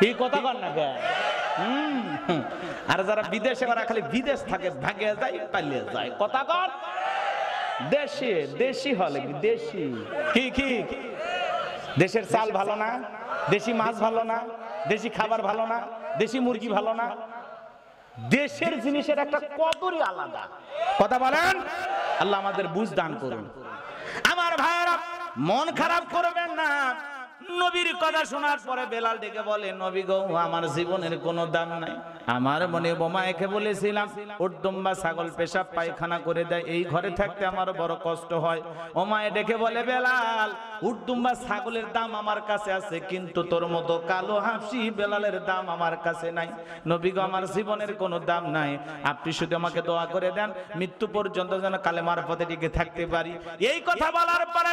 এই কথা কন না গে? আর যারা বিদেশে, ওরা খালি বিদেশ থাকে, ভাগে যায়, পালিয়ে যায়। কথা কন, দেশে দেশি হলে দেশি। কি কি? দেশের চাল ভালো না, দেশি মাছ ভালো না, দেশি খাবার ভালো না, দেশি মুরগি ভালো না। দেশের জিনিসের একটা কদরই আলাদা। কথা বলেন, আল্লাহ আমাদের বুঝ দান করুন। আমার ভাইয়েরা, মন খারাপ করবেন না। নবীর কথা শোনার পরে বেলাল ডেকে বলে, নবী গো, আমার জীবনের কোনো দাম নাই, আমার মনে বোমায়কে বলেছিলাম উটদুম্বা ছাগল পেশাব পায়খানা করে দেয়, এই ঘরে থাকতে আমার বড় কষ্ট হয়। ওমায় ডেকে বলে বেলাল, উটদুম্বা ছাগলের দাম আমার কাছে আছে, কিন্তু তোর মতো কালো হাফসি বেলালের দাম আমার কাছে নাই। নবী গো, আমার জীবনের কোনো দাম নাই, আপনি শুধু আমাকে দোয়া করে দেন মৃত্যু পর্যন্ত যেন কালেমার পথে টিকে থাকতে পারি। এই কথা বলার পরে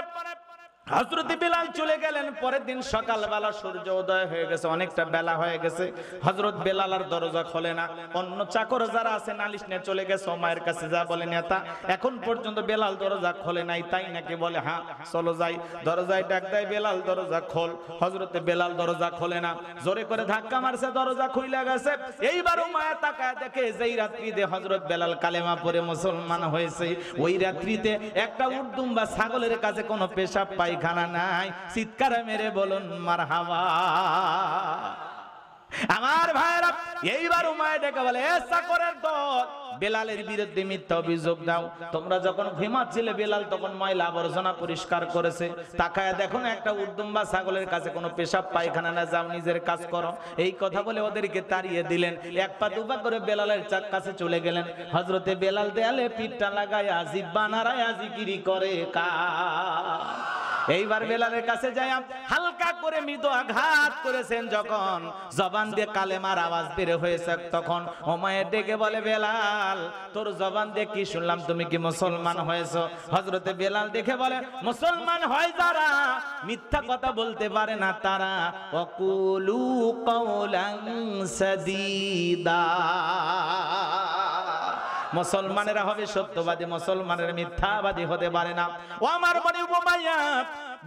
হযরত বিলাল চলে গেলেন। পরের দিন সকালবেলা সূর্য উদয় হয়ে গেছে, অনেকটা বেলা হয়ে গেছে। হযরত বেলাল আর দরজা খোলে না। অন্য চাকর যারা আছে নালিশ নিয়ে চলে গেছে ওমায়ের কাছে, যা বলে নেতা এখন পর্যন্ত বেলাল দরজা খোলে নাই, তাই নাকি? বলে হ্যাঁ চলো যাই। দরজায় ডাক দেয়, বেলাল দরজা খোল। হযরতে বেলাল দরজা খোলে না, জোরে করে ধাক্কা মারছে, দরজা খুইলা গেছে। এইবার ওমায়া তাকায় দেখে যেই রাত্রিতে হযরত বেলাল কালেমা পড়ে মুসলমান হয়েছে, ওই রাত্রিতে একটা উটদুম্বা ছাগলের কাছে কোনো পেশাব পায়খানা নাই। চিৎকার মেরে বলুন মারহাবা। আমার ভাইরা, এইবার উমায় ডেকে বলে, এ চাকরের দল, বেলালের বিরুদ্ধে মিথ্যা অভিযোগ দাও। তোমরা যখন ঘুমাচ্ছিলে বেলাল তখন ময়লা আবর্জনা পরিষ্কার করেছে, তাকায় দেখো না একটা উটদুম্বা ছাগলের কাছে কোনো পেশাব পায়খানা না, যাও নিজের কাজ করো। এই কথা বলে ওদেরকে তাড়িয়ে দিলেন। এক পা দুপা করে বেলালের কাছে চলে গেলেন। হযরতে বেলাল দেয়ালে পিঠটা লাগায় জিহ্বা নাড়ায় জিকিরি করে কা। এইবার বেলালের কাছে যাই হালকা করে মৃদু আঘাত করেছেন, যখন জবান দিয়ে কালেমার আওয়াজ বের হয়েছে, তখন ওমায়ে ডেকে বলে, বেলাল তোর জবান দিয়ে কি শুনলাম, তুমি কি মুসলমান হয়েছো? হযরতে বেলাল দেখে বলে, মুসলমান হয় যারা মিথ্যা কথা বলতে পারে না তারা, ওয়াকুলু কাওলান সাদীদা। মুসলমানেরা হবে সত্যবাদী, মুসলমানের মিথ্যাবাদী হতে পারে না। ও আমার বড় উমাইয়া,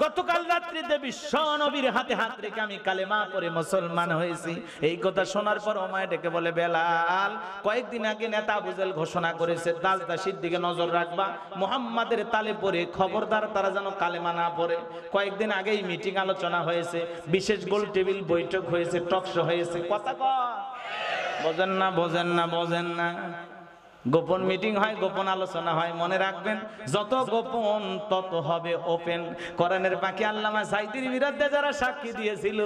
গতকাল রাত্রিতে বিশ্ব নবীর হাতে হাত রেখে আমি কালেমা পড়ে মুসলমান হয়েছি। এই কথা শোনার পর ওমায়া ডেকে বলে, বেলাল কয়েকদিন আগে নেতা আবু জেহেল ঘোষণা করেছে দাসদাসীর দিকে নজর রাখবা, মুহাম্মাদের তালে পড়ে খবরদার তারা যেন কালেমা না পড়ে। কয়েকদিন আগেই মিটিং আলোচনা হয়েছে, বিশেষ গোল টেবিল বৈঠক হয়েছে, টকশো হয়েছে। কথা বোঝেন না, বোঝেন না, বোঝেন না। গোপন মিটিং হয়, গোপন আলোচনা হয়। মনে রাখবেন, যত গোপন তত হবে ওপেন। কোরআনের পাখি আল্লামা সাঈদীর বিরুদ্ধে যারা সাক্ষী দিয়েছিল,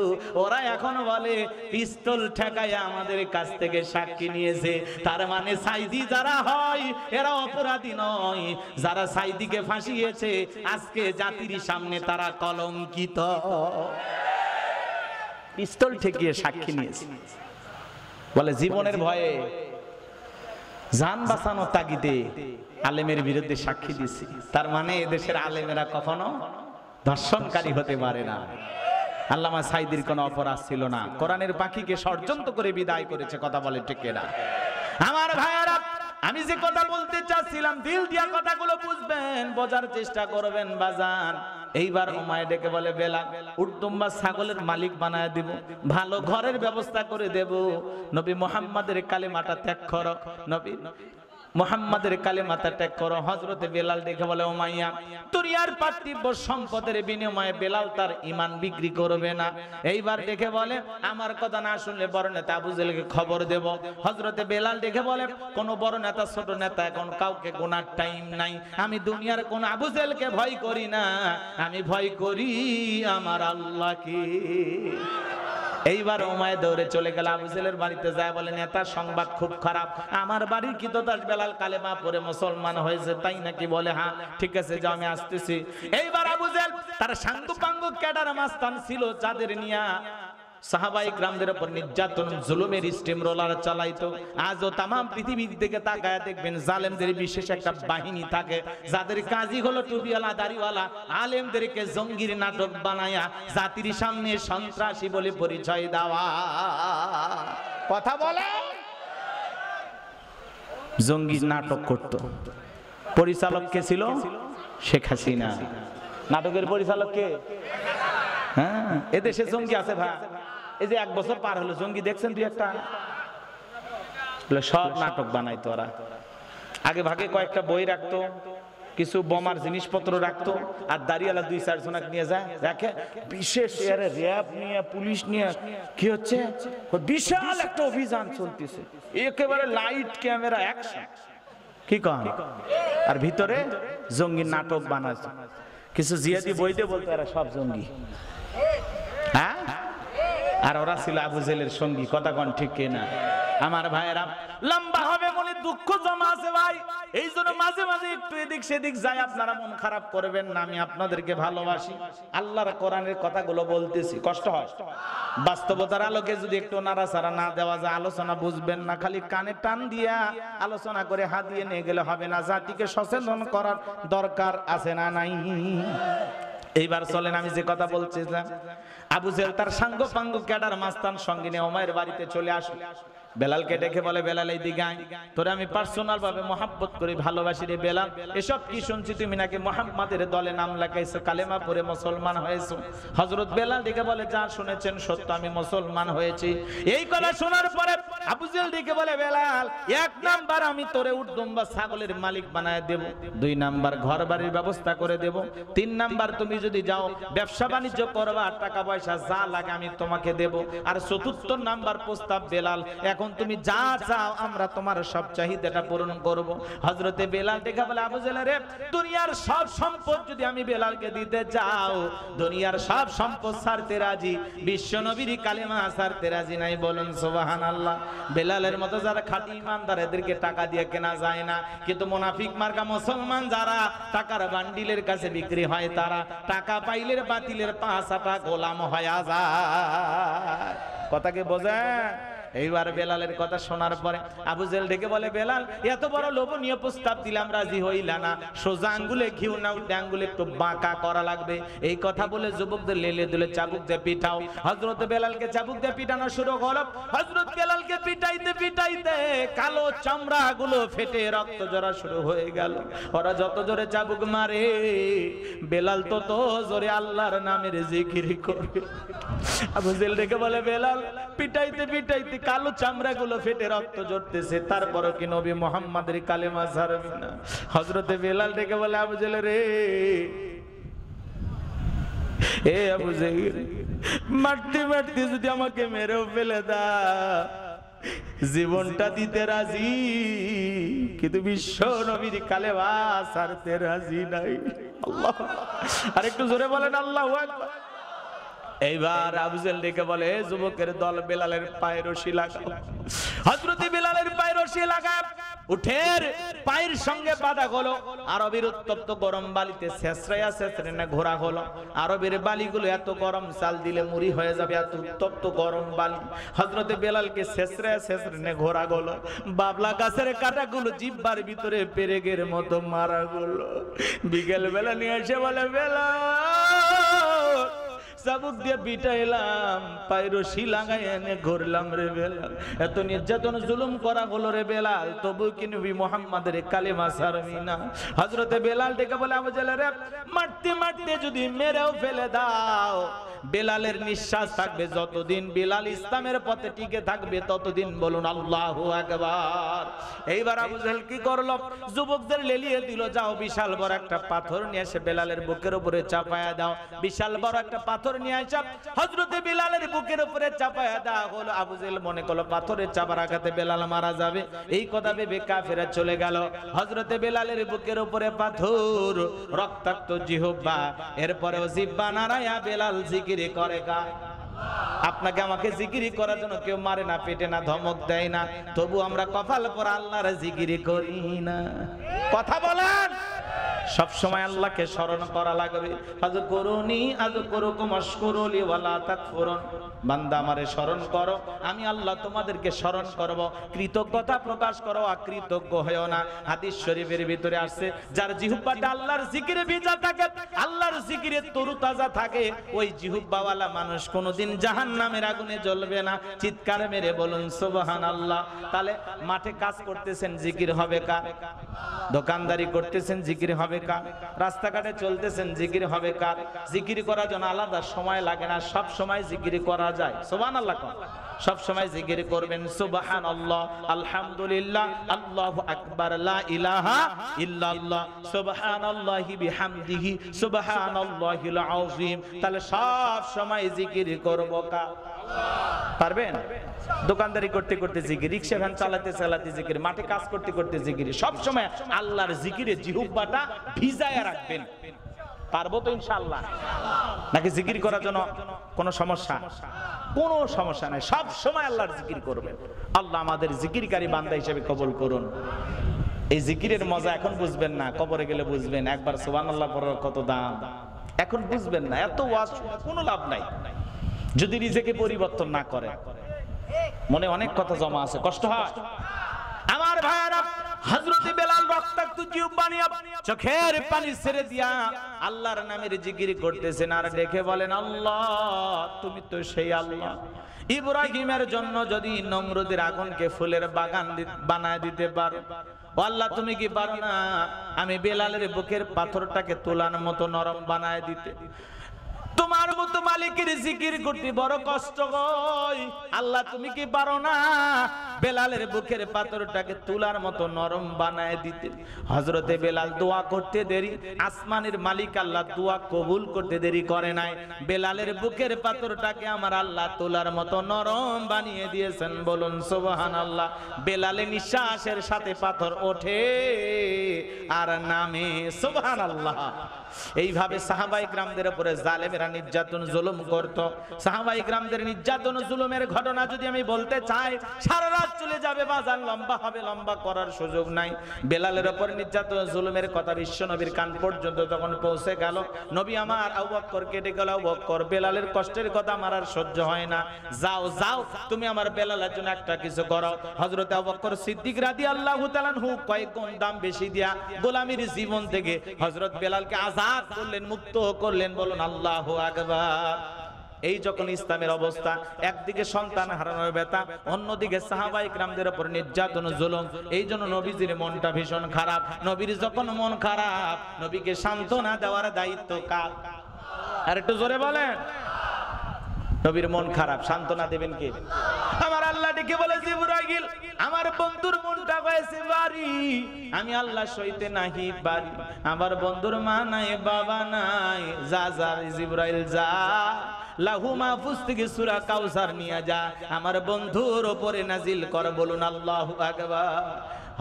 ওরা এখন বলে পিস্তল ঠেকায় আমাদের কাছ থেকে সাক্ষী নিয়েছে। তার মানে সাঈদী যারা হয় এরা অপরাধী নয়, যারা সাঈদীকে ফাঁসিয়েছে আজকে জাতির সামনে তারা কলঙ্কিত। পিস্তল ঠেকিয়ে সাক্ষী নিয়েছে, বলে জীবনের ভয়ে জান বাঁচানোর তাগিদে আলেমের বিরুদ্ধে সাক্ষী দিছি। তার মানে এদেশের আলেমেরা কখনো ধর্ষণকারী হতে পারে না। আল্লামা সাঈদীর কোনো অপরাধ ছিল না, কোরআনের পাখিকে ষড়যন্ত্র করে বিদায় করেছে। কথা বলে ঠিক না? আমার ভাইয়েরা, আমি যে কথা বলতে চাচ্ছিলাম দিল দিয়া কথাগুলো বুঝবেন, বোঝার চেষ্টা করবেন বাজান। এইবার ওমায় ডেকে বলে, বেলাল উটদুম্বা ছাগলের মালিক বানায় দিব, ভালো ঘরের ব্যবস্থা করে দেব। নবী মুহাম্মাদের কালেমাটা ত্যাগ করো, নবী মুহাম্মাদের কালেমাটা ত্যাগ করো। হযরতে বেলাল দেখে বলে, ওমাইয়া দুনিয়ার পার্থিব সম্পদের বিনিময়ে বেলাল তার ঈমান বিক্রি করবে না। এইবার দেখে বলে, আমার কথা না শুনলে বড় নেতা আবু জেহেলকে খবর দেব। হযরতে বেলাল দেখে বলে, কোন বড় নেতা ছোট নেতা এখন কাউকে গোনার টাইম নাই। আমি দুনিয়ার কোন আবু জেহেলকে ভয় করি না, আমি ভয় করি আমার আল্লাহকে। এইবার ওমায় দৌড়ে চলে গেল আবু জেহেলের বাড়িতে, যায় বলে, নেতার সংবাদ খুব খারাপ, আমার বাড়ির কিতদাস বেলাল কালেমা পড়ে মুসলমান হয়েছে। তাই নাকি? বলে হ্যাঁ, ঠিক আছে যাও, আমি আসতেছি। এইবার আবু জেহেল তার সাঙ্গু পাঙ্গু ক্যাডার মাস্তান ছিল, যাদের নিয়া সাহাবায়ে কিরামদের উপর নির্যাতন জুলুমের স্টিম রোলার চালাইতো। আজও তাম পৃথিবীর দিকে তাকায় দেখবেন জালেমদের বিশেষ একটা বাহিনী থাকে, যাদের কাজই হলো টুপিওয়ালা দাড়িওয়ালা আলেমদেরকে জঙ্গির নাটক বানায়া জাতির সামনে সন্ত্রাসী বলে পরিচয় দেওয়া। কথা বলে, জঙ্গির নাটক করত। পরিচালক কে ছিল? শেখ হাসিনা। নাটকের পরিচালক কে? হ্যাঁ, এদেশে জঙ্গি আছে ভাই। এই যে 1 বছর পার হলো, জঙ্গি দেখছেন দুই একটা? সব নাটক বানাইতো ওরা। আগে ভাগে কয়েকটা বই রাখতো, কিছু বোমার জিনিসপত্র রাখতো, আর দাঁড়িয়ালা 2-4 জনক নিয়ে যায় রাখে। বিশেষ র্যাব নিয়ে, পুলিশ নিয়ে কি হচ্ছে, বিশাল একটা অভিযান চলতেছে, একেবারে লাইট ক্যামেরা অ্যাকশন। কি কন? আর ভিতরে জঙ্গির নাটক বানাচ্ছে। কিছু জিয়াদি বইতে বলতো এরা সব জঙ্গি। হ্যাঁ, আর ওরা ছিল আবু জেহেলের সঙ্গী। কথা কন ঠিক কিনা? আমার ভাইরা লম্বা হবে বলে দুঃখ জমা আছে ভাই, এই জন্য মাঝে মাঝে একটু এদিক সেদিক যায়, আপনারা মন খারাপ করবেন না, আমি আপনাদেরকে ভালোবাসি, আল্লাহর কোরআনের কথাগুলো বলতেছি, কষ্ট হয়। বাস্তবতার আলোকে যদি একটু নাড়াচাড়া না দেওয়া যায় আলোচনা বুঝবেন না, খালি কানে টান দিয়া আলোচনা করে হাত দিয়ে নিয়ে গেলে হবে না, জাতিকে সচেতন করার দরকার আছে না নাই? এইবার চলেন আমি যে কথা বলছিলাম, আবু জেহেল তার সাঙ্গ পাঙ্গ ক্যাডার মাস্তান সঙ্গে নিয়ে ওমায়ের বাড়িতে চলে আসলো। বেলালকে ডেকে বলে, বেলাল এই দিকে আয়, তোরে আমি পার্সোনাল ভাবে মহাব্বত করি, ভালোবাসি রে বেলাল। এসব কি শুনছি তুমি নাকি মুহাম্মাদের দলে নাম লাগাইছো, কালেমা পড়ে মুসলমান হয়েছো? হযরত বেলাল ডেকে বলে, যা শুনেছেন সত্য, আমি মুসলমান হয়েছি। এই কথা শোনার পরে আবু জেহেল ডেকে বলে, বেলাল এক নাম্বার আমি তোরে উট দুম্বা ছাগলের মালিক বানায় দেব, 2 নাম্বার ঘর বাড়ির ব্যবস্থা করে দেব, 3 নাম্বার তুমি যদি যাও ব্যবসা বাণিজ্য করবা, টাকা পয়সা যা লাগে আমি তোমাকে দেব, আর 4র্থ নাম্বার প্রস্তাব বেলাল, এখন তুমি যা চাও আমরা তোমার সব চাহিদাটা পূরণ করব। হযরতে বেলাল দেখা বলে, আবু জেহেল রে, দুনিয়ার সব সম্পদ যদি আমি বেলালকে দিতে চাও, দুনিয়ার সব সম্পদ ছাড়তে রাজি, বিশ্ব নবীর কালেমা ছাড়তে রাজি নাই, বলুন সুবহানাল্লাহ। বেলালের মতো যারা খাঁটি ইমানদার এদেরকে টাকা দিয়ে কেনা যায় না, কিন্তু মুনাফিক মার্কা মুসলমান যারা টাকার বান্ডিলের কাছে বিক্রি হয়, তারা টাকা পাইলে বাতিলের পাঁচাটা গোলাম হয়ে যায়। কথাকে বোঝেন? এইবার বেলালের কথা শোনার পরে আবু জেহেল ডেকে বলে, বেলাল এত বড় লোভনীয় প্রস্তাব দিলাম রাজি হইলা না, সোজা আঙ্গুলে ঘিউ না, আঙ্গুলে একটু বাঁকা করা লাগবে। এই কথা বলে যুবকদের লেলে দিলে চাবুক দিয়ে পিটাও। হযরত বেলালকে চাবুক দিয়ে পিটানো শুরু হলো। হযরত বেলালকে পিটাইতে পিটাইতে কালো চামড়া গুলো ফেটে রক্ত ঝরা শুরু হয়ে গেল। ওরা যত জোরে চাবুক মারে বেলাল তত জোরে আল্লাহর নামের জিকির করে। আবু জেহেল ডেকে বলে, বেলাল পিটাইতে পিটাইতে কালো চামড়া গুলো ফেটে রক্ত ঝরতেছে, তারপরও কি নবী মুহাম্মাদের কালেমা ছাড়বি না? হযরতে বেলাল ডেকে বলে, আবু জেহেল রে, এ আবু জেহেল, মারতে মারতে যদি আমাকে মেরেও ফেলে দাও, জীবনটা দিতে রাজি, কিন্তু বিশ্ব নবীর কালেমা ছাড়তে রাজি নাই। আল্লাহ, আর একটু জোরে বলেন আল্লাহু আকবার। এইবার আবু জেহেল ডেকে বলে, যুবকের দল, বেলালের পায়ে রশি লাগাও। হযরত বেলালের পায়ে রশি লাগায় উঠের পায়ের সঙ্গে বাঁধা হলো। আরবের উত্তপ্ত গরম বালিতে ছেঁচড়াইয়া ছেঁচড়ে ঘোরা হলো। আরবের বালিগুলো এত গরম, চাল দিলে মুড়ি হয়ে যাবে, এত উত্তপ্ত গরম বালি। হযরত বেলালকে ছেঁচড়াইয়া ছেঁচড়ে ঘোরা হলো। বাবলা গাছের কাঁটাগুলো জিহ্বার ভিতরে পেরেকের মতো মারা হলো। বিকেল বেলা নিয়ে এসে বলে, বেলাল চাবুক দিয়ে পিটাইলাম, পায়ে রশি লাগাই এনে ঘুরলাম রে বেলাল, এত নির্যাতন জুলুম করা হলো রে বেলাল, তবু কি নবী মুহাম্মাদের কালেমা ছাড়বি না? হযরতে বেলাল ডেকে বলে, আবু জেহেল রে, মারতে মারতে যদি মেরেও ফেলে দাও, বেলালের নিঃশ্বাস থাকবে যতদিন, বেলাল ইসলামের পথে টিকে থাকবে ততদিন, বলুন আল্লাহু আকবার। এইবার আবু জেহেল কি করলো? যুবকদের লেলিয়ে দিল, যাও বিশাল বড় একটা পাথর নিয়ে এসে বেলালের বুকের উপরে চাপায়া দাও। বিশাল বড় একটা পাথর নিয়ে আসা হযরতে বেলালের বুকের উপরে চাপায়া দেওয়া হলো। আবু জেহেল মনে করলো পাথরের চাপার আঘাতে বেলাল মারা যাবে, এই কথা ভেবে কাফেররা চলে গেল। হযরতে বেলালের বুকের উপরে পাথর, রক্তাক্ত জিহ্বা, এরপরেও জিহ্বা নাড়ায়া বেলাল জিকির করে গায়। আপনাকে আমাকে জিকিরি করার জন্য কেউ মারে না, পেটে না, ধমক দেয় না, তবু আমরা কপাল পর আল্লাহর জিকিরি করি না। কথা বলেন, সব সময় আল্লাহকে স্মরণ করা লাগবে। ফাযকুরুনি আযকুরুকুম ওয়াশকুরুলি ওয়ালা তাকফুরুন। বান্দা আমারে স্মরণ করো, আমি আল্লাহ তোমাদেরকে স্মরণ করব। কৃতজ্ঞতা প্রকাশ করো, অকৃতজ্ঞ হয়ো না। হাদিস শরীফের ভিতরে আসছে, যার জিহ্বাটা আল্লাহর জিকিরে ভিজা থাকে, আল্লাহর জিকিরে তরুতাজা থাকে, ওই জিহ্বাওয়ালা মানুষ কোনোদিন জাহান্নামের আগুনে জ্বলবে না। চিৎকার মেরে বলুন সুবহানাল্লাহ। তাহলে মাঠে কাজ করতেছেন, জিকির হবে কার? দোকানদারি করতেছেন, জিকির হবে কার? রাস্তাঘাটে চলতেছেন, জিকির হবে কার? জিকির করার জন্য আলাদা সময় লাগে না, সব সময় জিকির করা যায়। সুবহানাল্লাহ। সব সময় জিকির করবেন, সুবহানাল্লাহ, আলহামদুলিল্লাহ, আল্লাহু আকবার, লা ইলাহা ইল্লাল্লাহ, সুবহানাল্লাহি বিহামদিহি, সুবহানাল্লাহিল আযীম। তাহলে সব সময় জিকির করব কার? পারবেন? দোকানদারি করতে করতে জিকির, রিকশা ভ্যান চালাতে চালাতে জিকির, মাঠে কাজ করতে করতে জিকির, সব সময় আল্লাহর জিকিরে জিহ্বাটা ভিজায়া রাখবেন। পারবো তো ইনশাআল্লাহ? নাকি জিকির করার জন্য কোনো সমস্যা? কোনো সমস্যা নাই, সব সময় আল্লাহর জিকির করবেন। আল্লাহ আমাদের জিকিরকারী বান্দা হিসেবে কবুল করুন। এই জিকিরের মজা এখন বুঝবেন না, কবরে গেলে বুঝবেন। একবার সুবহানাল্লাহ পড়ার কত দাম এখন বুঝবেন না। এত ওয়াজ কোনো লাভ নাই যদি নিজেকে পরিবর্তন না করে। মনে অনেক কথা জমা আছে, কষ্ট হয়। আমার ভাইয়েরা, হযরত বেলাল রক্তাক্ত জিহ্বা বানিয়ে চোখের পানি ছেড়ে দিয়া আল্লাহর নামের জিকির করতেছেন আর ডেকে বলেন, আল্লাহ তুমি তো সেই আল্লাহ ইব্রাহিমের জন্য যদি নমরুদের আগুনকে ফুলের বাগান বানায় দিতে পারো, ও আল্লাহ তুমি কি পারো না আমি বেলালের বুকের পাথরটাকে তোলার মতো নরম বানায় দিতে? তোমার মতো মালিকের জিকির করতে বড় কষ্ট হয়, আল্লাহ তুমি কি পারো না বেলালের বুকের পাথরটাকে তুলার মতো নরম বানায় দিতে? হযরতে বেলাল দোয়া করতে দেরি, আসমানের মালিক আল্লাহ দোয়া কবুল করতে দেরি করে নাই। বেলালের বুকের পাথরটাকে আমার আল্লাহ তুলার মতো নরম বানিয়ে দিয়েছেন। বলুন সুবহানাল্লাহ। বেলালের নিঃশ্বাসের সাথে পাথর ওঠে আর নামে। সুবহানাল্লাহ। এইভাবে সাহাবায়ে কিরামদের উপরে জালেমেরা নির্যাতন জুলুম করত। সাহাবায়ে কিরামদের নির্যাতন জুলুমের ঘটনা যদি আমি বলতে চাই সারা রাত চলে যাবে, বাজার লম্বা হবে, লম্বা করার সুযোগ নাই। বেলালের উপর নির্যাতন জুলুমের কথা বিশ্ব নবীর কান পর্যন্ত যখন পৌঁছে গেল, নবী আমার আবু বকরকে ডেকে বলল, আবু বকর বেলালের কষ্টের কথা আমার আর সহ্য হয় না, যাও যাও তুমি আমার বেলালের জন্য একটা কিছু করো। হযরত আবু বকর সিদ্দিক রাদিয়াল্লাহু তাআলা আনহু কয়েক গুণ দাম বেশি দিয়া গোলামীর জীবন থেকে হযরত বেলালকে আজাদ করলেন, মুক্ত করলেন। বলুন আল্লাহু আকবার। এই যখন ইসলামের অবস্থা, একদিকে সন্তান হারানোর ব্যথা, অন্যদিকে সাহাবায়ে কিরামদের উপর নির্যাতন জুলুম, এই জন্য নবীজির মনটা ভীষণ খারাপ। নবীর যখন মন খারাপ, নবীকে সান্ত্বনা দেওয়ার দায়িত্ব কার? আর একটু জোরে বলেন। নবীর মন খারাপ, সান্ত্বনা দেবেন কে? আমার আল্লাহ ডেকে বলে, জিবরাইল আমার বন্ধুর মনটা হয়েছে ভারী, আমি আল্লাহ সইতে নাহি পারি। আমার বন্ধুর মা নাই, বাবা নাই, যা যা জিবরাইল যা, লাহু মাহফুজ থেকে সূরা কাউসার নিয়ে যা, আমার বন্ধুর উপরে নাজিল কর। বলুন আল্লাহু আকবার।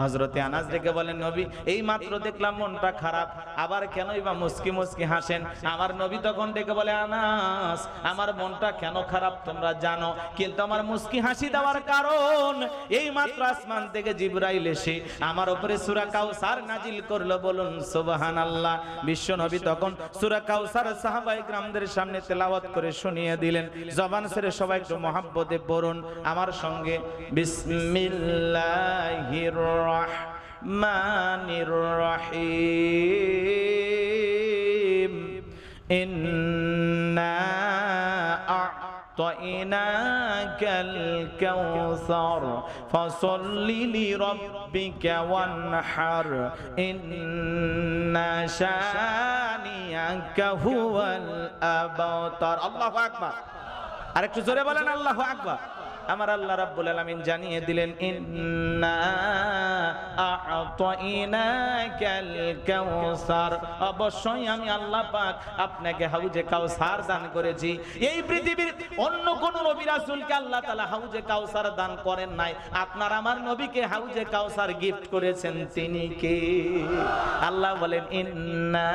হযরতে আনাস ডেকে বলেন, নবী এই মাত্র দেখলাম মনটা খারাপ, আবার কেনই বা মুস্কি মুস্কি হাসেন? আমার নবী তখন ডেকে বলে, আনাস আমার মনটা কেন খারাপ তোমরা জানো, কিন্তু আমার মুস্কি হাসি দেওয়ার কারণ এই মাত্র আসমান থেকে জিবরাইল এসে আমার উপরে সূরা কাউসার নাজিল করলো। বলুন সুবহানাল্লাহ। বিশ্ব নবী তখন সূরা কাউসার সাহাবায়ে কিরামদের সামনে তেলাওয়াত করে শুনিয়ে দিলেন। জবান ছেড়ে সবাই একটু মহব্বতে পড়ুন আমার সঙ্গে, বিসমিল্লাহির রহমানির রহিম, ইন্না আ'তাইনাকাল কাউসার ফাসাল্লি লিরাব্বিকা ওয়ানহার, ইন্না শানিয়াকা হুয়াল আবতার। আল্লাহু আকবার। আরেকটু জোরে বলেন আল্লাহু আকবার। আমার আল্লাহ রাব্বুল আলামিন জানিয়ে দিলেন, ইন্না আ'তাইনাকাল কাউসার, অবশ্যই আমি আল্লাহ পাক আপনাকে হাউজে কাউসার দান করেছি। এই পৃথিবীর অন্য কোন নবী রাসূলকে আল্লাহ তাআলা হাউজে কাউসার দান করেন নাই, আপনার আমার নবীকে হাউজে কাউসার গিফট করেছেন। তিনি কে? আল্লাহ বলেন, ইন্না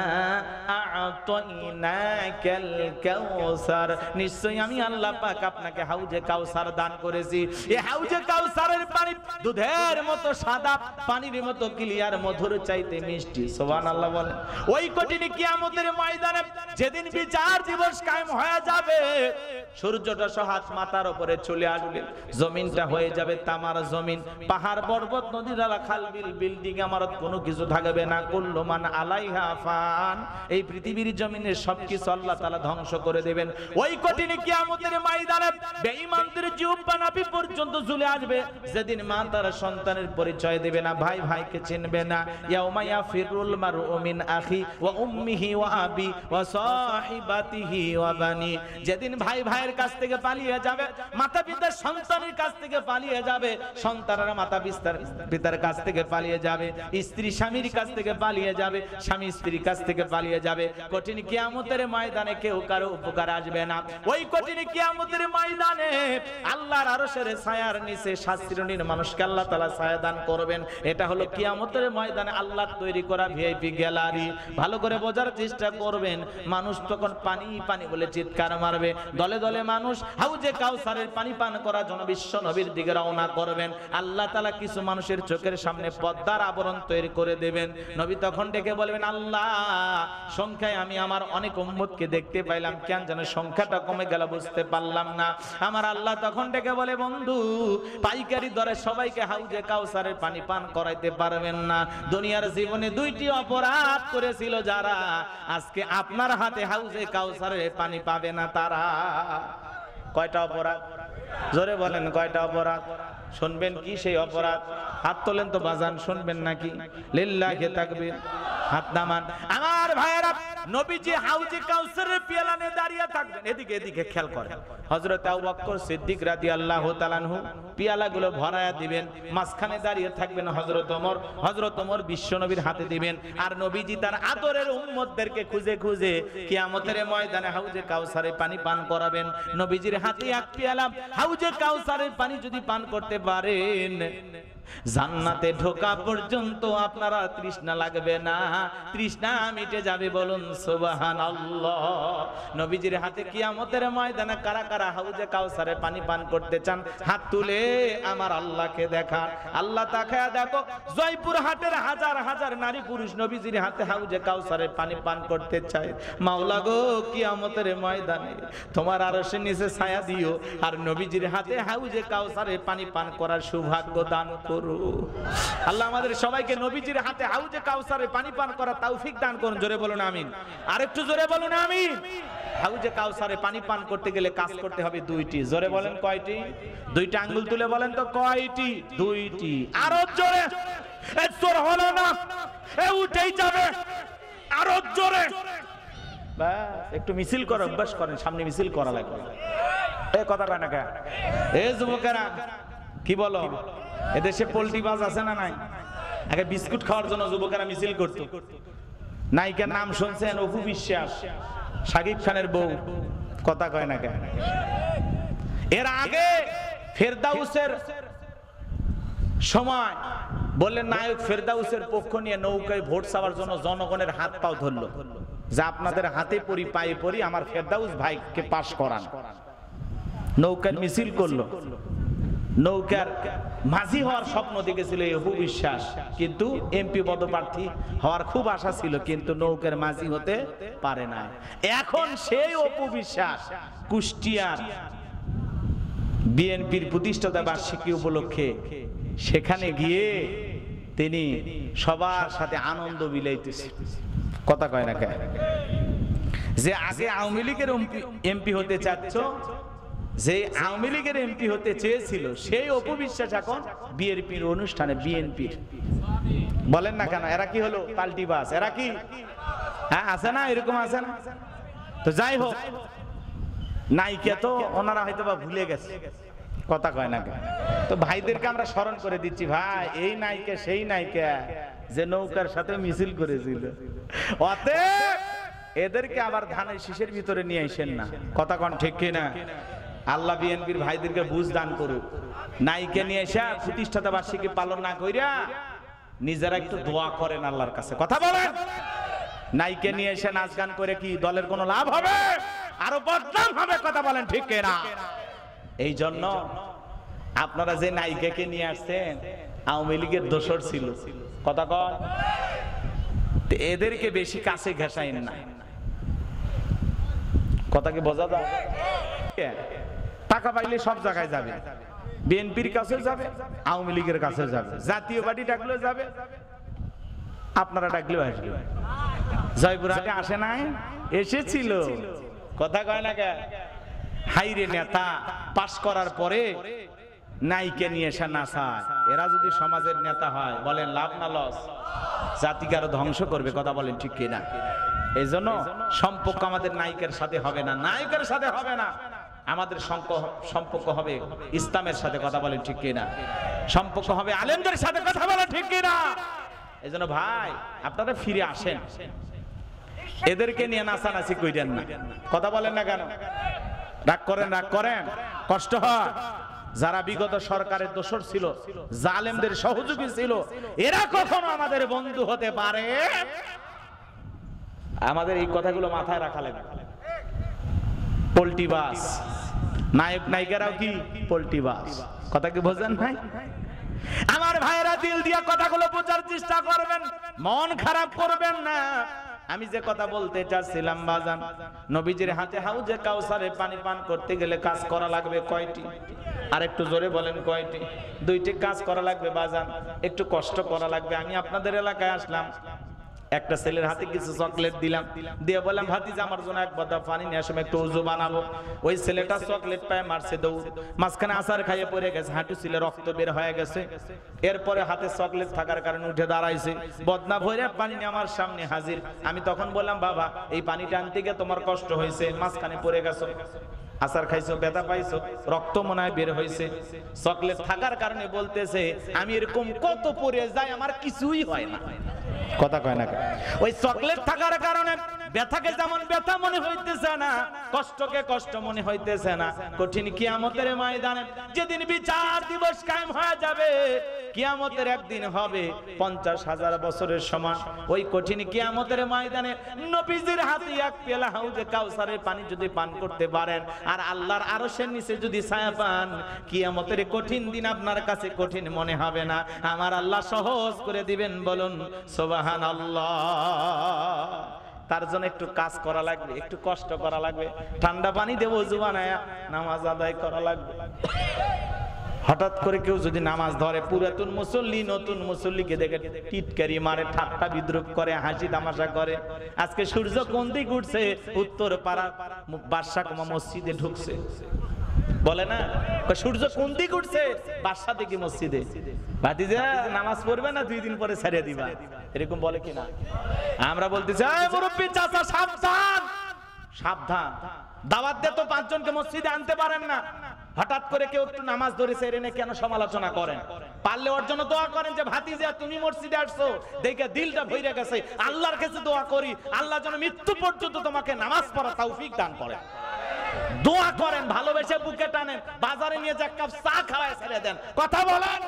আ'তাইনাকাল কাউসার, নিশ্চয়ই আমি আল্লাহ পাক আপনাকে হাউজে কাউসার দান করেছি। এই হাউজে কাউসারের পানি দুধের মতো সাদা, পানির মতো ক্লিয়ার, মধুর চাইতে মিষ্টি। সুবহানাল্লাহ বলেন। ওই কঠিন কিয়ামতের ময়দানে যেদিন বিচার দিবস কায়েম হয়ে যাবে, সূর্যটা সহাত মাথার উপরে চলে আসবে, জমিনটা হয়ে যাবে তামার জমিন, পাহাড় পর্বত নদী নালা খাল বিল বিল্ডিং আমারত কোনো কিছু থাকবে না। কুল্লু মান আলাইহা ফান, এই পৃথিবীর জমিনের সবকিছু আল্লাহ তাআলা ধ্বংস করে দেবেন। ওই কঠিন কিয়ামতের ময়দানে বেঈমানদের জিহ্বা নাভি পর্যন্ত ঝুলে আসবে, যেদিন মা তার সন্তানের পরিচয় দেবে না, ভাই ভাইকে চিনবে না। ইয়াউমা ইয়াফিরুল মারউ মিন আখি ওয়া উম্মিহি ওয়া আবি ওয়া সাহিবাতিহি ওয়া বানি, যেদিন ভাই ভাইয়ের কাছ থেকে পালিয়ে যাবে, মাতা পিতা সন্তানের কাছ থেকে পালিয়ে যাবে, সন্তানরা মাতা পিতার কাছ থেকে পালিয়ে যাবে, স্ত্রী স্বামীর কাছ থেকে পালিয়ে যাবে, স্বামী স্ত্রীর কাছ থেকে পালিয়ে যাবে। কঠিন কিয়ামতের ময়দানে কেউ কারো উপকার আসবে না। ওই কঠিন কিয়ামতের ময়দানে আল্লাহ আল্লাহর আরশের ছায়ার নিচে 7 শ্রেণীর মানুষকে আল্লাহ তাআলা ছায়া দান করবেন। এটা হলো কিয়ামতের ময়দানে আল্লাহর তৈরি করা ভিআইপি গ্যালারি। ভালো করে বোঝার চেষ্টা করবেন। মানুষ তখন পানি পানি বলে চিৎকার মারবে, দলে দলে মানুষ হাউজে কাউসারের পানি পান করার জন্য বিশ্ব নবীর দিকে রওনা করবেন। আল্লাহ তাআলা কিছু মানুষের চোখের সামনে পর্দার আবরণ তৈরি করে দেবেন। নবী তখন ডেকে বলবেন, আল্লাহ সংখ্যায় আমি আমার অনেক উম্মতকে দেখতে পাইলাম, কেন যেন সংখ্যাটা কমে গেল বুঝতে পারলাম না। আমার আল্লাহ তখন ডেকে বলে, বন্ধু পাইকারি দরে সবাইকে হাউজে কাউসারের পানি পান করাইতে পারবেন না। দুনিয়ার জীবনে 2টি অপরাধ করেছিল যারা, আজকে আপনার হাতে হাউজে কাউসারের পানি পাবে না তারা। কয়টা অপরাধ? জোরে বলেন কয়টা অপরাধ? শুনবেন কি সেই অপরাধ? হাত তোলেন তো বাজান, শুনবেন নাকি? লিল্লাহি তাকবীর, হাত নামান। আমার ভাইয়েরা, নবীজি হাউজে কাউসারের পেয়ালা নিয়ে দাঁড়িয়ে থাকবেন। এদিকে এদিকে খেয়াল করেন। হযরত আবু বকর সিদ্দিক রাদিয়াল্লাহু তাআলা আনহু পেয়ালাগুলো ভরায়া দিবেন, মাঝখানে দাঁড়িয়ে থাকবেন হযরত ওমর। হযরত ওমর বিশ্ব নবীর হাতে দিবেন, আর নবীজি তার আদরের উম্মতদেরকে খুঁজে খুঁজে কিয়ামতের ময়দানে হাউজে কাউসারে পানি পান করাবেন। নবীজির হাতে এক পেয়ালা হাউজে কাউসারের পানি যদি পান করতে পারেন, জান্নাতে ঢোকা পর্যন্ত আপনার আর তৃষ্ণা লাগবে না, তৃষ্ণা মিটে যাবে। বলুন সুবহানাল্লাহ। নবীজির হাতে কিয়ামতের ময়দানে কারা কারা হাউজে কাউসারে পানি পান করতে চান? হাত তুলে আমার আল্লাহকে দেখান। আল্লাহ তাকায়া দেখো, জয়পুরহাটের হাজার হাজার নারী পুরুষ নবীজির হাতে হাউজে কাউসারে পানি পান করতে চায়। মাওলা গো, কিয়ামতের ময়দানে তোমার আরশের নিচে ছায়া দিও, আর নবীজির হাতে হাউজে কাউসারে পানি পান করার সৌভাগ্য দান করো। আল্লাহ আমাদের সবাইকে নবীজির হাতে হাউজে কাউসারে পানি পান করার তৌফিক দান করুন। জোরে বলুন আমিন। আরেকটু জোরে বলুন আমিন। হাউজে কাউসারে পানি পান করতে গেলে কাজ করতে হবে 2টি। জোরে বলেন কয়টি? 2টা আঙ্গুল তুলে বলেন তো কয়টি? 2টি। আরো জোরে। এই জোর হলো না, এ উঠেই যাবে। আরো জোরে। বাস, একটু মিছিল করে অভ্যাস করেন, সামনে মিছিল করা লাগবে। এই কথা কয় না কেন? এই যুবকেরা কি বলো, এদেশে পোল্ট্রি বাজ আছে না নাই? আগে বিস্কুট খাওয়ার জন্য যুবকেরা মিছিল করতো। নায়িকার নাম শুনছেন? অপু বিশ্বাস, শাকিব খানের বউ। কথা কয় না কেন? এর আগে ফেরদাউসের সময় বললেন, নায়ক ফেরদাউসের পক্ষ নিয়ে নৌকায় ভোট চাওয়ার জন্য জনগণের হাত পাও ধরলো, যে আপনাদের হাতে পড়ি পায়ে পড়ি আমার ফেরদাউস ভাইকে পাশ করান। নৌকার মিছিল করলো। নৌকার মাঝি হওয়ার স্বপ্ন দেখেছিল অপু বিশ্বাস, কিন্তু এমপি পদপ্রার্থী হওয়ার খুব আশা ছিল, কিন্তু নৌকার মাঝি হতে পারে না। এখন সেই অপু বিশ্বাস কুষ্টিয়ার বিএনপির প্রতিষ্ঠাতা বার্ষিকী উপলক্ষে সেখানে গিয়ে তিনি সবার সাথে আনন্দ বিলাইতেছে। কথা কয় না কেন? যে আগে আওয়ামী লীগের এমপি হতে চাচ্ছ, যে আওয়ামী লীগের এমপি হতে চেয়েছিল, সেই অপু বিশ্বাস এখন বিএনপির অনুষ্ঠানে বিএনপির। বলেন না কেন? এরা কি হলো? পাল্টি বাস। এরা কি? হ্যাঁ, আছে না? এরকম আছে না? তো যাই হোক, নায়িকা তো ওনারা হয়তো বা ভুলে গেছে। কথা কয় না কেন? তো ভাইদেরকে আমরা স্মরণ করে দিচ্ছি, ভাই এই নায়িকা সেই নায়িকা যে নৌকার সাথে মিছিল করেছিল। অতএব এদেরকে আবার ধানের শীষের ভিতরে নিয়ে আসেন না। কথা কন ঠিক কিনা? আল্লাহ বিএনপির ভাইদেরকে বুঝ দান করুক। নায়িকা নিয়ে এসে প্রতিষ্ঠাতা বার্ষিকী পালন না কইরা নিজেরা একটু দোয়া করেন আল্লাহর কাছে। কথা বলেন। নায়িকা নিয়ে এসে নাচ গান করে কি দলের কোনো লাভ হবে? আরো বদনাম হবে। কথা বলেন ঠিক কিনা? এই জন্য আপনারা যে নায়িকাকে নিয়ে আসছেন আওয়ামী লীগের দোসর ছিল। কথা কন। এদেরকে বেশি কাছে ঘেঁষাইন না। কথা কি বোঝা যায়? টাকা পাইলে সব জায়গায় যাবে, বিএনপির কাছে যাবে, আওয়ামী লীগের কাছে যাবে, জাতীয় পার্টি ডাকলেও যাবে, আপনারা ডাকলেও আসবে। জয়পুরহাটে আসে নাই? এসেছিল। কথা কয় না কে? হাইরে নেতা পাস করার পরে নায়িকা নিয়ে এসে নাচায়। এরা যদি সমাজের নেতা হয়, বলেন লাভ না লস? জাতিকে আরো ধ্বংস করবে। কথা বলেন ঠিক কিনা? এই জন্য সম্পর্ক আমাদের নায়িকার সাথে হবে না, নায়িকার সাথে হবে না। আমাদের সম্পর্ক হবে ইসলামের সাথে। কথা বলেন ঠিক কিনা? সম্পর্ক হবে আলেমদের সাথে। কথা বলেন ঠিক কিনা? এই জন্য ভাই আপনারা ফিরে আসেন, এদেরকে নিয়ে নাচানাচি কইরেন না। কথা বলেন না কেন? রাগ করেন, রাগ করেন, কষ্ট হয়। যারা বিগত সরকারের দোসর ছিল, জালেমদের সহযোগী ছিল, এরা কখনো আমাদের বন্ধু হতে পারে? আমাদের এই কথাগুলো মাথায় রাখা লাগবে। পোল্টিবাস, নায়ক নায়িকারাও কি পোল্টিবাস, কথা কি বোঝেন ভাই? আমার ভাইয়েরা দিল দিয়া কথাগুলো বোঝার চেষ্টা করবেন, মন খারাপ করবেন না। আমি যে কথা বলতে চাচ্ছিলাম বাজান, নবীজির হাতে হাউজে কাউসারে পানি পান করতে গেলে কাজ করা লাগবে কয়টি? আর একটু জোরে বলেন কয়টি? দুইটি কাজ করা লাগবে বাজান, একটু কষ্ট করা লাগবে। আমি আপনাদের এলাকায় আসলাম, একটা ছেলের হাতে কিছু চকলেট দিলাম, দিয়ে বললাম ভাতিজা আমার জন্য এক বদা পানি নিয়ে আসো, একটু ওযু বানাবো। ওই ছেলেটা চকলেট পায় মারছে দৌড়, মাঝখানে আছাড় খাইয়ে পড়ে গেছে, হাঁটু ছিলে রক্ত বের হয়ে গেছে। এরপরে হাতে চকলেট থাকার কারণে উঠে দাঁড়াইছে, বদনা ভরে পানি নিয়ে আমার সামনে হাজির। আমি তখন বললাম বাবা এই পানিটা আনতে গিয়ে তোমার কষ্ট হয়েছে, মাঝখানে পড়ে গেছো, আসার খাইছো, ব্যথা পাইছো, রক্ত মনে হয় বের হয়েছে। চকলেট থাকার কারণে বলতেছে আমি এরকম কত পড়ে যাই, আমার কিছুই হয় না। কথা কয় না, ওই চকলেট থাকার কারণে ব্যথাকে যেমন ব্যথা মনে হইতেছে না, কষ্টকে কষ্ট মনে হইতেছে না। কঠিন কিয়ামতের ময়দানে যেদিন বিচার দিবস কায়েম হয়ে যাবে, কিয়ামতের একদিন হবে 50,000 বছরের সমান। ওই কঠিন কিয়ামতের ময়দানে নবীজির হাতে এক পেলা হাউজে কাউসারের পানি যদি পান করতে পারেন, আর আল্লাহর আরশের নিচে যদি ছায়া পান, কিয়ামতের কঠিন দিন আপনার কাছে কঠিন মনে হবে না, আমার আল্লাহ সহজ করে দিবেন। বলুন সুবহানাল্লাহ। তার জন্য একটু কাজ করা লাগবে, একটু কষ্ট করা লাগবে, ঠান্ডা পানি দেব ওযু বানায়া নামাজ আদায় করা লাগবে। হঠাৎ করে কেউ যদি নামাজ ধরে, পুরাতন মুসল্লি নতুন মুসল্লিকে দেখে টিটকারি মারে, ঠাট্টা বিদ্রুপ করে, হাসি তামাশা করে। আজকে সূর্য কোন দিক উঠছে, উত্তর পাড়া বাদশাহ মসজিদে ঢুকছে, বলে না সূর্য কোন দিক উঠছে, বাদশা দিকে মসজিদে। ভাতিজা নামাজ পড়বে না, 2 দিন পরে ছেড়ে দিবা, এরকম বলে কিনা? আমরা বলতে চাই মুরব্বি চাচা সাবধান সাবধান, দাওয়াত দিয়ে তো 5 জনকে মসজিদে আনতে পারেন না। হঠাৎ করে কেউ একটু নামাজ ধরেছে, এর এনে কেন সমালোচনা করেন? পারলে ওর জন্য দোয়া করেন যে ভাতিজা তুমি মসজিদে আসছো দেখে দিলটা ভরে গেছে, আল্লাহর কাছে দোয়া করি আল্লাহ যেন মৃত্যু পর্যন্ত তোমাকে নামাজ পড়ার তৌফিক দান করেন। দোয়া করেন, ভালোবেসে বুকে টানেন, বাজারে নিয়ে এক কাপ চা খাওয়ায় ছেড়ে দেন। কথা বলেন।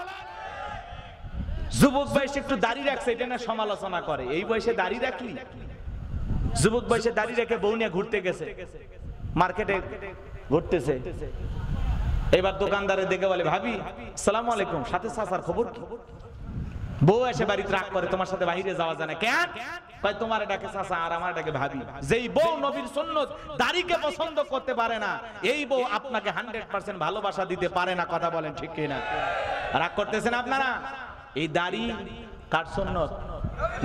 যুবক বয়সে একটু দাড়ি রাখছে, এটা না সমালোচনা করে, এই বয়সে দাড়ি রাখলি? যুবক বয়সে দাড়ি রেখে বউ নিয়ে ঘুরতে গেছে, মার্কেটে ঘুরতেছে, এবার দোকানদারে দেখে বলে ভাবি আসসালামু আলাইকুম, সাথে চাচার খবর কি? বউ এসে বাড়িতে রাগ করে, তোমার সাথে বাইরে যাওয়া যায় না কেন? কয় তোমার এটাকে চাচা আর আমার এটাকে ভাবি। যেই বউ নবীর সুন্নাত দাড়িকে পছন্দ করতে পারে না, এই বউ আপনাকে 100% ভালোবাসা দিতে পারে না। কথা বলেন ঠিক কি না? রাগ করতেছেন আপনারা? এই দাড়ি কার সুন্নাত?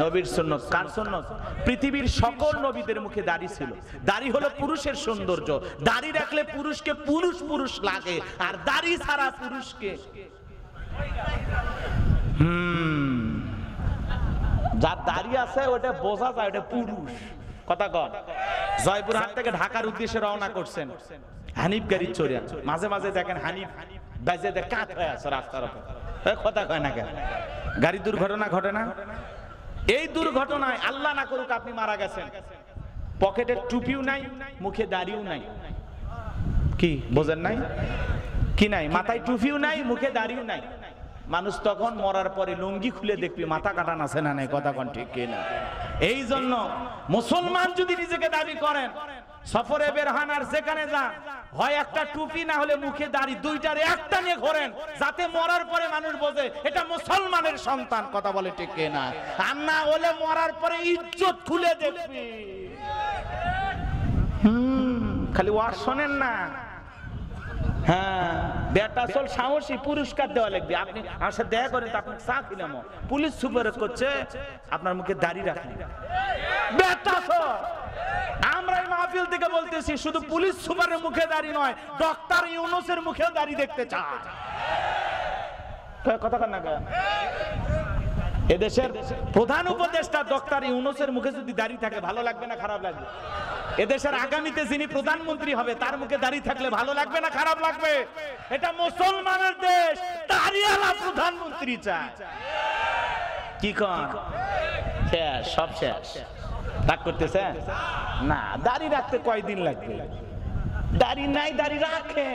নবীর সুন্নাত। কার সুন্নাত? পৃথিবীর সকল নবীদের মুখে দাড়ি ছিল। দাড়ি হলো পুরুষের সৌন্দর্য, দাড়ি রাখলে পুরুষকে পুরুষ পুরুষ লাগে, আর দাড়ি ছাড়া পুরুষকে যার দাড়ি আছে ওটা বোঝা যায় ওটা পুরুষ। কথা কন। জয়পুরহাট থেকে ঢাকার উদ্দেশ্যে রওনা করছেন, হানিফ গাড়ি চড়ে, মাঝে মাঝে দেখেন হানিফ বাজে দেখ কাত হয়ে আছে রাস্তার উপর। কথা কয় না কেন? গাড়ি দুর্ঘটনা ঘটে না? এই দুর্ঘটনায় আল্লাহ না করুক আপনি মারা গেছেন, পকেটে টুপিও নাই, মুখে দাড়িও নাই, কি বোঝেন নাই? কি নাই? মাথায় টুপিও নাই, মুখে দাড়িও নাই। মানুষ তখন মরার পরে লুঙ্গি খুলে দেখবি মাথা কাটান আছে না নাই। কথা কোন ঠিক কিনা? এই জন্য মুসলমান যদি নিজেকে দাবি করেন, সফরে বের হন আর যেখানে যান, হয় একটা টুপি না হলে মুখে দাড়ি, দুইটার একটা নিয়ে ঘোরেন, যাতে মরার পরে মানুষ বোঝে এটা মুসলমানের সন্তান। কথা বলে ঠিক কিনা? আর না হলে মরার পরে ইজ্জত খুলে দেখবি। খালি ওয়াজ শোনেন না। হ্যাঁ, বেটা চল সাহসী, পুরস্কার দেওয়া লাগবে। আপনি আমার সাথে দেখা করেন তো আপনাকে চা খেলাম, পুলিশ সুপার করছে আপনার মুখে দাড়ি রাখেন। বেটা চল, আমরা এই মাহফিল থেকে বলতেছি শুধু পুলিশ সুপারের মুখে দাড়ি নয়, ডক্টর ইউনূসের মুখেও দাড়ি দেখতে চায়। কথা কন না কেন? এদেশের প্রধান উপদেষ্টা ডক্টর ইউনূসের মুখে যদি দাড়ি থাকে ভালো লাগবে না খারাপ লাগবে? এদেশের আগামীতে যিনি প্রধানমন্ত্রী হবে তার মুখে দাড়ি থাকলে ভালো লাগবে না খারাপ লাগবে? এটা মুসলমানের দেশ, দাড়িওয়ালা প্রধানমন্ত্রী চায়। কি কন? শেষ, সব শেষ। রাগ করতেছেন না? দাড়ি রাখতে কয়দিন লাগবে? দাড়ি নাই, দাড়ি রাখে।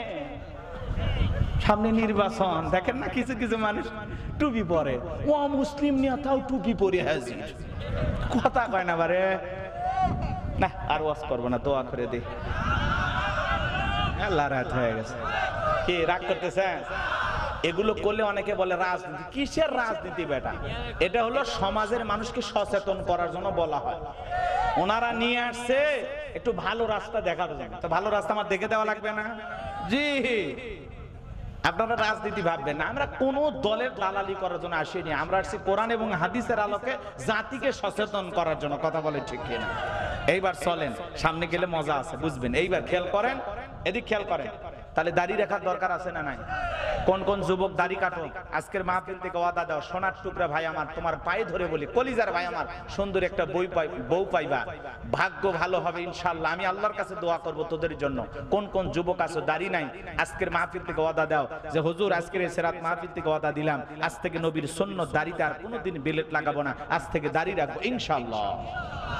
সামনে নির্বাচন, দেখেন না কিছু কিছু মানুষ টুপি পরে, ও মুসলিম নেতাও টুপি পরে হাজির, কথা কয় না বারে। না আর ওয়াজ করবো না, দোয়া করে দিই। আল্লাহ রাত হয়ে গেছে, কি রাগ করতেছেন? এগুলো করলে অনেকে বলে রাজনীতি। কিসের রাজনীতি বেটা? এটা হলো সমাজের মানুষকে সচেতন করার জন্য বলা হয়। ওনারা নিয়ে আসছে একটু ভালো রাস্তা দেখার জন্য। তো ভালো রাস্তা আমার দেখে দেওয়া লাগবে না? জি, আপনারা রাজনীতি ভাববেন না। আমরা কোন দলের দালালি করার জন্য আসিনি, আমরা আসছি কোরআন এবং হাদিসের আলোকে জাতিকে সচেতন করার জন্য। কথা বলে ঠিক কিনা? এইবার চলেন, সামনে গেলে মজা আছে, বুঝবেন। এইবার খেয়াল করেন, এদিক খেয়াল করেন। তাহলে দাড়ি রাখার দরকার আছে না নাই? কোন কোন যুবক দাড়ি কাটো? আজকের মাহফিল থেকে ওয়াদা দাও, সোনার টুকরা ভাই আমার, তোমার পায়ে ধরে বলি, কলিজার ভাই আমার, সুন্দর একটা বউ পাইবা, ভাগ্য ভালো হবে ইনশাআল্লাহ। আমি আল্লাহর কাছে দোয়া করব তোদের জন্য। কোন কোন যুবক আছো দাড়ি নাই, আজকের মাহফিল থেকে ওয়াদা দাও যে হুজুর আজকের এই সিরাত মাহফিল থেকে ওয়াদা দিলাম, আজ থেকে নবীর সুন্নাত দাড়িতে আর কোনোদিন বেলেট লাগাবো না, আজ থেকে দাড়ি রাখবো ইনশাআল্লাহ।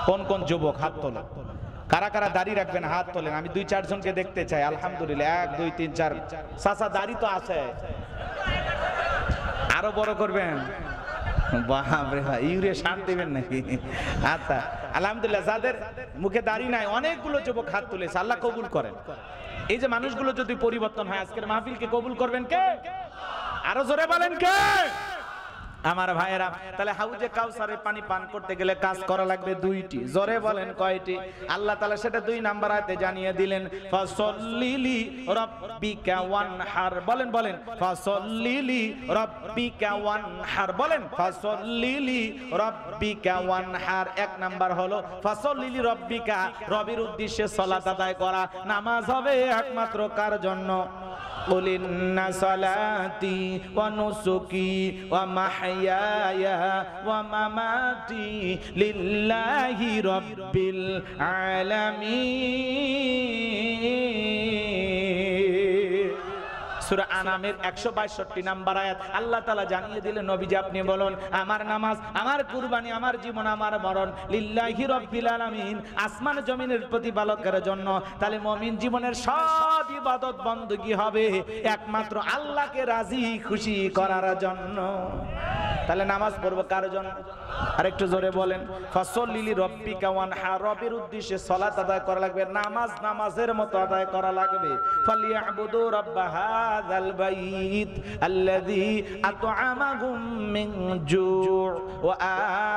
কোন কোন যুবক হাত তোলো? কারা কারা দাড়ি রাখবেন হাত তোলেন, আমি 2-4 জনকে দেখতে চাই। আলহামদুলিল্লাহ, 1 2 3 4। চাচা দাড়ি তো আছে, আরো বড় করবেন। বাপরে ভাই, ইউরিয়া সার দিবেন নাকি? আচ্ছা আলহামদুলিল্লাহ, যাদের মুখে দাড়ি নাই অনেকগুলো যুবক হাত তুলেছে, আল্লাহ কবুল করেন। এই যে মানুষগুলো যদি পরিবর্তন হয়, আজকের মাহফিলকে কবুল করবেন কে? আরো জোরে বলেন কে? আমার ভাইয়েরা, তাহলে হাউজে কাউসারের পানি পান করতে গেলে কাজ করা লাগবে 2টি। জোরে বলেন কয়টি? আল্লাহ তাআলা সেটা 2 নাম্বার আয়াতে জানিয়ে দিলেন, ফাসাল্লিলি রাব্বিকা ওয়ানহার। বলেন বলেন, ফাসাল্লিলি রাব্বিকা ওয়ানহার। বলেন, ফাসাল্লিলি রাব্বিকা ওয়ানহার। 1 নাম্বার হলো ফাসাল্লিলি রাব্বিকা, রবের উদ্দেশ্যে সালাত আদায় করা। নামাজ হবে একমাত্র কার জন্য? قل إن صلاتي ونسكي ومحياي ومماتي لله رب العالمين। সূরা আনামের 162 নাম্বার আয়াত আল্লাহ তাআলা জানিয়ে দিলেন, নবীজি আপনি বলুন, আমার নামাজ, আমার কুরবানি, আমার জীবন, আমার মরণ লিল্লাহি রাব্বিল আলামিন, আসমান জমিনের প্রতিপালকের জন্য। তাহলে মুমিন জীবনের সব ইবাদত বندگی হবে একমাত্র আল্লাহকে রাজি খুশি করার জন্য। তাহলে নামাজ পড়বো কার জন্য? আরেকটু জোরে বলেন, ফাসাল্লিলি রাব্বিকা ওয়ানহার, রবের উদ্দেশ্যে সালাত আদায় করা লাগবে। নামাজ নামাজের মতো আদায় করা লাগবে। ফালিয়াবুদু রাব্ব হাযাল বাইত আল্লাযী আত'আমাহুম মিন জু' ওয়া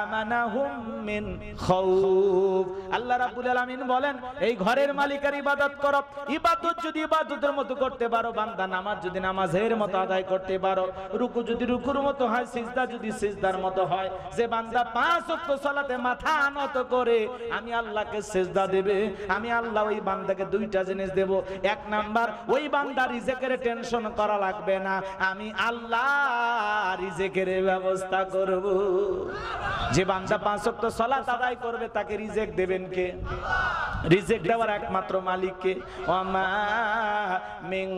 আমানাহুম মিন খাউফ। আল্লাহ রাব্বুল আলামিন বলেন, এই ঘরের মালিকের ইবাদত করো। ইবাদত যদি ইবাদতের মতো করতে পারো বান্দা, নামাজ যদি নামাজের মতো আদায় করতে পারো, রুকু যদি রুকুর মতো হয়, সিজদা যদি সিজদার মতো হয়, যে বান্দা 5 ওয়াক্ত সালাতে মাথা নত করে আমি আল্লাহকে সিজদা দেবে, আমি আল্লাহ ওই বান্দাকে 2টা জিনিস দেব। 1 নাম্বার, ওই বান্দা রিজিকের টেনশন করা লাগবে না, আমি আল্লাহ রিজিকের ব্যবস্থা করব। যে বান্দা 5 ওয়াক্ত সালাত আদায় করবে তাকে রিজিক দেবেন কে? রিজিক দেওয়ার একমাত্র মালিক কে? ওয়ামা মিন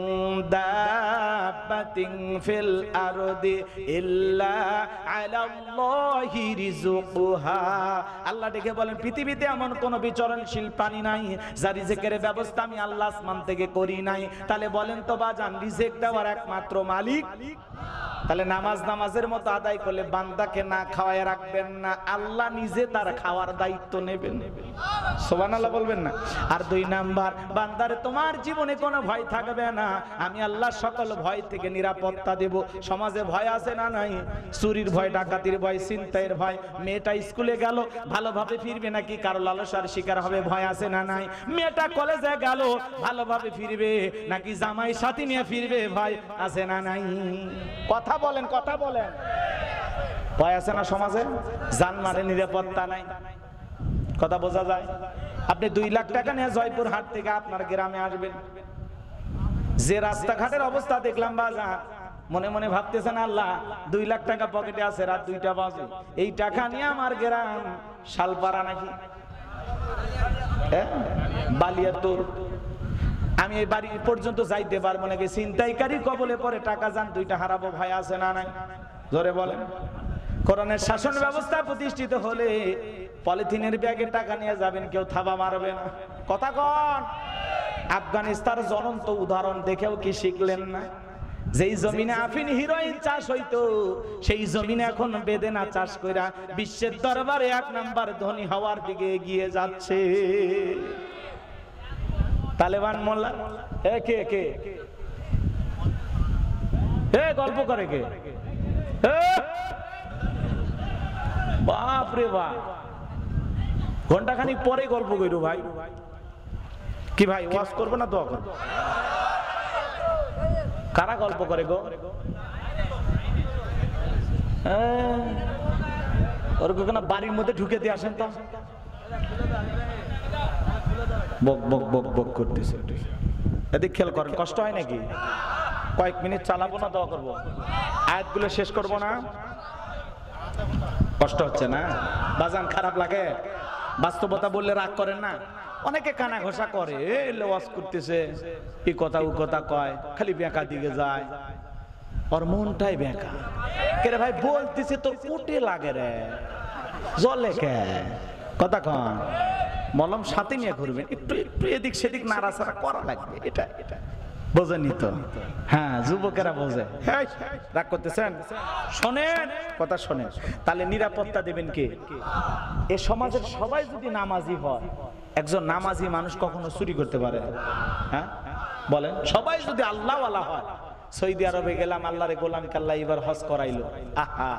দাব্বাতিন ফিল আরদি ইল্লা আলাল্লাহি রিজকুহা। আল্লাহ ডেকে বলেন, পৃথিবীতে এমন কোন বিচরণশীল প্রাণী নাই যার রিজিকের ব্যবস্থা আমি আল্লাহ আসমান থেকে করি নাই। তাহলে বলেন তো বাজান, রিজিক দেওয়ার একমাত্র মালিক। তাহলে নামাজ নামাজের মতো আদায় করলে বান্দাকে না খাওয়ায় রাখবেন না, আল্লাহ নিজে তার খাওয়ার দায়িত্ব নেবেন। সুবহানাল্লাহ বলবেন না? আর 2 নাম্বার, বান্দারে তোমার জীবনে কোনো ভয় থাকবে না, আমি আল্লাহ সকল ভয় থেকে নিরাপত্তা দেব। সমাজে ভয় আছে না নাই? চুরির ভয়, ডাকাতির ভয়, ছিনতাইয়ের ভয়। মেয়েটা স্কুলে গেল, ভালোভাবে ফিরবে নাকি কারো লালসার শিকার হবে, ভয় আছে না নাই? মেয়েটা কলেজে গেল, ভালোভাবে ফিরবে নাকি জামাই সাথী নিয়ে ফিরবে, ভয় আছে না নাই? কথা বলেন, কথা বলেন। ভয় আছে না সমাজে? জানমালে নিরাপত্তা নাই, কথা বোঝা যায়? আপনি 2 লাখ টাকা নিয়ে জয়পুর হাট থেকে আপনার গ্রামে আসবেন, যে রাস্তাঘাটের অবস্থা দেখলাম বাজার, মনে মনে ভাবতেছেন আল্লাহ 2 লাখ টাকা পকেটে আছে, রাত 2টা বাজে, এই টাকা নিয়ে আমার গ্রাম শালপাড়া নাকি বালিয়াতোর, আমি এই বাড়ি পর্যন্ত যাইতে পারবো নাকি? ছিনতাইকারী কবলে পরে টাকা যান 2টা হারাবো, ভয় আছে না নাই? জোরে বলেন। কোরআনের শাসন ব্যবস্থা প্রতিষ্ঠিত হলে পলিথিনের ব্যাগে টাকা নিয়ে যাবেন, কেউ থাবা মারবে না। কথা কন। আফগানিস্তানের জ্বলন্ত উদাহরণ দেখেও কি শিখলেন না? যেই জমিনে আফিন হিরোইন চাষ হইতো সেই জমিনে এখন বেদেনা চাষ কইরা বিশ্বের দরবারে 1 নাম্বার ধনী হওয়ার দিকে এগিয়ে যাচ্ছে। তালেবান মোল্লা কে কে গল্প করে কে? বাপ রে বাপ, ঘন্টাখানিক পরে গল্প কইরো ভাই। কি ভাই ওয়াজ করবো না দোয়া করবো? কারা গল্প করে গো? ওরকম বাড়ির মধ্যে ঢুকে দিয়ে আসেন তো, বক বক বক বক করতেছে। এদিক খেয়াল করেন, কষ্ট হয় নাকি? কয়েক মিনিট চালাবো না দোয়া করবো? আয়াতগুলো শেষ করবো না? কষ্ট হচ্ছে না? বাজান খারাপ লাগে? বাস্তবতা বললে রাগ করেন না? অনেকে কানা ঘোষা করে, ওয়াজ করতেছে এই কথা ও কথা কয়, খালি বেঁকা দিকে যায়, ওর মনটাই বেঁকা। কে রে ভাই বলতেছে তোর কোটে লাগে রে, জলে কে কথা কন, মলম সাথে নিয়ে ঘুরবেন, একটু একটু এদিক সেদিক নাড়াচাড়া করা লাগবে, এটা এটা বোঝেনি তো? হ্যাঁ যুবকেরা বোঝে। রাগ করতেছেন? শোনেন কথা শোনেন, তাহলে নিরাপত্তা দেবেন কে? এ সমাজের সবাই যদি নামাজি হয়, একজন নামাজি মানুষ কখনো চুরি করতে পারে? হ্যাঁ বলেন, সবাই যদি আল্লাহওয়ালা হয়। সৌদি আরবে গেলাম, আল্লাহরে গোলাম কাল্লা এবার হজ করাইলো, আহা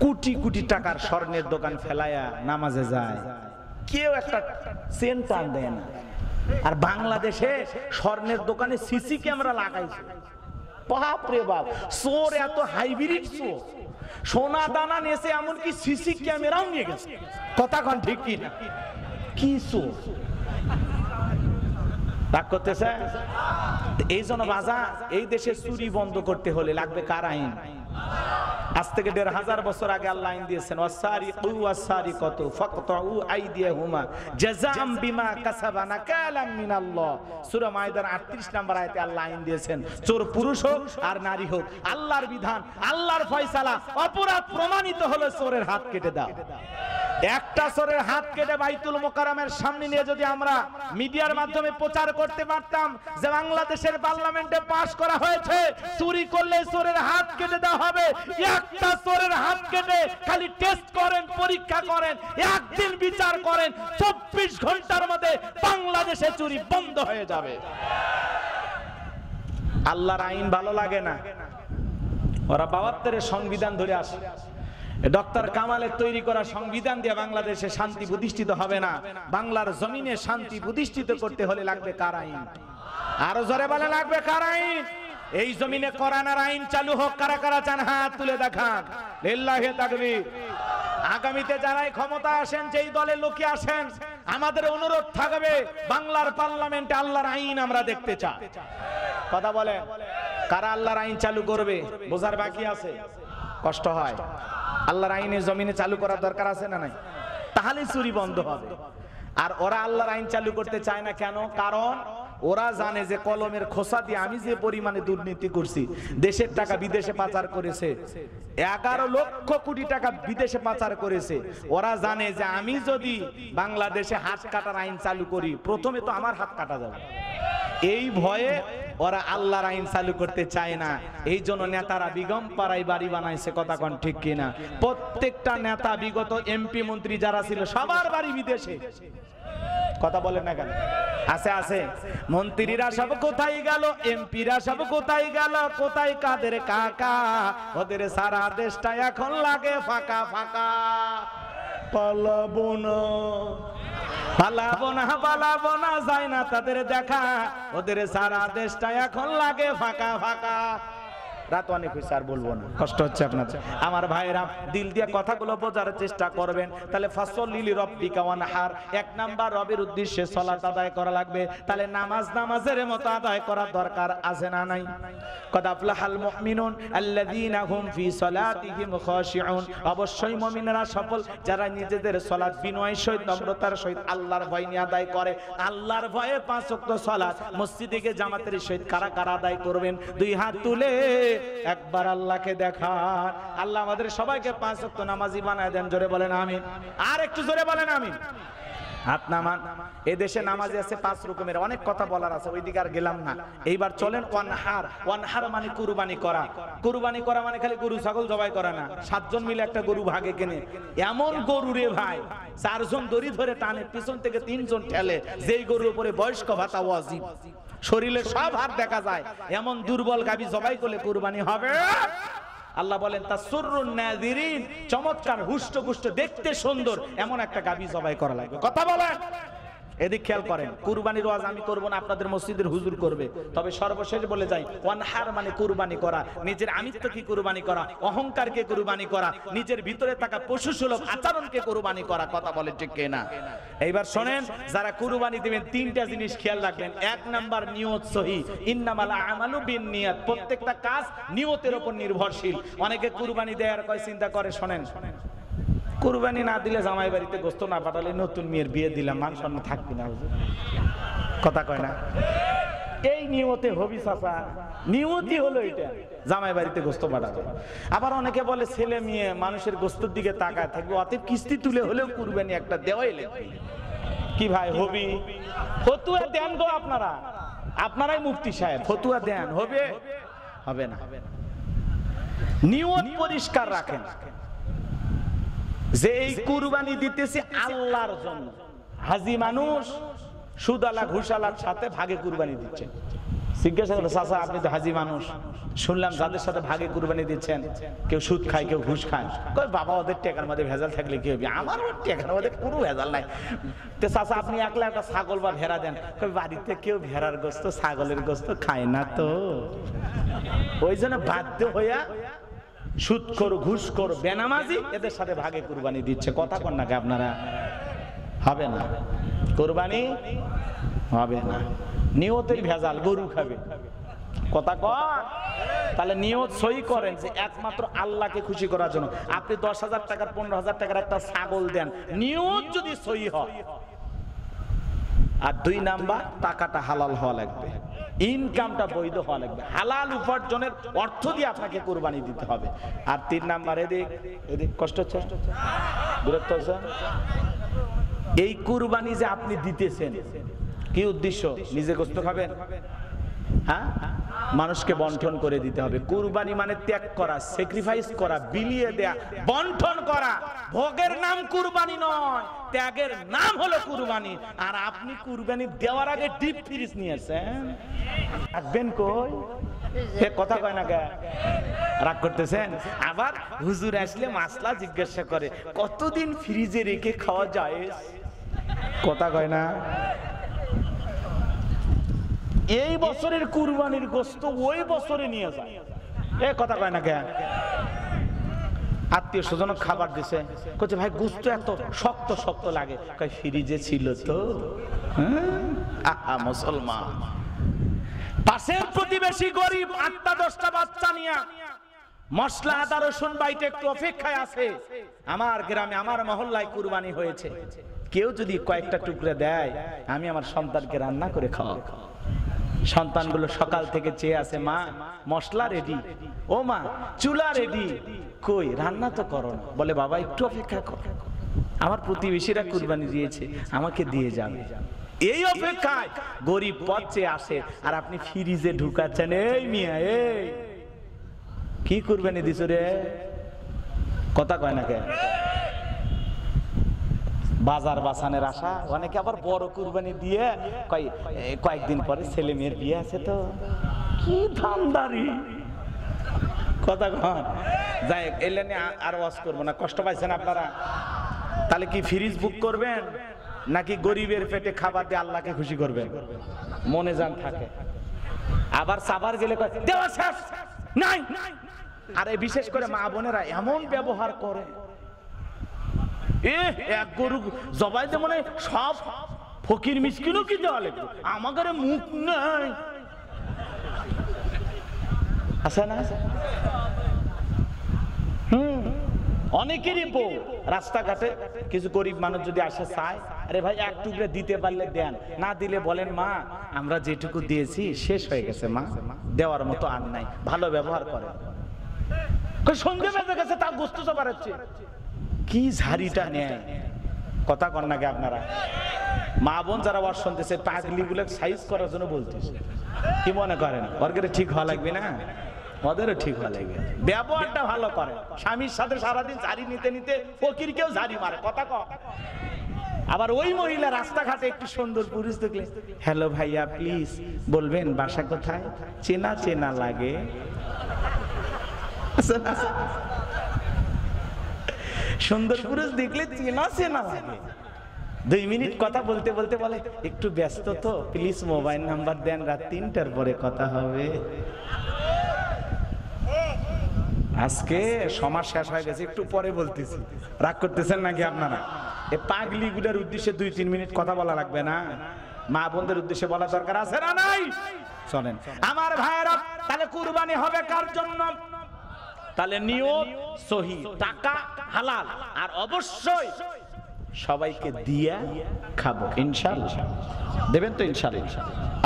কোটি কোটি টাকার স্বর্ণের দোকান ফেলায়া নামাজে যায়, কেউ একটা চেন টান দেয় না। আর বাংলাদেশে স্বর্ণের দোকানে সিসি ক্যামেরা লাগাইছে, বাপ রে বাপ, চোর এত হাইব্রিড চোর, সোনা দানা নেছে এমনকি সিসি ক্যামেরাও নিয়ে গেছে, কথা কন ঠিক কি না? কি চোর! রাগ করতেছে? এই জন্য বাজা, এই দেশে চুরি বন্ধ করতে হলে লাগবে কার আইন? আজ থেকে ১৫০০ বছর আগে আল্লাহ আইন দিয়েছেন, ওয়াসারিকু ওয়াসারিকাতু ফাকতাউ আইদিয়াহুমা জাযাআম বিমা কাসাবা নাকালাম মিনাল্লাহ। সূরা মাইদার ৩৮ নম্বর আয়াতে আল্লাহ আইন দিয়েছেন, চোর পুরুষ হোক আর নারী হোক, আল্লাহর বিধান, আল্লাহর ফয়সালা, অপরাধ প্রমাণিত হলে চোরের হাত কেটে দাও। একটা চোরের হাত কেটে বাইতুল মোকাররমের সামনে নিয়ে যদি আমরা মিডিয়ার মাধ্যমে প্রচার করতে পারতাম যে বাংলাদেশের পার্লামেন্টে পাশ করা হয়েছে, চুরি করলে চোরের হাত কেটে দেওয়া হবে, একটা চোরের হাত কেটে খালি টেস্ট করেন, পরীক্ষা করেন, একদিন বিচার করেন, ২৪ ঘন্টার মধ্যে বাংলাদেশে চুরি বন্ধ হয়ে যাবে। আল্লাহর আইন ভালো লাগে না, ওরা ৭২-এর সংবিধান ধরে আসে। ডক্টর কামালের তৈরি করা সংবিধান দিয়ে বাংলাদেশে শান্তি প্রতিষ্ঠিত হবে না। বাংলার জমিনে শান্তি প্রতিষ্ঠিত করতে হলে লাগবে কার আইন? আরো জোরে বলে, লাগবে কার আইন? এই জমিনে কোরআনের আইন চালু হোক। কারা কারা চান হাত তুলে দেখান, লিল্লাহি তাকবীর। আগামীতে যারাই ক্ষমতা আসেন, যেই দলে লোকে আসেন, আমাদের অনুরোধ থাকবে বাংলার পার্লামেন্টে আল্লাহর আইন আমরা দেখতে চাই। কথা বলে, কারা আল্লাহর আইন চালু করবে? বোঝার বাকি আছে, কষ্ট হয়। আল্লাহর আইনের জমিনে চালু করার দরকার আছে না নাই? তাহলে চুরি বন্ধ হবে। আর ওরা আল্লাহর আইন চালু করতে চায় না কেন? কারণ ওরা জানে যে কলমের খোসা দিয়ে আমি যে পরিমাণে দুর্নীতি করছি, দেশের টাকা বিদেশে পাচার করেছে, 11 লক্ষ কোটি টাকা বিদেশে পাচার করেছে। ওরা জানে যে আমি যদি বাংলাদেশে হাত কাটার আইন চালু করি, প্রথমে তো আমার হাত কাটা যাবে। এই ভয়ে ওরা আল্লাহর আইন চালু করতে চায় না। এই জন্য নেতারা বিগম পাড়ায় বাড়ি বানাইছে, কথা কোন ঠিক কিনা? প্রত্যেকটা নেতা, বিগত এমপি মন্ত্রী যারা ছিল, সবার বাড়ি বিদেশে। কথা বলেন না কেন? আছে আছে। মন্ত্রীরা সব কোথায় গেল, এমপিরা সব কোথায় গেল, কোথায় কাদের কাকা? ওদের সারা দেশটা এখন লাগে ফাঁকা ফাঁকা। পালাবো না পালাবো না পালাবো না, যায় না তাদের দেখা, ওদের সারা দেশটা এখন লাগে ফাঁকা ফাঁকা। রাত অনেক হয়েছে, আর বলবো না, কষ্ট হচ্ছে আপনাদের। আমার ভাইরা দিল দিয়ে কথাগুলো বোঝার চেষ্টা করবেন। তাহলে ফাসল্লি লিরাব্বিকা ওয়ানহার, ১ নাম্বার রবের উদ্দেশ্যে সালাত আদায় করা লাগবে। তাহলে নামাজ নামাজের মতো আদায় করার দরকার আছে না নাই? কদ আফলাহাল মুমিনুন আল্লাযীনা হুম ফি সালাতিহিম খাশিউন, অবশ্যই মুমিনরা সফল যারা নিজেদের সালাত বিনয়ের সহিত, নম্রতার সহিত, আল্লাহর ভয় নিয়ে আদায় করে। আল্লাহর ভয়ে ৫ ওয়াক্ত সালাত মসজিদে গিয়ে জামাতের সহিত কারা কারা আদায় করবেন? ২ হাত তুলে একবার আল্লাহকে দেখান। আল্লাহ আমাদের সবাইকে ৫ ওয়াক্ত নামাজি বানায় দেন। জোরে বলেন আমিন। আর একটু জোরে বলেন আমিন। হাত নামান। এই দেশে নামাজ আছে 5 রকমের, অনেক কথা বলার আছে, ওইদিকে আর গেলাম না। এইবার চলেন ওয়ানহার। ওয়ানহার মানে কুরবানি করা। কুরবানি করা মানে খালি গরু ছাগল জবাই করা না, 7 জন মিলে একটা গরু ভাগে কেনে। এমন গরু রে ভাই, 4 জন দড়ি ধরে টানে, পিছন থেকে 3 জন ঠেলে। যেই গরুর উপরে বয়স্ক ভাতা ওয়াজিব, শরীরে সব হাত দেখা যায়, এমন দুর্বল গাভী জবাই করলে কুরবানি হবে। আল্লাহ বলেন তাসুরুন নাযিরিন, চমৎকার হুষ্টপুষ্ট দেখতে সুন্দর এমন একটা গাভী জবাই করা লাগবে। কথা বলেন, এদিক খেয়াল করেন। কুরবানির ওয়াজ আমি করব না, আপনাদের মসজিদের হুজুর করবে। তবে সর্বশেষ বলে যাই, ওয়ানহার মানে কুরবানি করা, নিজের আমিত্বকে কুরবানি করা, অহংকারকে কুরবানি করা, নিজের ভিতরে থাকা পশুসুলভ আচরণকে কুরবানি করা। কথা বলে ঠিক কিনা? এইবার শুনেন, যারা কুরবানি দিবেন 3টা জিনিস খেয়াল রাখবেন। 1 নাম্বার নিয়ত সহি, ইন্নামাল আমালু বিন্নিয়াত। প্রত্যেকটা কাজ নিয়তের উপর নির্ভরশীল। অনেকে কুরবানি দেওয়ার কয় চিন্তা করে, শুনেন, কুরবানি না দিলে জামাই বাড়িতে গোস্ত না পাঠালে নতুন মেয়ের বিয়ে দিলাম, মান সম্মান থাকবে না। কথা কয় না? এই নিয়তে হবি চাচা, নিয়তি হলো এটা, জামাই বাড়িতে গোস্ত পাঠাবে। আবার অনেকে বলে ছেলে মেয়ে মানুষের গোস্তের দিকে তাকায় থাকবে, অতএব কিস্তি তুলে হলেও কুরবানি একটা দেওয়াই লাগবে। কি ভাই হবি? ফতুয়া দেন গো আপনারা, আপনারাই মুফতি সাহেব, ফতুয়া দেন, হবে? হবে না। নিয়ত পরিষ্কার রাখেন যে এই কুরবানি দিতেছি আল্লাহর জন্য। হাজি মানুষ সুদালা ঘুষালার সাথে ভাগে কুরবানি দিচ্ছেন। জিজ্ঞাসা করলো, চাচা আপনি তো হাজি মানুষ, শুনলাম যাদের সাথে ভাগে কুরবানি দিচ্ছেন কেউ সুদ খায় কেউ ঘুষ খায়। কই বাবা ওদের টাকার মধ্যে ভেজাল থাকলে কি হবে, আমার ওর টাকার মধ্যে কোনো ভেজাল নাই। তো চাচা আপনি একলা একটা ছাগল বা ভেড়া দেন। কই বাড়িতে কেউ ভেড়ার গোস্ত ছাগলের গোস্ত খায় না তো, ওই জন্য বাধ্য হইয়া সুদ করো ঘুষ করো বেনামাজি এদের সাথে ভাগে কুরবানি দিচ্ছে। কথা কন নাকি আপনারা? হবে না, কুরবানি হবে না। নিয়তের ভেজাল, গরু খাবে। কথা কন? তাহলে নিয়ত সহি করেন যে একমাত্র আল্লাহকে খুশি করার জন্য। আপনি 10,000 টাকার 15,000 টাকার একটা ছাগল দেন, নিয়ত যদি সহি হয়। আর 2 নাম্বার, টাকাটা হালাল হওয়া লাগবে, ইনকামটা বৈধ হওয়া লাগবে, হালাল উপার্জনের অর্থ দিয়ে আপনাকে কুরবানি দিতে হবে। আর 3 নাম্বার, এদিক কষ্ট হচ্ছে, বিরক্ত হচ্ছে। এই কুরবানি যে আপনি দিতেছেন কি উদ্দেশ্য? নিজে গোস্ত খাবেন? হ্যাঁ, মানুষকে বন্টন করে দিতে হবে। কুরবানি মানে ত্যাগ করা, স্যাক্রিফাইস করা, বিলিয়ে দেয়া, বন্টন করা। ভোগের নাম কুরবানি নয়, ত্যাগের নাম হলো কুরবানি। আর আপনি কুরবানি দেওয়ার আগে ডিপ ফ্রিজ নিয়েছেন, রাখবেন কই? কথা কয় না কে? রাগ করতেছেন? আবার হুজুর আসলে মাসলা জিজ্ঞাসা করে কতদিন ফ্রিজে রেখে খাওয়া যায়। কথা কয় না? এই বছরের কুরবানির গোস্ত ওই বছরে নিয়ে যায়। কথা কয় না কে? আত্মীয় স্বজন খাবার দিছে, কইছে ভাই গোস্ত এত শক্ত শক্ত লাগে। কয় ফ্রিজে ছিল তো। মুসলমান, পাশের প্রতিবেশী গরিব 8টা-10টা বাচ্চা নিয়ে মশলা আদা রসুন বাইতে একটু অপেক্ষায় আছে। আমার গ্রামে আমার মহল্লায় কুরবানি হয়েছে, কেউ যদি কয়েকটা টুকরা দেয় আমি আমার সন্তানকে রান্না করে খাওয়াবো। সন্তানগুলো সকাল থেকে চেয়ে আছে, মা মশলা রেডি, ও মা চুলা রেডি, কই রান্না তো করো না। বলে বাবা একটু অপেক্ষা কর, আমার প্রতিবেশীরা কুরবানি দিয়েছে আমাকে দিয়ে যাবে। এই অপেক্ষায় গরিব পথ চেয়ে আসে, আর আপনি ফ্রিজে ঢুকাচ্ছেন। এই মিয়া, এই কি কুরবানি দিছ রে? কথা কয় না কে? বাজার বাসানের আশা। অনেকে আবার বড় কুরবানি দিয়ে কয়েকদিন পরে ছেলে মেয়ের বিয়ে আছে তো, কি ধান্দারি। কথা কন? যাই এলে আর ওয়াজ করবো না, কষ্ট পাইছেন আপনারা? তাহলে কি ফ্রিজ বুক করবেন নাকি গরিবের পেটে খাবার দিয়ে আল্লাহকে খুশি করবেন? মনে জান থাকে। আবার সাবার গেলে দেওয়া শেষ নাই। আরে বিশেষ করে মা বোনেরা এমন ব্যবহার করে, এক গরু জবাই দে মনে সব ফকির মিসকিনও কি দেওয়া লাগবে, আমাদের মুখ নাই। আছে না? অনেকেরই বউ রাস্তাঘাটে কিছু গরিব মানুষ যদি আসে চায়, আরে ভাই এক টুকরে দিতে পারলে দেন, না দিলে বলেন মা আমরা যেটুকু দিয়েছি শেষ হয়ে গেছে, মা দেওয়ার মতো আর নাই। ভালো ব্যবহার করে। সন্ধে বেজে গেছে তা গোস্ত জবাড়াচ্ছে, কি ঝাড়িটা নেয়। কথা কন নাকি আপনারা? মা বোন যারা ওয়াজ শুনতেছে পাগলিগুলো সাইজ করার জন্য বলতেছে, কি মনে করেন ওদের ঠিক হওয়া লাগবে না? ওদেরও ঠিক হওয়া লাগবে, ব্যবহারটা ভালো করে। স্বামীর সাথে সারাদিন ঝাড়ি নিতে নিতে ফকির কেউ ঝাড়ি মারে, কথা কয়। আবার ওই মহিলা রাস্তাঘাটে একটু সুন্দর পুরুষ দেখলে, হ্যালো ভাইয়া প্লিজ বলবেন বাসা কোথায়, চেনা চেনা লাগে। সুন্দর পুরুষ দেখলে চেনা চেনা লাগে। 2 মিনিট কথা বলতে বলতে বলে একটু ব্যস্ত তো, প্লিজ মোবাইল নাম্বার দেন, রাত 3টার পরে কথা হবে। আজকে সমাজ শেষ হয়ে গেছে, একটু পরে বলতেছি, রাগ করতেছেন নাকি আপনারা? এই পাগলিগুলোর উদ্দেশ্যে 2-3 মিনিট কথা বলা লাগবে না? মা বোনদের উদ্দেশ্যে বলা দরকার আছে না নাই? চলেন আমার ভাইয়েরা, তাহলে কুরবানি হবে কার জন্য? তাহলে নিয়ত সহি, টাকা হালাল, আর অবশ্যই সবাইকে দিয়া খাবো ইনশাআল্লাহ। দেবেন তো ইনশাআল্লাহ?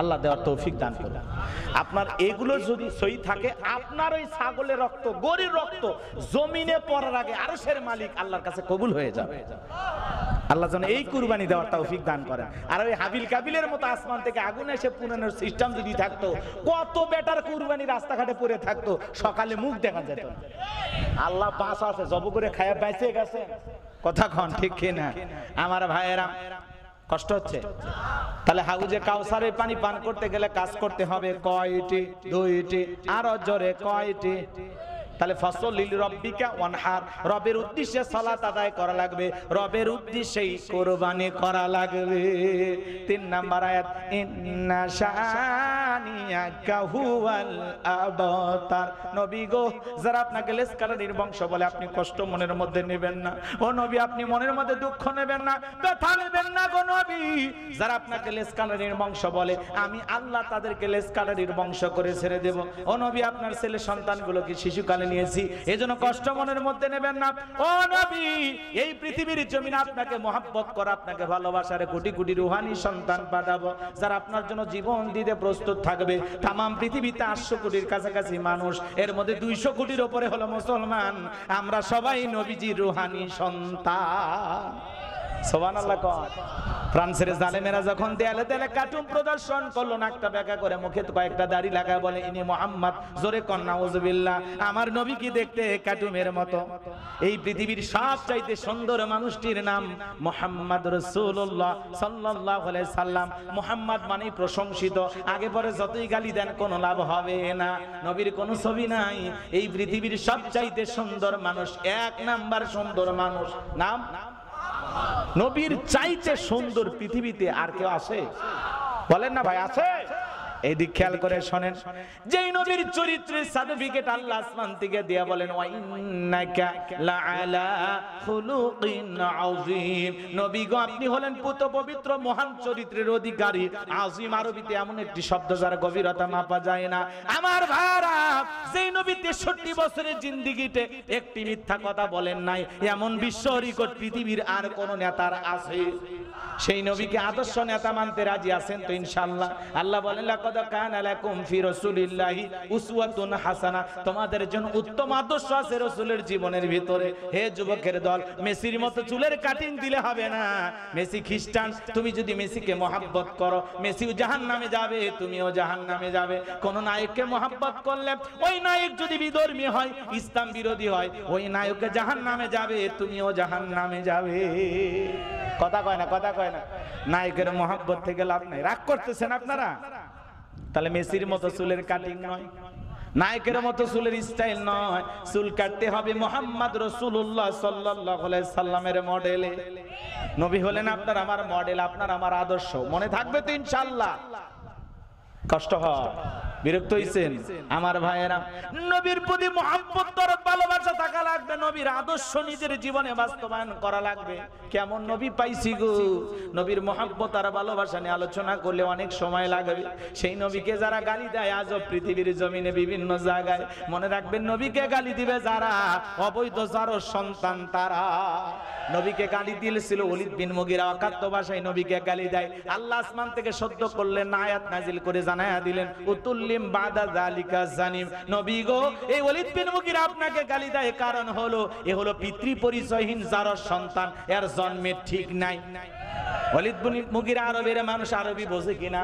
আল্লাহ দেওয়ার তৌফিক দান করুন। আপনার এগুলো যদি সহি থাকে, আপনার ওই ছাগলের রক্ত, গরুর রক্ত জমিনে পড়ার আগে আরশের মালিক আল্লাহর কাছে কবুল হয়ে যাবে। আল্লাহ যেন এই কুরবানি দেওয়ার তৌফিক দান করেন। আর ওই হাবিল কাবিলের মতো আসমান থেকে আগুন এসে পুরানোর সিস্টেম যদি থাকতো, কত বেটার কুরবানি রাস্তাঘাটে পড়ে থাকতো, সকালে মুখ দেখা যেত না। আল্লাহ পাশ আছে, জব করে খায়া বেঁচে গেছে, কথা কন ঠিক কিনা? আমার ভাইয়েরা কষ্ট হচ্ছে? তাহলে হাউজে কাউসারের পানি পান করতে গেলে কাজ করতে হবে কয়টি? 2টি। আর জোরে কয়টি? তাহলে ফসলিল রব্বিকা ওয়ানহার, রবের উদ্দেশ্যে সালাত আদায় করা লাগবে, রবের উদ্দেশ্যেই কুরবানি করা লাগবে। 3 নাম্বার আয়াত, ইন্না শানিয়াকা হুয়াল আবতার। নবী গো, যারা আপনাকে লেসকাটারির বংশ বলে আপনি কষ্ট মনের মধ্যে নেবেন না। ও নবী, আপনি মনের মধ্যে দুঃখ নেবেন না, ব্যথা নেবেন না গো নবী। যারা আপনাকে লেসকাটারির বংশ বলে, আমি আল্লাহ তাদেরকে লেসকাটারির বংশ করে ছেড়ে দেব। ও নবী, আপনার ছেলে সন্তানগুলোকে শিশুকালে নিয়েছি, এজন্য কষ্ট মনের মধ্যে নেবেন না। ও নবী, এই পৃথিবীর জমিনে আপনাকে মহব্বত করা, আপনাকে ভালোবাসার কোটি কোটি রুহানি সন্তান পাঠাবো, যারা আপনার জন্য জীবন দিতে প্রস্তুত থাকবে। তামাম পৃথিবীতে 800 কোটির কাছাকাছি মানুষ, এর মধ্যে 200 কোটির উপরে হলো মুসলমান। আমরা সবাই নবীজির রুহানি সন্তান। সুবহানাল্লাহ। ফ্রান্সের জালেমেরা যখন দেয়ালে দেয়ালে কার্টুন প্রদর্শন করলো, নাকটা বেঁকা করে, মুখে কয়েকটা দাড়ি লাগায়, বলে ইনি মুহাম্মদ, জোরে কন নাউজুবিল্লাহ। আমার নবী কি দেখতে কার্টুনের মতো? এই পৃথিবীর সবচাইতে সুন্দর মানুষটির নাম মুহাম্মদ রাসূলুল্লাহ সাল্লাল্লাহু আলাইহি সাল্লাম। মুহাম্মদ মানে প্রশংসিত, আগে পরে যতই গালি দেন কোনো লাভ হবে না। নবীর কোনো ছবি নাই। এই পৃথিবীর সবচাইতে সুন্দর মানুষ, 1 নাম্বার সুন্দর মানুষ, নাম নবীর চাইতে সুন্দর পৃথিবীতে আর কেউ আছে? বলেন না ভাই, আছে? এই দিক খেয়াল করে শোনেন, যেই নবীর চরিত্রের সার্টিফিকেট আল্লাহ আসমান থেকে দিয়া বলেন, ওয়া ইন্নাকা লাআলা খুলুকিন আযীম। নবী গো, আপনি হলেন পুত পবিত্র মহান চরিত্রের অধিকারী। আযীম আরবিতে এমন একটি শব্দ যার গভীরতা মাপা যায় না। আমার ভাইরা, যেই নবী 63 বছরের জিন্দেগিতে একটি মিথ্যা কথা বলেন নাই, এমন বিশ্ব রেকর্ড পৃথিবীর আর কোন নেতার আছে? সেই নবীকে আদর্শ নেতা মানতে রাজি আছেন তো ইনশাআল্লাহ? আল্লাহ বলেন, লাকাদ কানা লাকুম ফি রাসূলিল্লাহি উসওয়াতুন হাসানা। তোমাদের জন্য উত্তম আদর্শ আছে রাসূলের জীবনের ভিতরে। হে যুবকের দল, মেসির মতো চুলের কাটিং দিলে হবে না। মেসি খ্রিস্টান, তুমি যদি মেসিকে মহব্বত করো, মেসিও জাহান্নামে যাবে, তুমিও জাহান্নামে যাবে। কোন নায়ককে মহব্বত করলে, ওই নায়ক যদি বিধর্মী হয়, ইসলাম বিরোধী হয়, ওই নায়ককে জাহান্নামে যাবে, তুমিও জাহান্নামে যাবে। কথা কয় না, কথা কয় না। নায়কের মহব্বত থেকে লাভ নাই। রাগ করতেছেন আপনারা? তাহলে মেসির মতো চুলের কাটিং নয়, নায়কের মতো চুলের স্টাইল নয়, চুল কাটতে হবে মুহাম্মদ রাসূলুল্লাহ সাল্লাল্লাহু আলাইহি সাল্লামের মডেলে। নবী হলেন আপনার আমার মডেল, আপনার আমার আদর্শ। মনে থাকবে তো ইনশাআল্লাহ? কষ্ট হয়, বিরক্ত হইছেন আমার ভাইয়েরা? নবীর প্রতি মহব্বত, দরদ, ভালোবাসা থাকা লাগবে। নবীর আদর্শ নিজের জীবনে বাস্তবায়ন করা লাগবে। কেমন নবী পাইছি গো? নবীর মহব্বত আর ভালোবাসা নিয়ে আলোচনা করলে অনেক সময় লাগবে। সেই নবীকে যারা গালি দেয় আজও পৃথিবীর জমিনে বিভিন্ন জায়গায়, মনে রাখবেন, নবীকে গালি দিবে যারা অবৈধ যারও সন্তান তারা। নবীকে গালি দিয়েছিল ওলীদ বিন মুগীরা, অকাত্য ভাষায় নবীকে গালি দেয়। আল্লাহ আসমান থেকে সদ্য করলেন, আয়াত নাজিল করে জানায়া দিলেন, উতুল্লিম বাদা যালিকা জানিম। নবী গো, এই ওলীদ বিন মুগীরা আপনাকে গালি দেয়, কারণ হলো এ হলো পিতৃ পরিচয়হীন যারও সন্তান, এর জন্মের ঠিক নাই। ওয়ালিদ বিন মুগিরা আরবের মানুষ, আরবি বোঝে কিনা,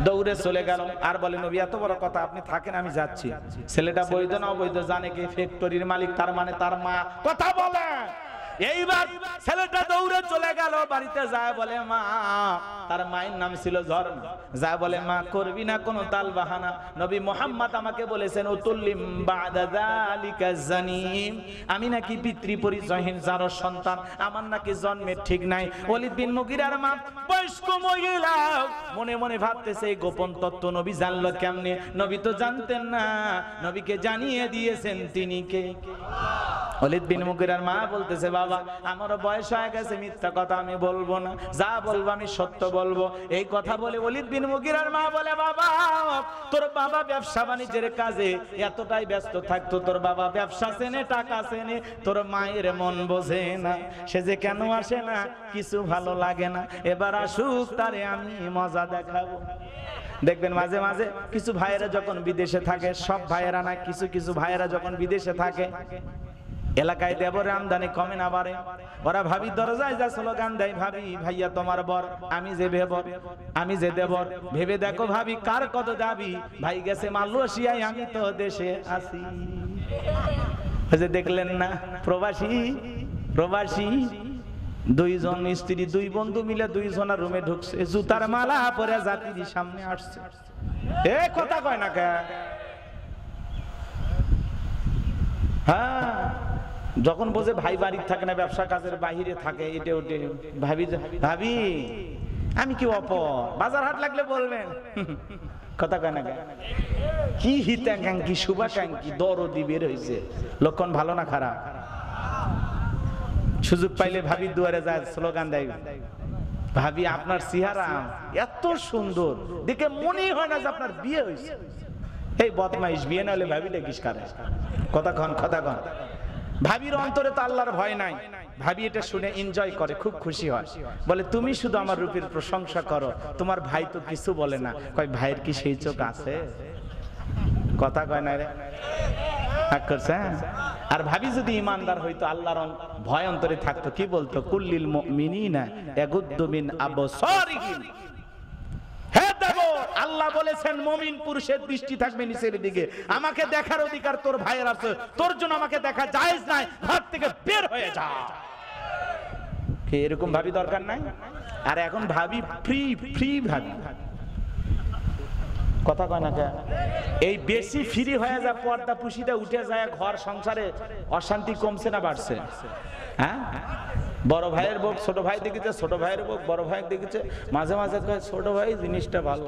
দৌড়ে চলে গেল আর বলে নবী এত বড় কথা, আপনি থাকেন আমি যাচ্ছি। ছেলেটা বৈধ না অবৈধ জানে কি, ফ্যাক্টরির মালিক, তার মানে তার মা। কথা বলে এইবার ছেলেটা দৌড়ে চলে গেল বাড়িতে, যায় বলে মা, তার মায়ের নাম ছিল ঝর্ণা, যায় বলে মা করবি না কোনো তাল বাহানা, নবী মুহাম্মদ আমাকে বলেছেন উতুল্লিম বাদা যালিকা জানিম, আমি নাকি পিতৃ পরিচয়হীন যার সন্তান, আমার নাকি জন্মের ঠিক নাই। ওয়ালিদ বিন মুগিরার মা বয়স্ক মহিলা মনে মনে ভাবতেছে এই গোপন তত্ত্ব নবী জানলো কেমনে, নবী তো জানতেন না, নবীকে জানিয়ে দিয়েছেন তিনি কে। ওয়ালিদ বিন মুগিরার মা বলতেছে বাবা আমারও বয়স হয়ে গেছে, মিথ্যা কথা আমি বলবো না, যা বলবো আমি সত্য বলবো। এই কথা বলে ওয়ালিদ বিন মুগিরার মা বলে বাবা তোর বাবা ব্যবসা বাণিজ্যের কাজে এতটাই ব্যস্ত থাকতো, তোর বাবা ব্যবসা চেনে টাকা চেনে, তোর মায়ের মন বোঝে না, সে যে কেন আসে না কিছু ভালো লাগে না, এবার আসুক তারে আমি মজা দেখাবো। দেখবেন মাঝে মাঝে কিছু ভাইয়েরা যখন বিদেশে থাকে, সব ভাইয়েরা না, কিছু কিছু ভাইয়েরা যখন বিদেশে থাকে এলাকায় দেবরের আমদানি কমে না বাড়ে, ওরা ভাবি দরজায় যা স্লোগান দেয়, ভাবি ভাইয়া তোমার বর, আমি যে দেবর, আমি যে দেবর, ভেবে দেখো ভাবি কার কত দাবি, ভাই গেছে মালয়েশিয়ায় আমি তো দেশে আছি। যে দেখলেন না প্রবাসী, প্রবাসী দুইজন স্ত্রী দুই বন্ধু মিলে দুইজনের রুমে ঢুকছে, জুতার মালা পরে জাতির সামনে আসছে, এ কথা কয় না কে। হ্যাঁ যখন বোঝে ভাই বাড়ির থাকে না, ব্যবসা কাজের বাহিরে থাকে, এটা ওটে ভাবি, ভাবি আমি কি অপর, বাজার হাট লাগলে বলবেন, কথা কয় না কি হিতাকাঙ্ক্ষী শুভাকাঙ্ক্ষী দরদি বের হয়েছে, লক্ষণ ভালো না খারাপ। সুযোগ পাইলে ভাবি দুয়ারে যায় স্লোগান দেয়, ভাবি আপনার চেহারা এত সুন্দর দেখে মনে হয় না যে আপনার বিয়ে হয়েছে। এই বদমাইশ বিয়ে না হলে ভাবি দেখিস কারে, কথা কন, কথা কন। ভাবির অন্তরে তো আল্লাহর ভয় নাই, ভাবি এটা শুনে এনজয় করে, খুব খুশি হয়, বলে তুমি শুধু আমার রূপের প্রশংসা করো, তোমার ভাই তো কিছু বলে না। কয় ভাইয়ের কি সেই চোখ আছে, কথা কয় না রে, করছে। আর ভাবি যদি ইমানদার হইতো, আল্লাহর ভয় অন্তরে থাকতো, কি বলতো, কুল্লিল মুমিনিনা ইয়াগুদ্দু মিন আবসারিহিম, হে দেবো আল্লাহ বলেছেন মুমিন পুরুষের দৃষ্টি থাকবে নিচের দিকে, আমাকে দেখার অধিকার তোর ভাইয়ের আছে, তোর জন্য আমাকে দেখা জায়েজ নাই, ঘর থেকে বের হয়ে যা। কি এরকম ভাবি দরকার নাই? আর এখন ভাবি ফ্রি ফ্রি ভাবি, কথা কয় না কে। এই বেশি ফ্রি হয়ে যায়, পর্দা পুশিটা উঠে যায়, ঘর সংসারে অশান্তি কমছে না বাড়ছে? হ্যাঁ বড় ভাইয়ের বউ ছোট ভাই দেখেছে, ছোট ভাইয়ের বউ বড় ভাই দেখেছে, মাঝে মাঝে কয় ছোট ভাই জিনিসটা ভালো,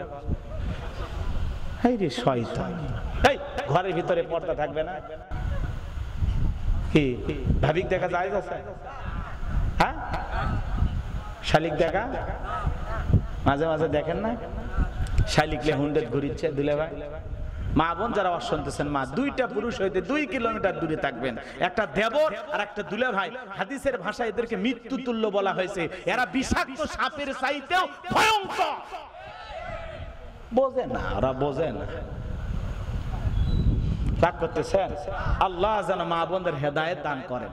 এই রে শয়তান, এই ঘরের ভিতরে পর্দা থাকবে না। কি ভাবিক দেখা যায় আছে? হ্যাঁ শালিক দেখা মাঝে মাঝে দেখেন না, শালিকলে হুন্ডের ঘুরিচ্ছে দুলে ভাই। মা বোন যারা অশুনতেছেন, মা দুইটা পুরুষ হইতে 2 কিলোমিটার দূরে থাকবেন, একটা দেবর আর একটা দুলে ভাই। হাদিসের ভাষায় এদেরকে মৃত্যু তুল্য বলা হয়েছে, এরা বিষাক্ত সাপের চাইতেও ভয়ঙ্কর। বোঝে না, ওরা বোঝে না, রাগ করতেছেন। আল্লাহ যেন মা বোনদের হেদায়েত দান করেন।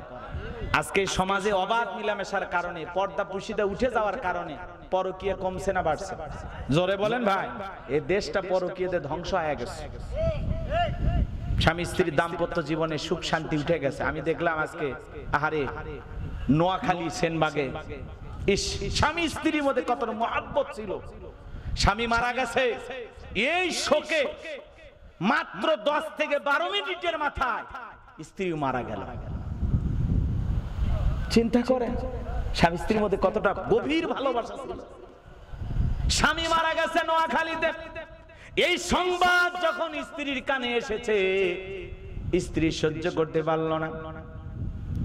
আজকে সমাজে অবাধ মিলামেশার কারণে, পর্দা পুশিদা উঠে যাওয়ার কারণে পরকীয়া কমছে না বাড়ছে? জোরে বলেন ভাই, এই দেশটা পরকীয়াতে ধ্বংস হয়ে গেছে। স্বামী স্ত্রীর দাম্পত্য জীবনে সুখ শান্তি উঠে গেছে। আমি দেখলাম আজকে আহারে নোয়াখালী সেনবাগে, ইস স্বামী স্ত্রীর মধ্যে কত মহব্বত ছিল। স্বামী মারা গেছে, এই শোকে মাত্র 10 থেকে 12 মিনিটের মাথায় স্ত্রীও মারা গেল। চিন্তা করেন স্বামী স্ত্রীর মধ্যে কতটা গভীর ভালোবাসা ছিল। স্বামী মারা গেছে নোয়াখালীতে, এই সংবাদ যখন স্ত্রীর কানে এসেছে, স্ত্রী সহ্য করতে পারল না।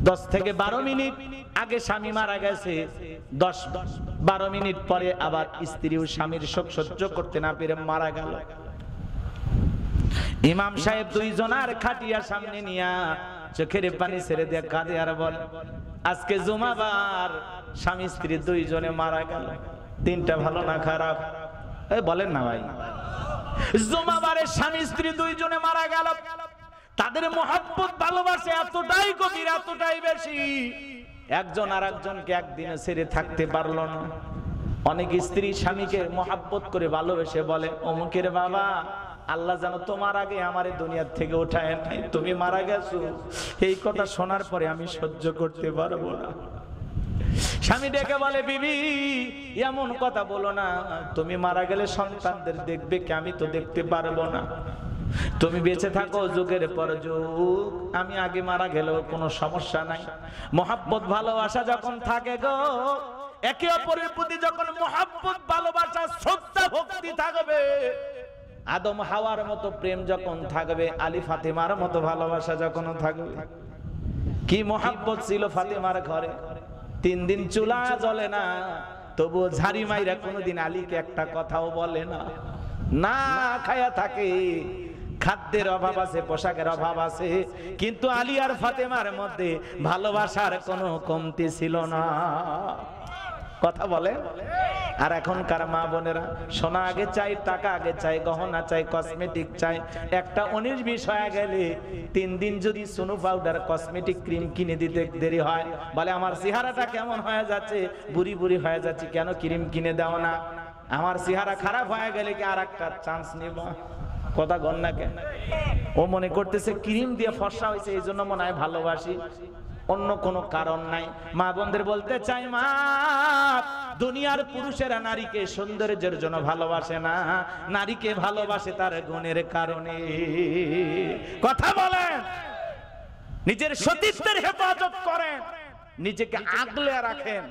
10 থেকে 12 মিনিট আগে স্বামী মারা গেছে, 10-12 মিনিট পরে আবার স্ত্রীও স্বামীর শোক সহ্য করতে না পেরে মারা গেল। ইমাম সাহেব 2 জনার খাটিয়া সামনে নিয়া চোখের পানি ছেড়ে দিয়ে কাঁদে আর বলে, আজকে জুমাবার, স্বামী স্ত্রী 2 জনে মারা গেল। 3টা ভালো না খারাপ? বলেন না ভাই, জুমাবারে স্বামী স্ত্রী 2 জনে মারা গেল। তাদের মহব্বত ভালোবাসা এতটাই গভীর, এতটাই বেশি, একজন আর একজনকে একদিনে ছেড়ে থাকতে পারলো না। অনেক স্ত্রী স্বামীকে মহাব্বত করে ভালোবেসে বলে, অমুকের বাবা আল্লাহ যেন তোমার আগে আমার দুনিয়ার থেকে উঠায় নাই, তুমি মারা গেছো। এই কথা শোনার পরে আমি সহ্য করতে পারবো না। স্বামী ডেকে বলে, বিবি এমন কথা বলো না, তুমি মারা গেলে সন্তানদের দেখবে কি? আমি তো দেখতে পারবো না। তুমি বেঁচে থাকো যুগের পর যুগ, আমি আগে মারা গেলেও কোনো সমস্যা নাই। মহাব্বত ভালোবাসা যখন থাকে গো, একে অপরের প্রতি যখন মহাব্বত ভালোবাসা শ্রদ্ধা ভক্তি থাকবে, আদম হাওয়ার মতো প্রেম যখন থাকবে, আলী ফাতেমার মতো ভালোবাসা যখন থাকবে। কি মহাব্বত ছিল ফাতেমার ঘরে, 3 দিন চুলা জ্বলে না, তবু ঝাড়ি মাইরা কোনোদিন আলীকে একটা কথাও বলে না। না খায়া থাকে, খাদ্যের অভাব আছে, পোশাকের অভাব আছে, কিন্তু আলী আর ফাতেমার মধ্যে ভালোবাসার কোনো কমতি ছিল না। কথা বলে। আর এখনকার মা বোনেরা সোনা আগে চাই, টাকা আগে চাই, গহনা চাই, কসমেটিক চাই। একটা 19-20 হয়ে গেলে 3 দিন যদি সোনু পাউডার কসমেটিক ক্রিম কিনে দিতে দেরি হয়, বলে আমার চেহারাটা কেমন হয়ে যাচ্ছে, বুড়ি বুড়ি হয়ে যাচ্ছে, কেন ক্রিম কিনে দাও না? আমার চেহারা খারাপ হয়ে গেলে কি আর একটা চান্স নিব? কথা গন্নাকে ও মনে করতেছে ক্রিম দিয়ে ফর্সা হয়েছে, এই জন্য মনে হয় ভালোবাসি, অন্য কোনো কারণ নাই। মা বোনদের বলতে চাই, মা, দুনিয়ার পুরুষেরা নারীকে সৌন্দর্যের জন্য ভালোবাসে না, নারীকে ভালোবাসে তার গুণের কারণে। কথা বলেন। নিজের সতীত্বের হেফাজত করেন, নিজেকে আগলে রাখেন।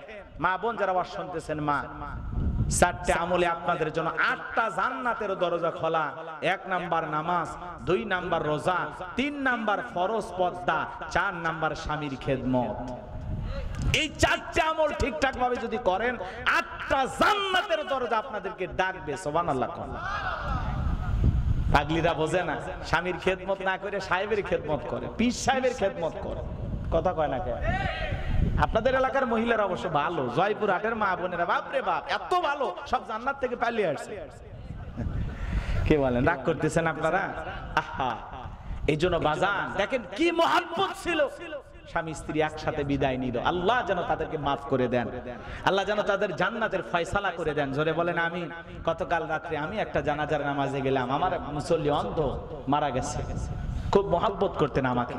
মা বোন যারা ওয়াজ শুনতেছেন, মা, 4টে আমলে আপনাদের জন্য 8টা জান্নাতের দরজা খোলা। 1 নাম্বার নামাজ, 2 নাম্বার রোজা, 3 নাম্বার ফরজ পর্দা, 4 নাম্বার স্বামীর খেদমত। এই 4টে আমল ঠিকঠাক ভাবে যদি করেন, 8টা জান্নাতের দরজা আপনাদেরকে ডাকবে। সুবহানাল্লাহ। পাগলিরা বোঝে না, স্বামীর খেদমত না করে সাহেবের খেদমত করে, পীর সাহেবের খেদমত করে। কথা কয় না কেন? আপনাদের এলাকার মহিলারা অবশ্য ভালো, জয়পুর হাটের মা বোনেরা বাপরে বাপ এত ভালো, সব জান্নাত থেকে পালিয়ে আসছে। কে বলেন? রাগ করতেছেন আপনারা? আহা, এই জন্য বাজান দেখেন কি মহাব্বত ছিল। স্বামী স্ত্রী একসাথে বিদায় নিল, আল্লাহ যেন তাদেরকে মাফ করে দেন, আল্লাহ যেন তাদের জান্নাতের ফয়সালা করে দেন। জোরে বলেন আমিন। গতকাল রাত্রে আমি একটা জানাজার নামাজে গেলাম, আমার মুসল্লি অন্ধ মারা গেছে, খুব মহাব্বত করতেন আমাকে।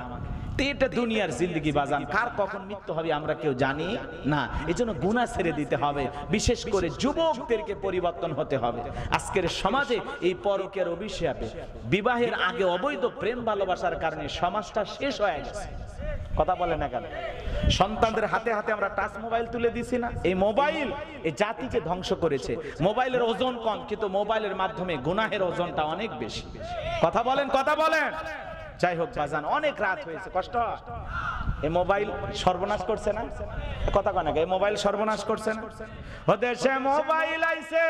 এটা দুনিয়ার জিন্দেগি বাজান, কার কখন মৃত্যু হবে আমরা কেউ জানি না। এজন্য গুনাহ ছেড়ে দিতে হবে, বিশেষ করে যুবকদেরকে পরিবর্তন হতে হবে। আজকের সমাজে এই পরকীয়ার অভিশাপে, বিবাহের আগে অবৈধ প্রেম ভালোবাসার কারণে সমাজটা শেষ হয়ে গেছে। কথা বলে না কেন? সন্তানদের হাতে হাতে আমরা টাচ মোবাইল তুলে দিছি না? এই মোবাইল এই জাতিকে ধ্বংস করেছে। মোবাইলের ওজন কম, কিন্তু মোবাইলের মাধ্যমে গুনাহের ওজনটা অনেক বেশি। কথা বলেন, কথা বলেন। যাই হোক বাজান, অনেক রাত হয়েছে, কষ্ট। এই মোবাইল সর্বনাশ করছে না? কথা কয় না, এই মোবাইল সর্বনাশ করছে না? দেশে মোবাইল আইছে,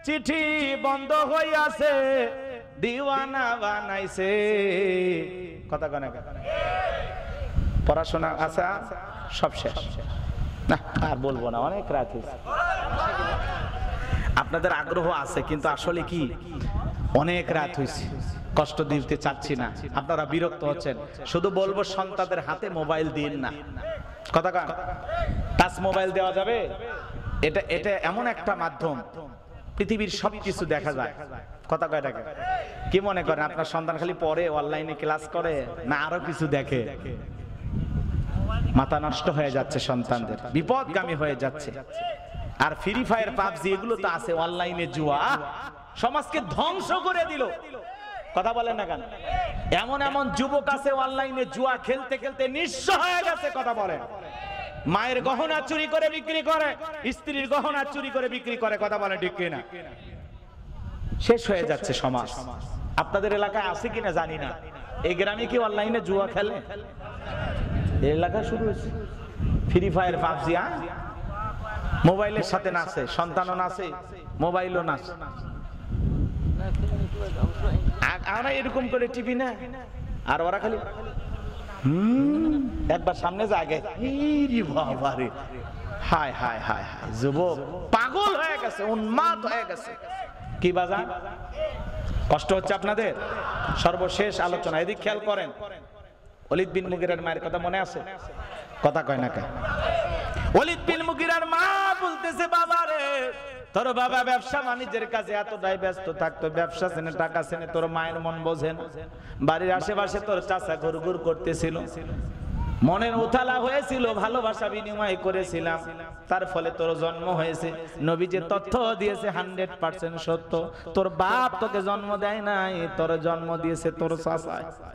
চিঠি বন্ধ হইয়াছে, দিওয়ানা বানাইছে। কথা কয় না? পড়াশোনা আছে সব শেষ না, আর বলবো না, অনেক রাত হয়েছে। আপনাদের আগ্রহ আছে, কিন্তু আসলে কি অনেক রাত হয়েছে, কষ্ট দিতে চাচ্ছি না, আপনারা বিরক্ত হচ্ছেন। শুধু বলবো সন্তানদের হাতে মোবাইল দিন না। কথা কন, টাচ মোবাইল দেওয়া যাবে? এটা এটা এমন একটা মাধ্যম, পৃথিবীর সবকিছু দেখা যায়। কথা কয়টাকে কি মনে করেন আপনার সন্তান খালি পড়ে, অনলাইনে ক্লাস করে, না আরো কিছু দেখে? মাথা নষ্ট হয়ে যাচ্ছে, সন্তানদের বিপদগামী হয়ে যাচ্ছে। আর ফ্রি ফায়ার, পাবজি এগুলো তো আছে, অনলাইনে জুয়া, সমাজকে ধ্বংস করে দিল। কথা বলেন না কেন? এমন এমন যুবক আছে অনলাইনে জুয়া খেলতে খেলতে নিঃস্ব হয়ে গেছে। কথা বলেন। মায়ের গহনা চুরি করে বিক্রি করে, স্ত্রীর গহনা চুরি করে বিক্রি করে। কথা বলেন ঠিক কিনা? শেষ হয়ে যাচ্ছে সমাজ। আপনাদের এলাকায় আছে কিনা জানি না, এই গ্রামে কি অনলাইনে জুয়া খেলে? এই এলাকা শুরু হয়েছে ফ্রি ফায়ার, পাবজি। মোবাইলের সাথে নাচে, সন্তানও নাচে, মোবাইলও নাচে। আমরা এরকম করে টিভি না, আর ওরা খালি একবার সামনে জাগে, হায় হায় হায় হায়, যুবক পাগল হয়ে গেছে, উন্মাদ হয়ে গেছে। কি বাজান, কষ্ট হচ্ছে আপনাদের? সর্বশেষ আলোচনা, এদিক খেয়াল করেন। ওলীদ বিন মুগীরার মায়ের কথা মনে আছে? কথা কয় না কেন? ওলীদ বিন মুগীরার মা বলতেছে, বাবা রে, তোর বাবা ব্যবসা বাণিজ্যের কাছে এতটাই ব্যস্ত থাকতো, ব্যবসা চেনে, টাকা চেনে, তোর মায়ের মন বোঝে না। বাড়ির আশেপাশে তোর চাচা ঘুরঘুর করতেছিল, মনের উথালা হয়েছিল, ভালোবাসা বিনিময় করেছিলাম, তার ফলে তোর জন্ম হয়েছে। নবী যে তথ্য দিয়েছে 100% সত্য। তোর বাপ তোকে জন্ম দেয় নাই, তোর জন্ম দিয়েছে তোর চাচা।